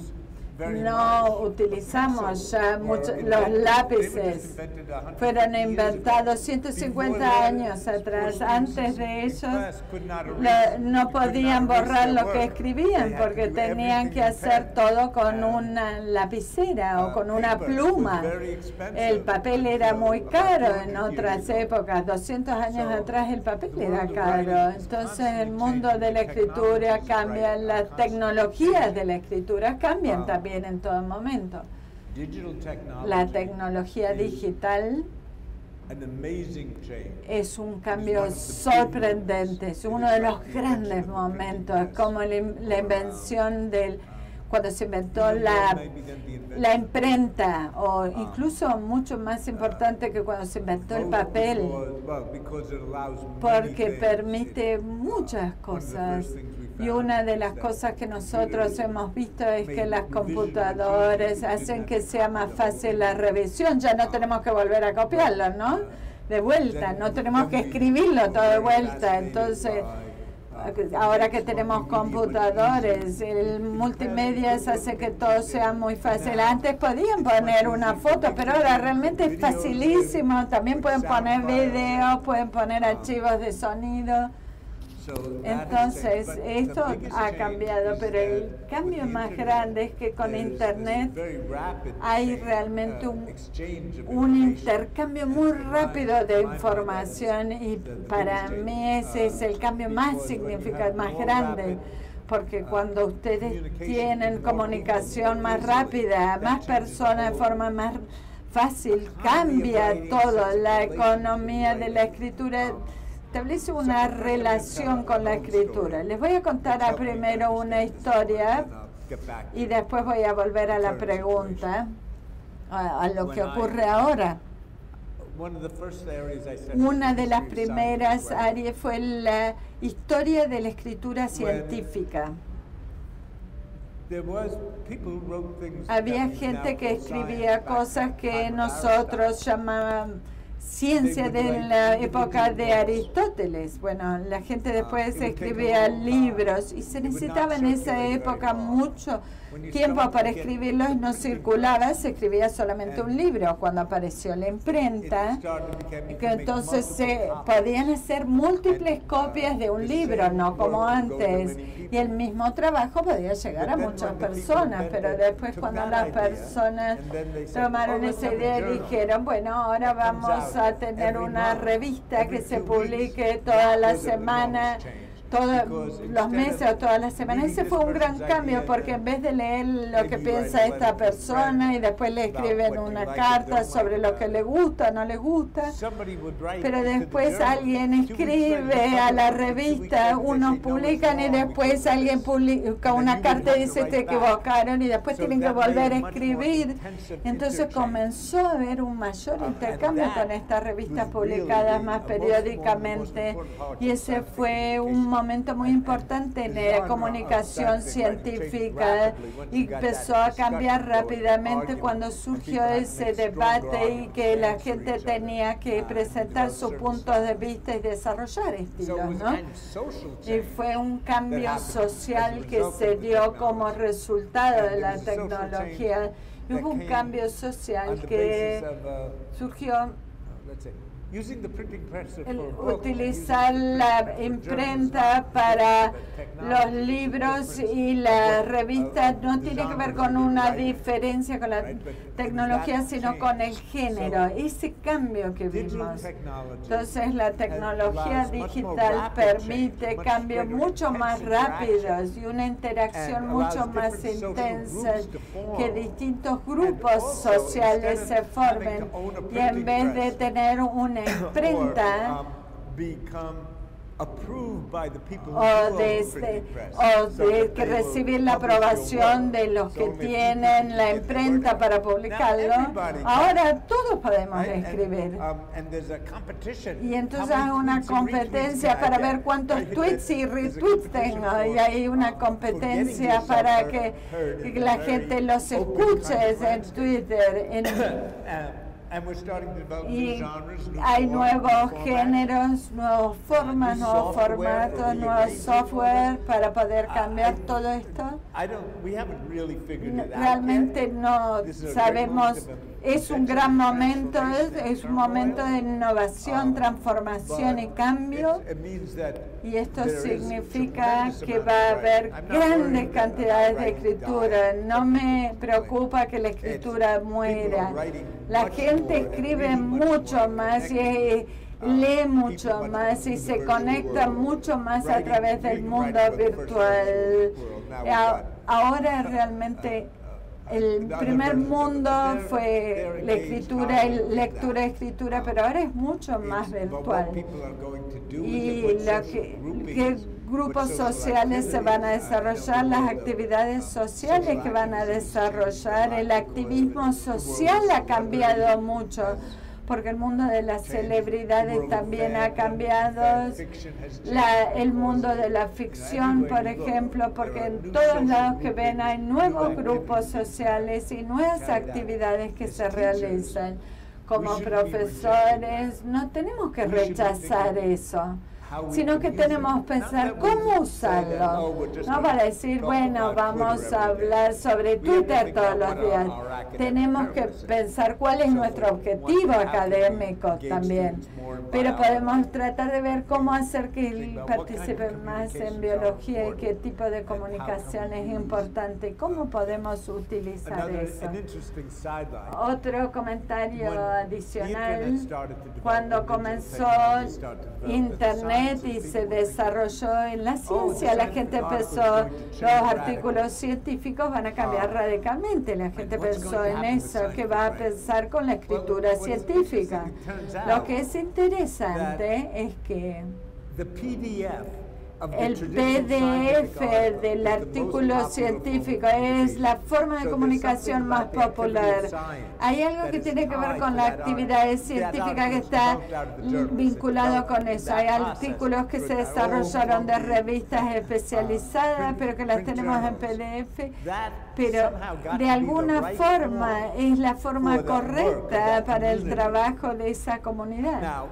Speaker 2: no utilizamos ya mucho. Los lápices fueron inventados 150 años atrás. Antes de ellos no podían borrar lo que escribían porque tenían que hacer todo con una lapicera o con una pluma. El papel era muy caro en otras épocas. 200 años atrás el papel era caro. Entonces el mundo de la escritura cambia, las tecnologías de la escritura cambian también en todo momento. La tecnología digital es un cambio sorprendente, es uno de los grandes momentos, como la invención cuando se inventó la imprenta, o incluso mucho más importante que cuando se inventó el papel, porque permite muchas cosas. Y una de las cosas que nosotros hemos visto es que las computadoras hacen que sea más fácil la revisión. Ya no tenemos que volver a copiarlo, ¿no? De vuelta, no tenemos que escribirlo todo de vuelta. Entonces, ahora que tenemos computadores, el multimedia hace que todo sea muy fácil. Antes podían poner una foto, pero ahora realmente es facilísimo. También pueden poner videos, pueden poner archivos de sonido. Entonces, esto ha cambiado, pero el cambio más grande es que con Internet hay realmente un intercambio muy rápido de información, y para mí ese es el cambio más significativo, más grande, porque cuando ustedes tienen comunicación más rápida, más personas de forma más fácil, cambia todo. La economía de la escritura establece una relación con la escritura. Les voy a contar primero una historia y después voy a volver a la pregunta, a lo que ocurre ahora. Una de las primeras áreas fue la historia de la escritura científica. Había gente que escribía cosas que nosotros llamábamos ciencia de la época de Aristóteles. Bueno, la gente después escribía libros y se necesitaba en esa época mucho tiempo para escribirlos, no circulaba, se escribía solamente un libro. Cuando apareció la imprenta, que entonces se podían hacer múltiples copias de un libro, no como antes, y el mismo trabajo podía llegar a muchas personas, pero después cuando las personas tomaron esa idea y dijeron, bueno, ahora vamos a tener una revista que se publique toda la semana, todos los meses o todas las semanas. Ese fue un gran cambio, porque en vez de leer lo que piensa esta persona y después le escriben una carta sobre lo que le gusta o no le gusta, pero después alguien escribe a la revista, unos publican y después alguien publica una carta y dice te equivocaron y después tienen que volver a escribir. Entonces comenzó a haber un mayor intercambio con estas revistas publicadas más periódicamente, y ese fue un momento muy importante en la comunicación científica, y empezó a cambiar rápidamente cuando surgió ese debate y que la gente tenía que presentar sus puntos de vista y desarrollar estilos, ¿no? Y fue un cambio social que se dio como resultado de la tecnología. Y hubo un cambio social que surgió. Utilizar la imprenta para los libros y las revistas no tiene que ver con una diferencia con la tecnología, sino con el género, ese cambio que vimos. Entonces la tecnología digital permite cambios mucho más rápidos y una interacción mucho más intensa, que distintos grupos sociales se formen, y en vez de tener una imprenta o de que recibir la aprobación de los que tienen la imprenta para publicarlo, ahora todos podemos escribir. Y entonces hay una competencia para ver cuántos tweets y retweets tengo, y hay una competencia para que la gente los escuche en Twitter. Y hay nuevos géneros, nuevas formas, nuevos formatos, nuevos software para poder cambiar todo esto. Realmente no sabemos. Es un gran momento, es un momento de innovación, transformación y cambio. Y esto significa que va a haber grandes cantidades de escritura. No me preocupa que la escritura muera. La gente escribe mucho más y lee mucho más y se conecta mucho más a través del mundo virtual. Ahora realmente el primer mundo fue la escritura, lectura, pero ahora es mucho más virtual. Y qué grupos sociales se van a desarrollar, las actividades sociales que van a desarrollar, el activismo social ha cambiado mucho, porque el mundo de las celebridades también ha cambiado, el mundo de la ficción, por ejemplo, porque en todos lados que ven hay nuevos grupos sociales y nuevas actividades que se realizan. Como profesores, no tenemos que rechazar eso, sino que tenemos que pensar cómo usarlo. No para decir, bueno, vamos a hablar sobre Twitter todos los días. Tenemos que pensar cuál es nuestro objetivo académico también. Pero podemos tratar de ver cómo hacer que participen más en biología y qué tipo de comunicación es importante. ¿Cómo podemos utilizar eso? Otro comentario adicional, cuando comenzó Internet y se desarrolló en la ciencia, la gente pensó, los artículos científicos van a cambiar radicalmente. La gente pensó en eso, que va a pensar con la escritura científica. Lo que es interesante es que el PDF del artículo científico es la forma de comunicación más popular. Hay algo que tiene que ver con la actividad científica que está vinculado con eso. Hay artículos que se desarrollaron de revistas especializadas, pero que las tenemos en PDF, pero de alguna forma es la forma correcta para el trabajo de esa comunidad.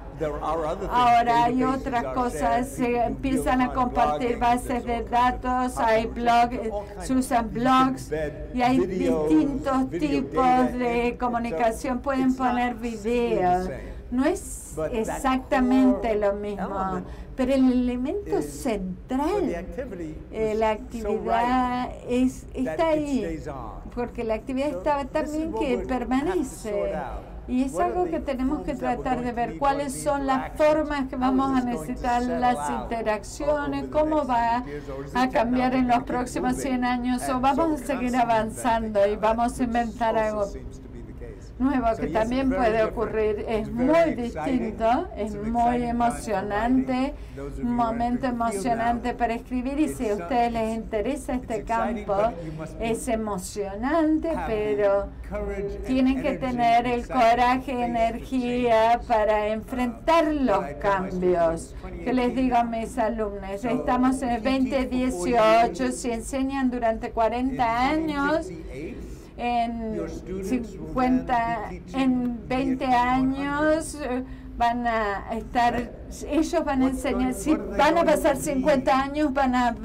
Speaker 2: Ahora hay otras cosas, se empiezan a compartir bases de datos, hay blogs, se usan blogs y hay distintos tipos de comunicación, pueden poner videos. No es exactamente lo mismo, pero el elemento central, la actividad está ahí, porque la actividad está tan bien que permanece. Y es algo que tenemos que tratar de ver cuáles son las formas que vamos a necesitar, las interacciones, cómo va a cambiar en los próximos 100 años o vamos a seguir avanzando y vamos a inventar algo nuevo que también puede ocurrir. Es muy distinto, es muy emocionante, un momento emocionante para escribir y si a ustedes les interesa este campo, es emocionante, pero tienen que tener el coraje y energía para enfrentar los cambios. Que les digo a mis alumnos, estamos en el 2018, si enseñan durante 40 años, en 20 años van a estar, ellos van a enseñar, si van a pasar 50 años, van a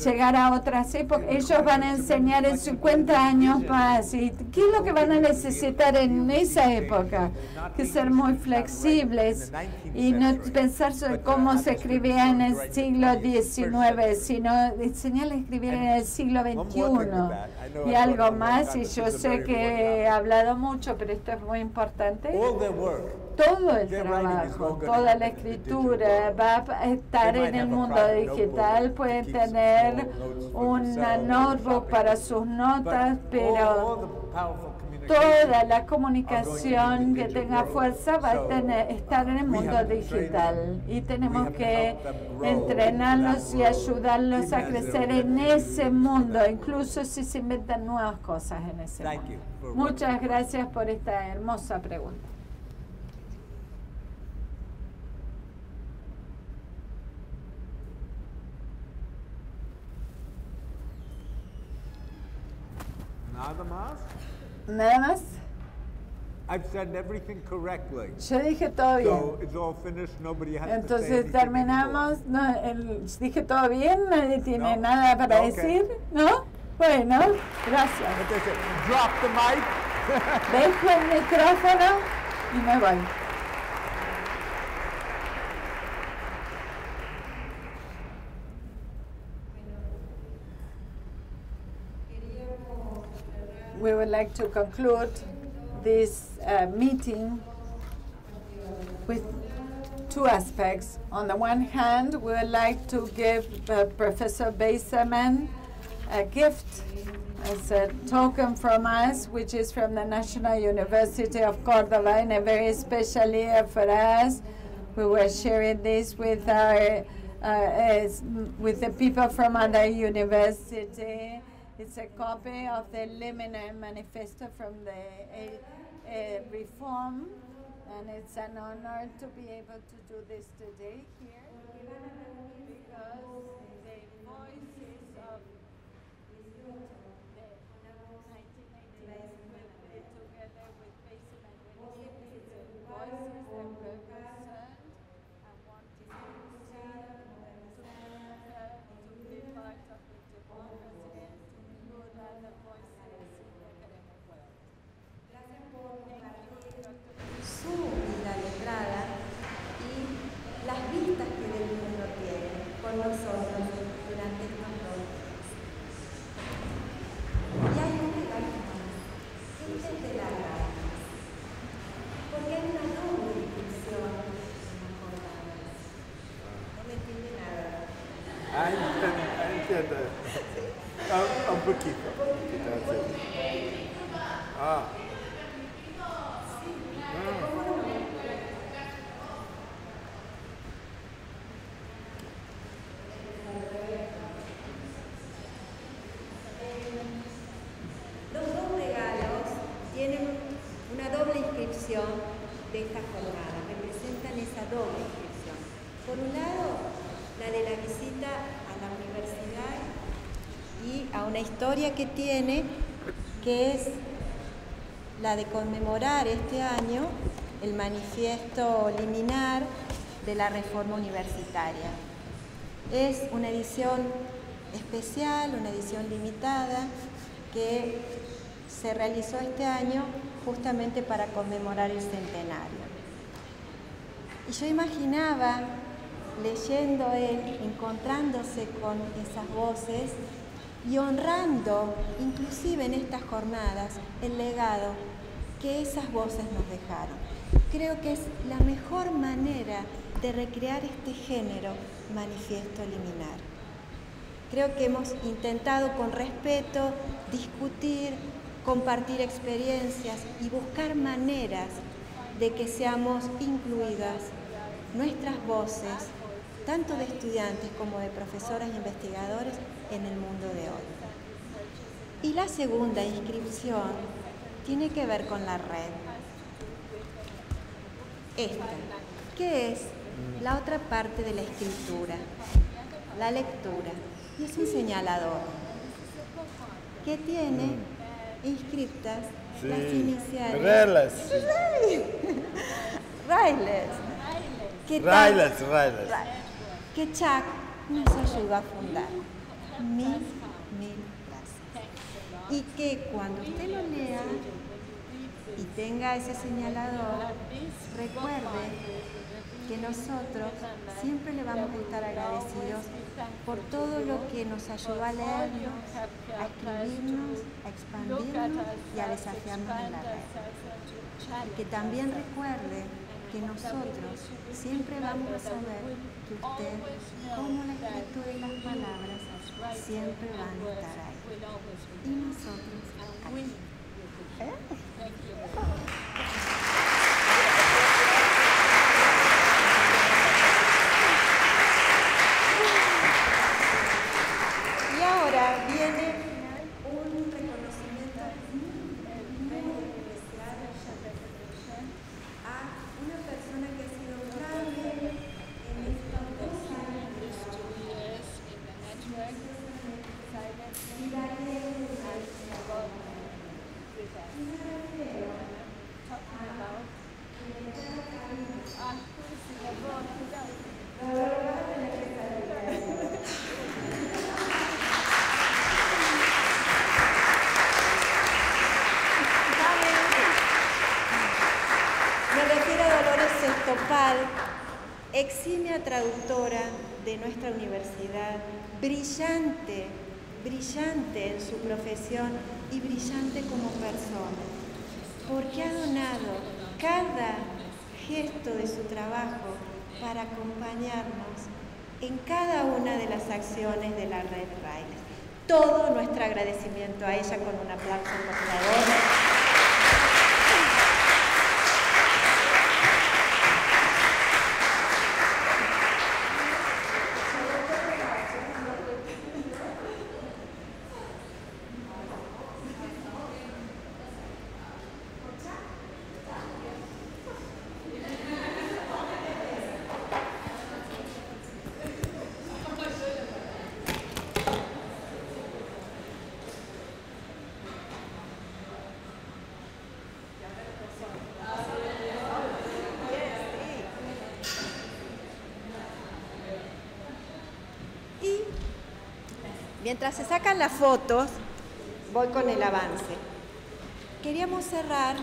Speaker 2: llegar a otras épocas, ellos van a enseñar en 50 años más. ¿Y qué es lo que van a necesitar en esa época? Que ser muy flexibles y no pensar sobre cómo se escribía en el siglo XIX, sino enseñarles a escribir en el siglo XXI. Y algo más, y yo sé que he hablado mucho, pero esto es muy importante. Todo el trabajo, toda la escritura va a estar en el mundo digital. Pueden tener una notebook para sus notas, pero toda la comunicación que tenga fuerza va a estar en el mundo digital. Y tenemos que entrenarlos y ayudarlos a crecer en ese mundo, incluso si se inventan nuevas cosas en ese mundo. Muchas gracias por esta hermosa pregunta.
Speaker 1: ¿Nada más?
Speaker 2: ¿Nada más?
Speaker 1: I've said everything correctly.
Speaker 2: Yo dije todo bien.
Speaker 1: So it's all finished, nobody has
Speaker 2: Entonces
Speaker 1: to say
Speaker 2: terminamos, dije todo bien, nadie tiene nada para decir, ¿no? Bueno, gracias.
Speaker 1: Entonces, drop the mic.
Speaker 2: Dejo el micrófono y me voy. We would like to conclude this meeting with two aspects. On the one hand, we would like to give Professor Bazerman a gift as a token from us, which is from the National University of Córdoba, and a very special year for us. We were sharing this with our with the people from other universities. It's a copy of the Liminal Manifesto from the Reform, and it's an honor to be able to do this today here, because the voices of the 1988 together with Bazerman voices that were concerned and wanted to be part of the democracy and to include other voices in the academic world.
Speaker 5: Su vida letrada y las vistas que del mundo tiene por nosotros durante estos 2 días. Y hay un regalo más, este es de las lágrimas, porque hay una doble inscripción en las jornadas. No me entiende nada.
Speaker 1: I entiendo. Un poquito. Ah.
Speaker 5: Los 2 regalos tienen una doble inscripción de esta jornada, representan esa doble inscripción. Por un lado, la de la visita a la universidad y a una historia que tiene, que es la de conmemorar este año el manifiesto liminar de la reforma universitaria. Es una edición especial, una edición limitada, que se realizó este año justamente para conmemorar el centenario. Y yo imaginaba, leyendo él, encontrándose con esas voces y honrando, inclusive en estas jornadas, el legado que esas voces nos dejaron. Creo que es la mejor manera de recrear este género manifiesto liminar. Creo que hemos intentado con respeto discutir, compartir experiencias y buscar maneras de que seamos incluidas nuestras voces, tanto de estudiantes como de profesoras e investigadores, en el mundo de hoy. Y la segunda inscripción tiene que ver con la red. Esta, que es la otra parte de la escritura, la lectura, y es un señalador que tiene inscritas las iniciales. Railes. Que Chuck nos ayudó a fundar. Mil gracias. Y que cuando usted lo lea y tenga ese señalador, recuerde que nosotros siempre le vamos a estar agradecidos por todo lo que nos ayudó a leernos, a escribirnos, a expandirnos y a desafiarnos en la red. Y que también recuerde que nosotros siempre vamos a saber que usted, como la escritura y las palabras, siempre van a estar ahí. Y nosotros aquí. Y ahora viene un reconocimiento muy especial a una persona que ha sido clave en estos 2 años de Pal, eximia traductora de nuestra universidad, brillante, brillante en su profesión y brillante como persona, porque ha donado cada gesto de su trabajo para acompañarnos en cada una de las acciones de la Red Raíles. Todo nuestro agradecimiento a ella con un aplauso, por favor. Mientras se sacan las fotos, voy con el avance. Queríamos cerrar,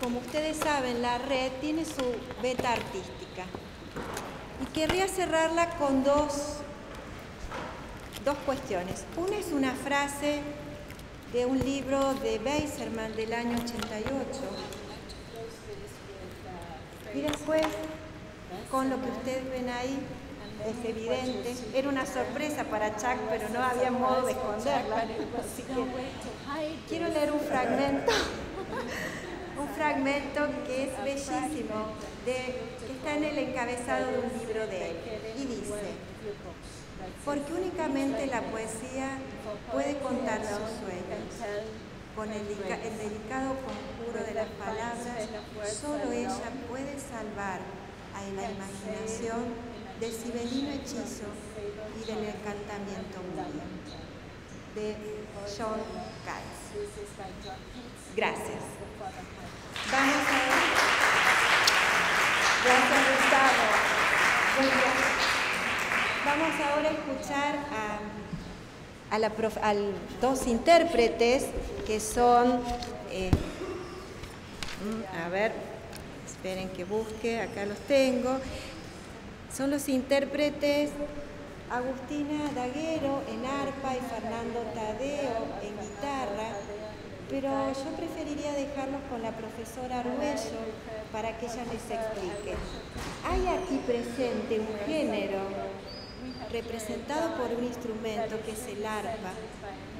Speaker 5: como ustedes saben, la red tiene su beta artística. Y querría cerrarla con dos cuestiones. Una es una frase de un libro de Bazerman del año 88. Y después, con lo que ustedes ven ahí, es evidente, era una sorpresa para Chuck, pero no había modo de esconderla. Así que quiero leer un fragmento que es bellísimo, que está en el encabezado de un libro de él. Y dice: porque únicamente la poesía puede contar sus sueños. Con el delicado conjuro de las palabras, solo ella puede salvar a la imaginación del sibelino hechizo y del encantamiento mundial. De Jornadas. Gracias. Vamos a ver. Gracias, Gustavo. Vamos ahora a escuchar a dos intérpretes que son, a ver, esperen que busque, acá los tengo. Son los intérpretes Agustina Daguero en arpa y Fernando Tadeo en guitarra, pero yo preferiría dejarlos con la profesora Arguello para que ella les explique. Hay aquí presente un género representado por un instrumento que es el arpa,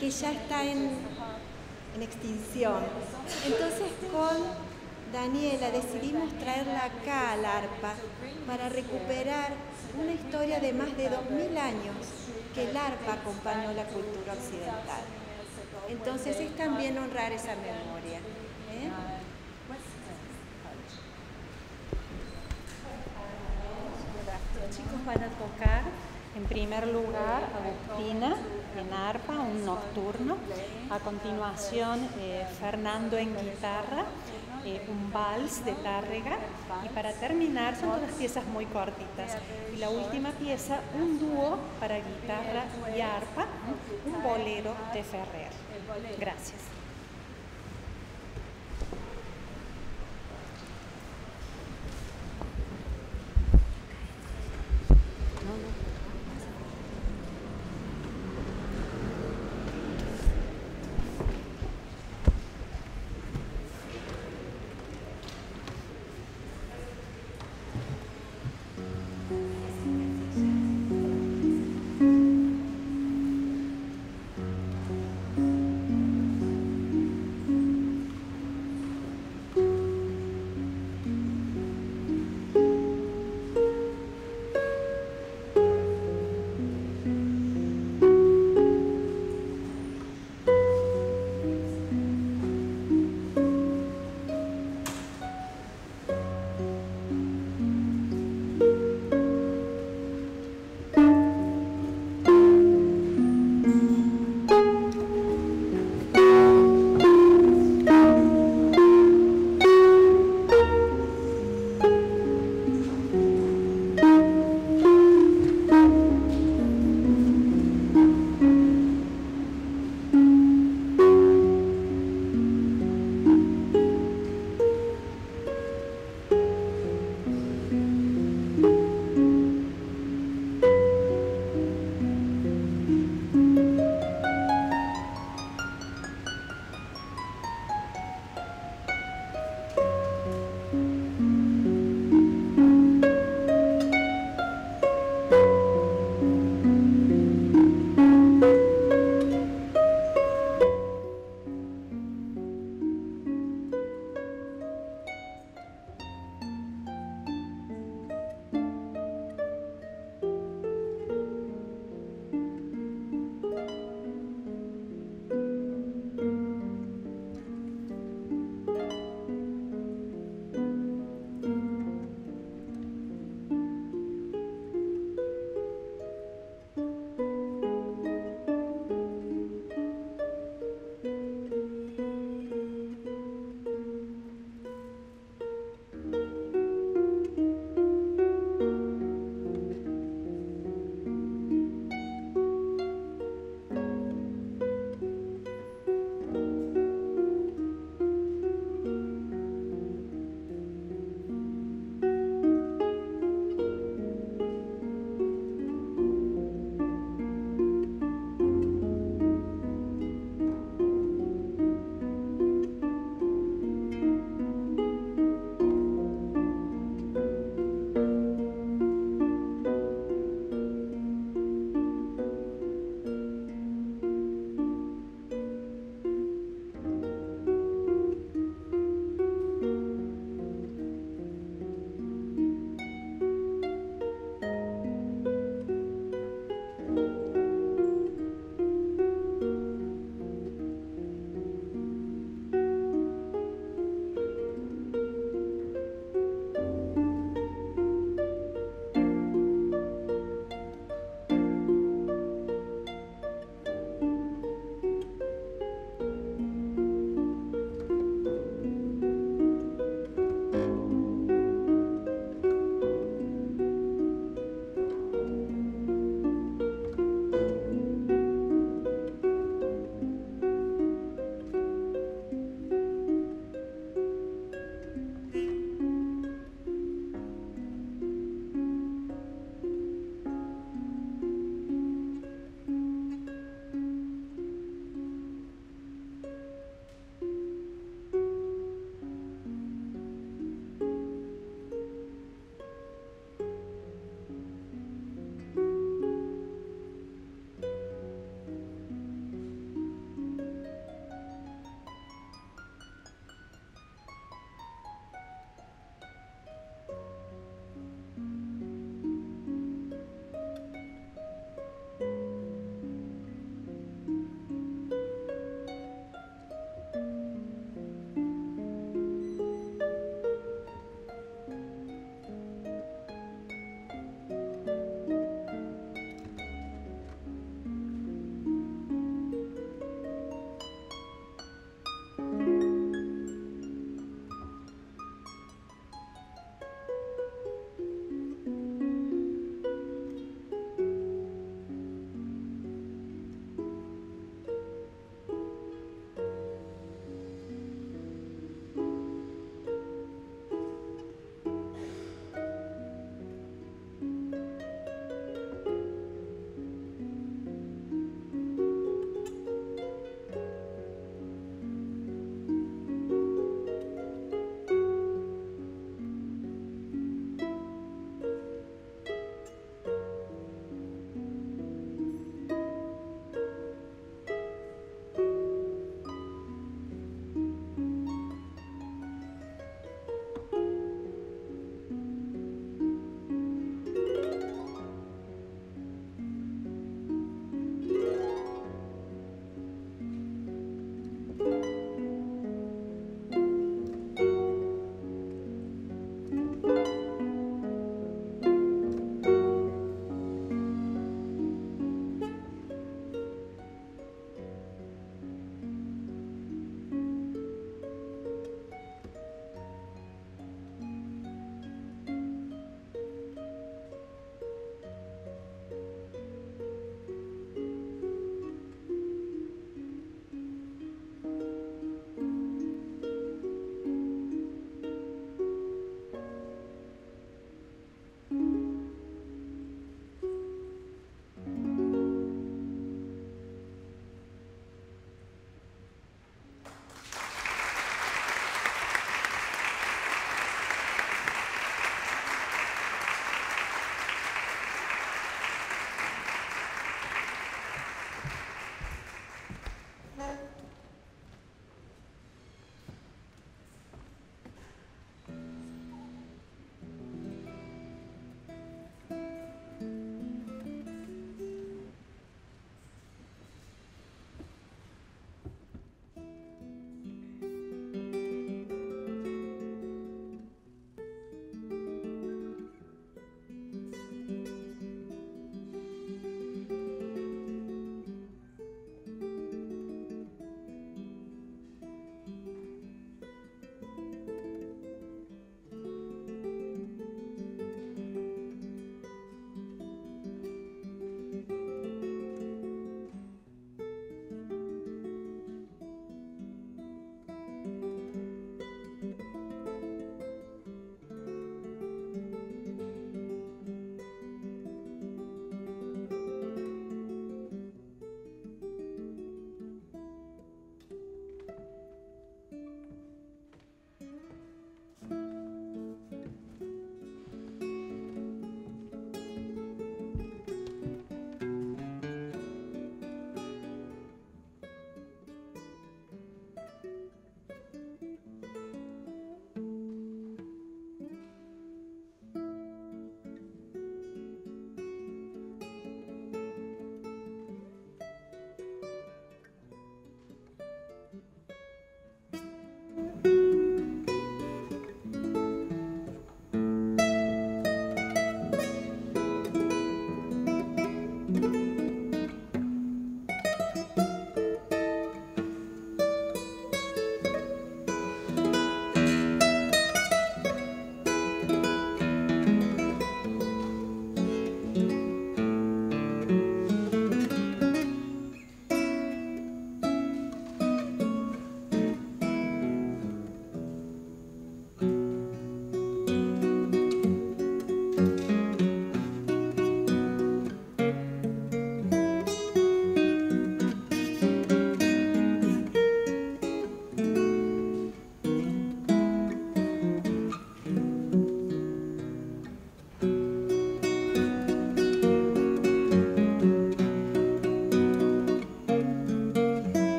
Speaker 5: que ya está en extinción. Entonces con Daniela decidimos traerla acá al arpa para recuperar una historia de más de 2000 años que el arpa acompañó la cultura occidental. Entonces es también honrar esa memoria.
Speaker 6: Los chicos van a tocar en primer lugar Agustina en arpa, un nocturno. A continuación Fernando en guitarra, un vals de Tárrega, y para terminar son todas piezas muy cortitas. Y la última pieza, un dúo para guitarra y arpa, un bolero de Ferrer. Gracias.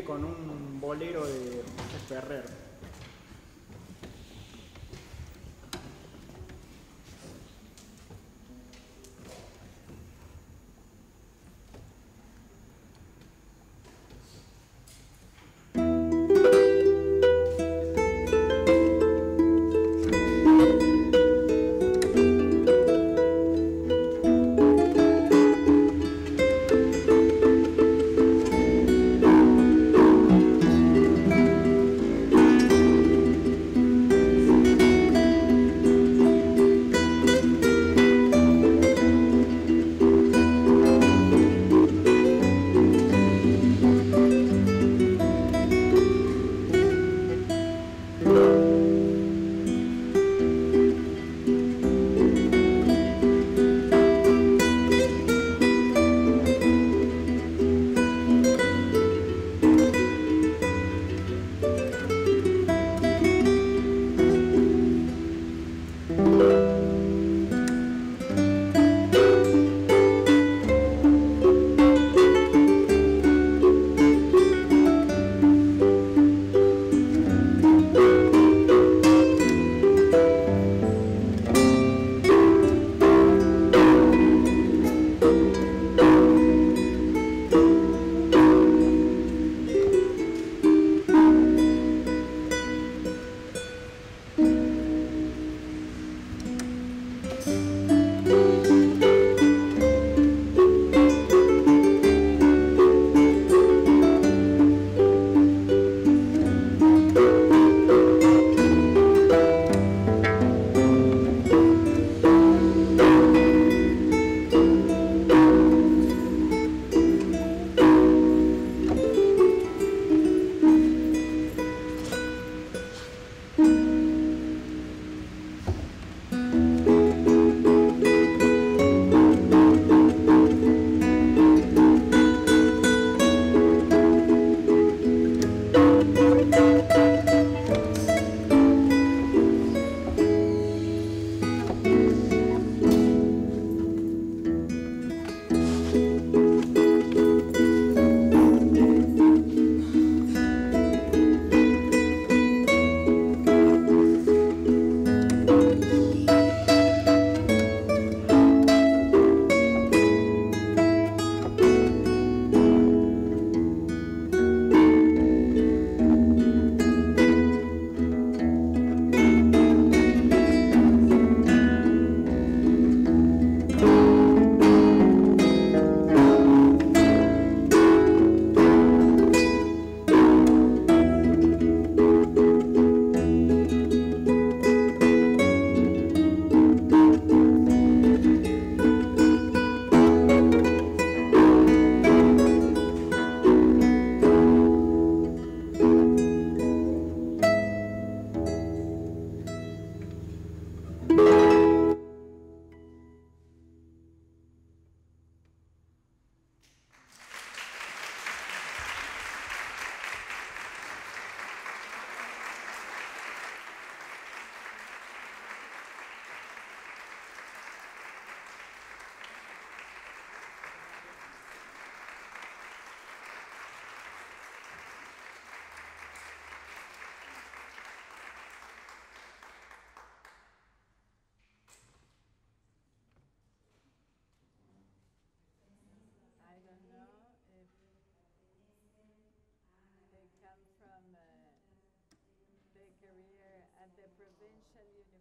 Speaker 7: viene con un bolero de Ferrer.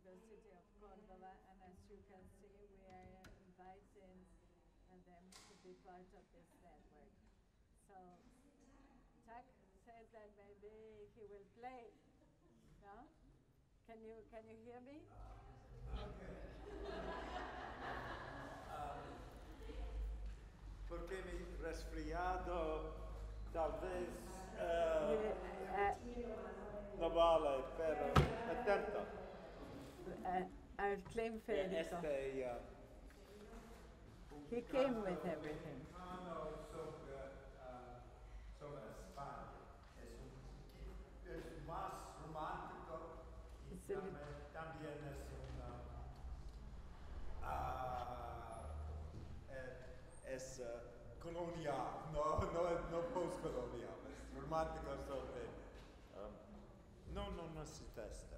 Speaker 3: University of Córdoba, and as you can see, we are inviting them to be part of this network. So, Chuck said that maybe he will play. No? Can you hear me?
Speaker 1: Porque mi resfriado tal vez no vale, pero atento.
Speaker 3: Our claim Federico. He came with everything.
Speaker 1: Sobre España. Es más romántico y también es colonial, no postcolonial, es informática sobre... no necesita esta.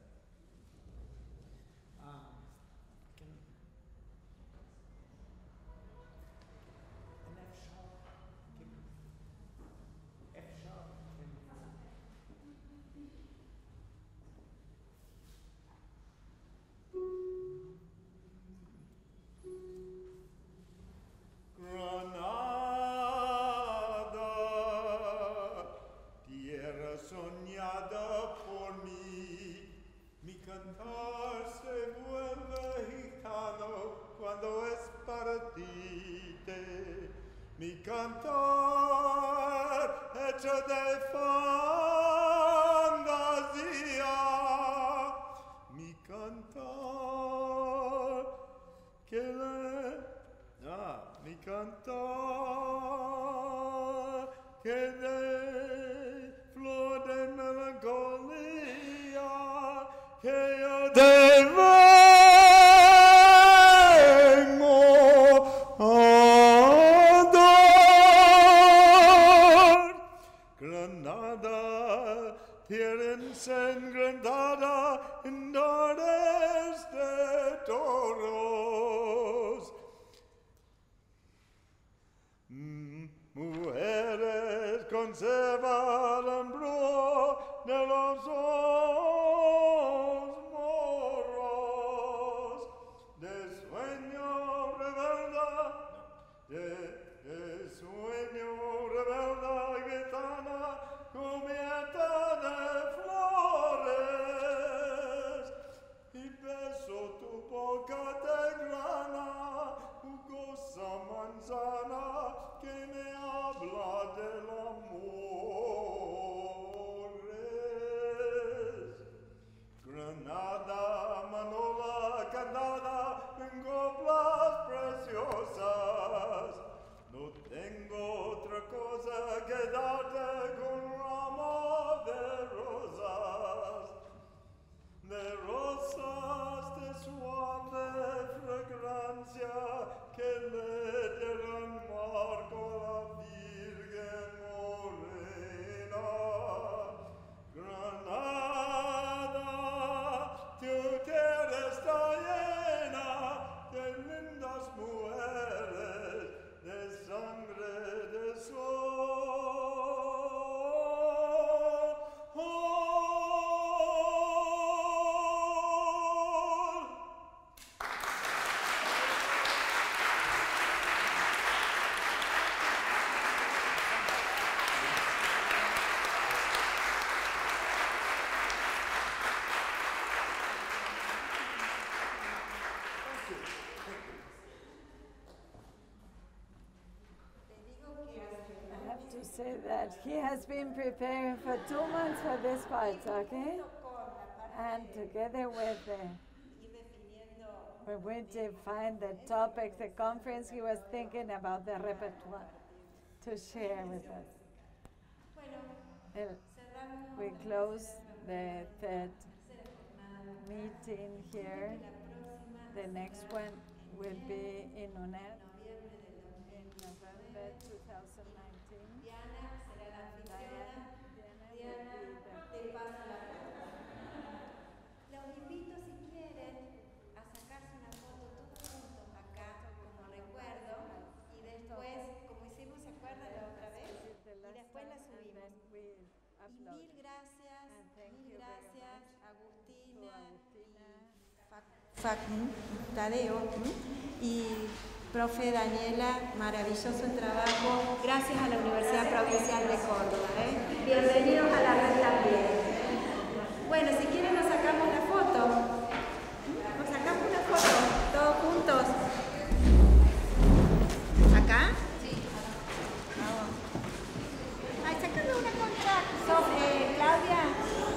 Speaker 1: Soñada por mí, mi cantar se vuelve gitano cuando es partite. Mi cantar hecho de fantasía, mi cantar mi cantar que de flor de melancolía que yo te vengo a dar. Granada, tierra ensangrentada en dores de toros. Mujeres conservan el embrujo de los ojos moros, de sueño rebelde, de sueño rebelde gitana, cubierta de flores, y beso tu boca de grana, jugosa manzana, que me habla del amor. Granada, manola, cantada, en coplas preciosas. No tengo otra cosa que darte con ramo de rosas de suave fragancia que le dieron marco a la Virgen morena. Granada, tu tierra está llena de lindas mujeres, de sangre de sol.
Speaker 2: Say that he has been preparing for 2 months for this part, okay? And together with when we define the topics, the conference, he was thinking about the repertoire to share with us. We close the third meeting here. The next one will be in UNED in November 2019.
Speaker 5: Diana será la anfitriona. Diana, te paso la foto. Los invito, si quieren, a sacarse una foto todos juntos acá como recuerdo y después, como hicimos, ¿se acuerdan la otra vez? Y después la subimos. Y mil gracias, Agustina, Tadeo y profe Daniela, maravilloso el trabajo. Gracias a la Universidad Provincial de Córdoba. Bienvenidos a la red también. Bueno, si quieren nos sacamos la foto. Nos sacamos una foto, todos juntos. ¿Acá? Sí. Vamos. Ay, sacando una concha. Claudia.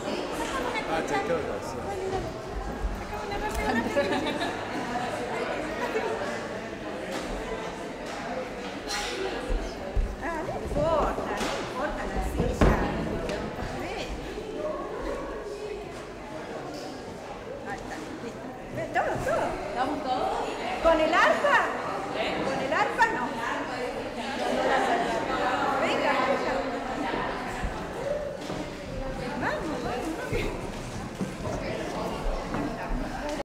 Speaker 5: Sí. Sacamos una concha. Sacamos una concha. No importa la silla. Ahí está, listo. Todo. ¿Estamos todos? ¿Con el arpa?